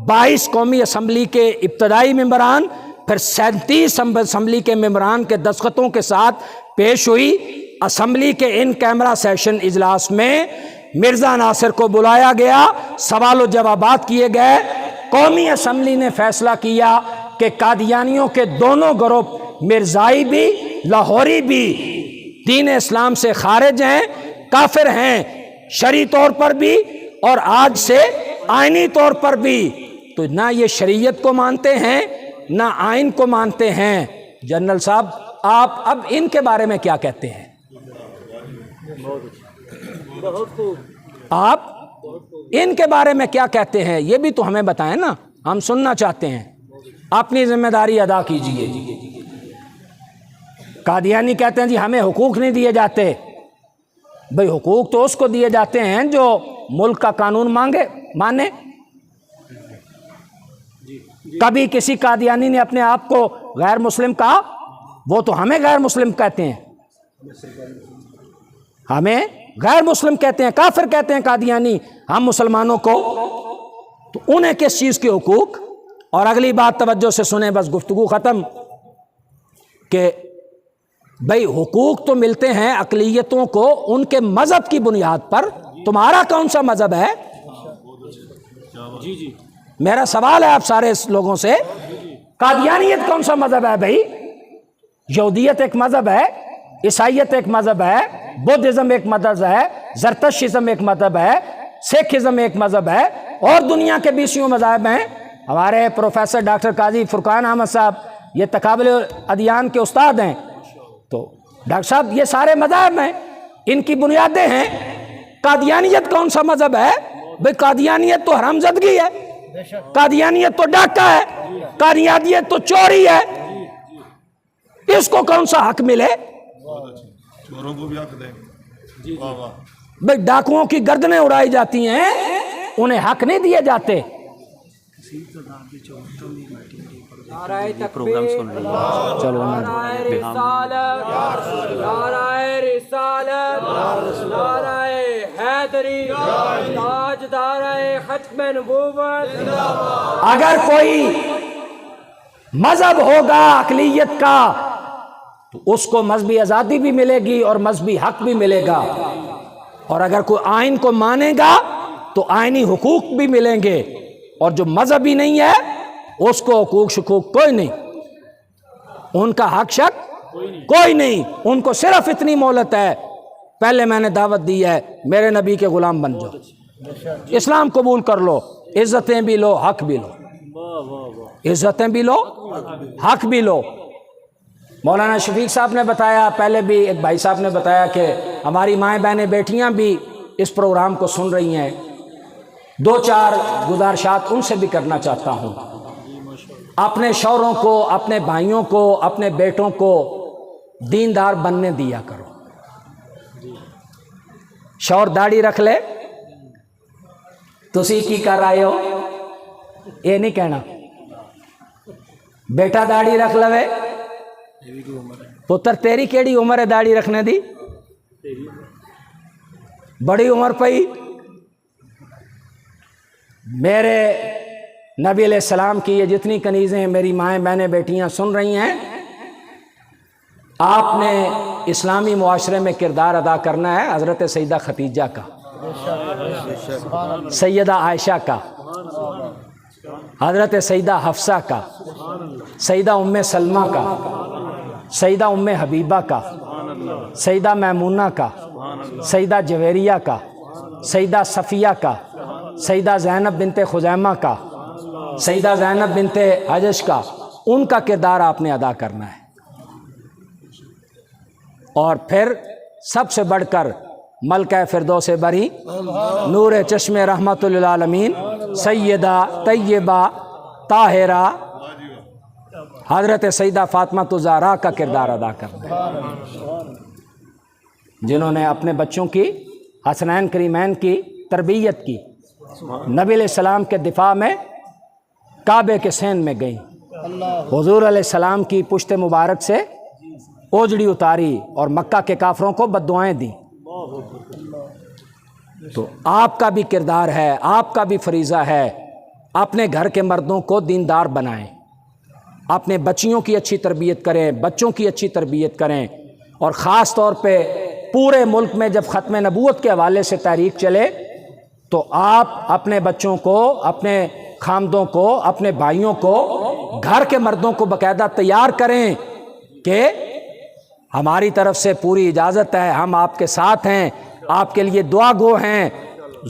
22 قومی اسمبلی کے ابتدائی ممبران پھر 37 اسمبلی کے ممبران کے دستخطوں کے ساتھ پیش ہوئی. اسمبلی کے ان کیمرہ سیشن اجلاس میں مرزا ناصر کو بلایا گیا، سوال و جوابات کیے گئے. قومی اسمبلی نے فیصلہ کیا کہ قادیانیوں کے دونوں گروپ مرزائی بھی لاہوری بھی دین اسلام سے خارج ہیں، کافر ہیں، شرعی طور پر بھی اور آج سے آئینی طور پر بھی. تو نہ یہ شریعت کو مانتے ہیں نہ آئین کو مانتے ہیں. جنرل صاحب آپ اب ان کے بارے میں کیا کہتے ہیں؟ آپ ان کے بارے میں کیا کہتے ہیں یہ بھی تو ہمیں بتائیں نا، ہم سننا چاہتے ہیں. اپنی ذمہ داری ادا کیجیے. قادیانی کہتے ہیں جی ہمیں حقوق نہیں دیے جاتے. بھئی حقوق تو اس کو دیے جاتے ہیں جو ملک کا قانون مانے. کبھی کسی قادیانی نے اپنے آپ کو غیر مسلم کہا؟ وہ تو ہمیں غیر مسلم کہتے ہیں، ہمیں غیر مسلم کہتے ہیں، کافر کہتے ہیں قادیانی ہم مسلمانوں کو. تو انہیں کس چیز کے حقوق؟ اور اگلی بات توجہ سے سنیں، بس گفتگو ختم، کہ بھئی حقوق تو ملتے ہیں اقلیتوں کو ان کے مذہب کی بنیاد پر. تمہارا کون سا مذہب ہے؟ میرا سوال ہے آپ سارے لوگوں سے، قادیانیت کون سا مذہب ہے بھئی؟ یہودیت ایک مذہب ہے، عیسائیت ایک مذہب ہے، بدھزم ایک مذہب ہے، زرتشتزم ایک مذہب ہے، سکھزم ایک مذہب ہے، اور دنیا کے 20 مذاہب ہیں. ہمارے پروفیسر ڈاکٹر قاضی فرقان احمد صاحب یہ تقابل ادیان کے استاد ہیں. تو ڈاکٹر صاحب یہ سارے مذاہب ہیں، ان کی بنیادیں ہیں. قادیانیت کون سا مذہب ہے؟ بھئی قادیانیت تو حرام زدگی ہے، قادیانیت تو ڈاکہ ہے، قادیانیت تو چوری ہے. اس کو کون سا حق ملے؟ چوروں کو بھی حق دیں. بھئی ڈاکوؤں کی گردنیں اڑائی جاتی ہیں، انہیں حق نہیں دیے جاتے. پروگرام سن رہی ہے. چلو نعرہ رسالت، نعرہ رسالت، نعرہ حیدری، تاجدار ختم نبوت. اگر کوئی مذہب ہوگا اقلیت کا تو اس کو مذہبی آزادی بھی ملے گی اور مذہبی حق بھی ملے گا. اور اگر کوئی آئین کو مانے گا تو آئینی حقوق بھی ملیں گے. اور جو مذہبی نہیں ہے اس کو حقوق شقوق کوئی نہیں، ان کا حق شک کوئی نہیں. ان کو صرف اتنی مہلت ہے، پہلے میں نے دعوت دی ہے میرے نبی کے غلام بن جاؤ، اسلام قبول کر لو، عزتیں بھی لو حق بھی لو، عزتیں بھی لو حق بھی لو. مولانا شفیق صاحب نے بتایا، پہلے بھی ایک بھائی صاحب نے بتایا کہ ہماری مائیں بہنیں بیٹیاں بھی اس پروگرام کو سن رہی ہیں. 2-4 گزارشات ان سے بھی کرنا چاہتا ہوں. اپنے شوہروں کو، اپنے بھائیوں کو، اپنے بیٹوں کو دیندار بننے دیا کرو. شوہر داڑھی رکھ لے تسی کی کر رہے ہو یہ نہیں کہنا. بیٹا داڑھی رکھ لوے، پتر تیری کیڑی عمر ہے داڑھی رکھنے دی؟ بڑی عمر پئی. میرے نبی علیہ السلام کی یہ جتنی کنیزیں میری مائیں بہنیں بیٹیاں سن رہی ہیں، آپ نے اسلامی معاشرے میں کردار ادا کرنا ہے حضرت سیدہ خدیجہ کا، سیدہ عائشہ کا، حضرت سیدہ حفصہ کا، سیدہ ام سلمہ کا، سیدہ ام حبیبہ کا، سیدہ میمونہ کا، سیدہ جویریہ کا، سیدہ صفیہ کا، سیدہ زینب بنت خزیمہ کا، سیدہ زینب بنت حجش کا. ان کا کردار آپ نے ادا کرنا ہے. اور پھر سب سے بڑھ کر ملکہ فردوس بری، نور چشم رحمت للعالمین، سیدہ طیبہ طاہرہ حضرت سیدہ فاطمہ الزہرا کا کردار ادا کرنا ہے، جنہوں نے اپنے بچوں کی حسنین کریمین کی تربیت کی، نبی علیہ السلام کے دفاع میں کعبے کے سین میں گئیں، حضور علیہ السلام کی پشت مبارک سے اوجڑی اتاری اور مکہ کے کافروں کو بد دعائیں دیں۔ تو آپ کا بھی کردار ہے، آپ کا بھی فریضہ ہے، اپنے گھر کے مردوں کو دیندار بنائیں، اپنے بچیوں کی اچھی تربیت کریں، بچوں کی اچھی تربیت کریں، اور خاص طور پہ پورے ملک میں جب ختم نبوت کے حوالے سے تحریک چلے تو آپ اپنے بچوں کو، اپنے خامدوں کو، اپنے بھائیوں کو، گھر کے مردوں کو باقاعدہ تیار کریں کہ ہماری طرف سے پوری اجازت ہے، ہم آپ کے ساتھ ہیں، آپ کے لیے دعا گو ہیں،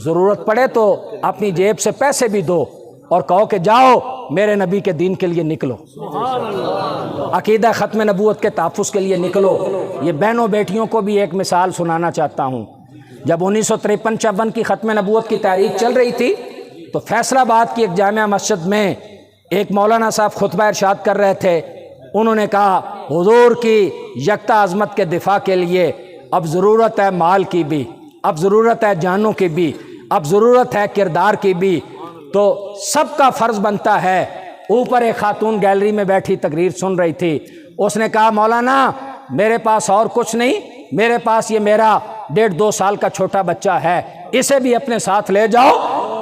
ضرورت پڑے تو اپنی جیب سے پیسے بھی دو اور کہو کہ جاؤ میرے نبی کے دین کے لیے نکلو، عقیدہ ختم نبوت کے تحفظ کے لیے نکلو۔ یہ بہنوں بیٹیوں کو بھی ایک مثال سنانا چاہتا ہوں۔ جب 1953-54 کی ختم نبوت کی تحریک چل رہی تھی تو فیصل آباد کی ایک جامعہ مسجد میں ایک مولانا صاحب خطبہ ارشاد کر رہے تھے، انہوں نے کہا حضور کی یکتا عظمت کے دفاع کے لیے اب ضرورت ہے مال کی بھی، اب ضرورت ہے جانوں کی بھی، اب ضرورت ہے کردار کی بھی، تو سب کا فرض بنتا ہے۔ اوپر ایک خاتون گیلری میں بیٹھی تقریر سن رہی تھی، اس نے کہا مولانا میرے پاس اور کچھ نہیں، میرے پاس یہ میرا 1.5-2 سال کا چھوٹا بچہ ہے، اسے بھی اپنے ساتھ لے جاؤ،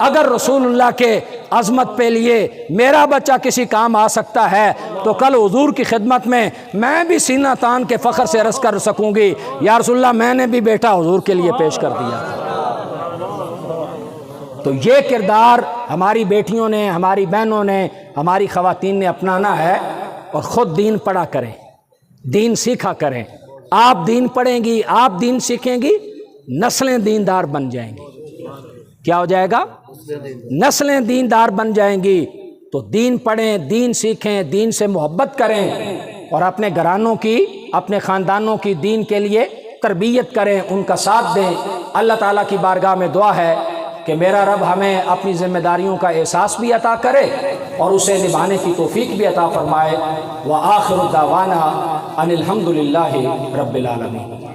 اگر رسول اللہ کے عظمت پہ لیے میرا بچہ کسی کام آ سکتا ہے تو کل حضور کی خدمت میں بھی سینہ تان کے فخر سے عرض کر سکوں گی یا رسول اللہ میں نے بھی بیٹا حضور کے لیے پیش کر دیا۔ تو یہ کردار ہماری بیٹیوں نے، ہماری بہنوں نے، ہماری خواتین نے اپنانا ہے، اور خود دین پڑھا کریں، دین سیکھا کریں۔ آپ دین پڑھیں گی، آپ دین سیکھیں گی، نسلیں دیندار بن جائیں گی۔ کیا ہو جائے گا؟ نسلیں دیندار بن جائیں گی۔ تو دین پڑھیں، دین سیکھیں، دین سے محبت کریں، اور اپنے گھرانوں کی، اپنے خاندانوں کی دین کے لیے تربیت کریں، ان کا ساتھ دیں۔ اللہ تعالیٰ کی بارگاہ میں دعا ہے کہ میرا رب ہمیں اپنی ذمہ داریوں کا احساس بھی عطا کرے اور اسے نبھانے کی توفیق بھی عطا فرمائے۔ وآخر دعوانا ان الحمد للہ رب العالمین۔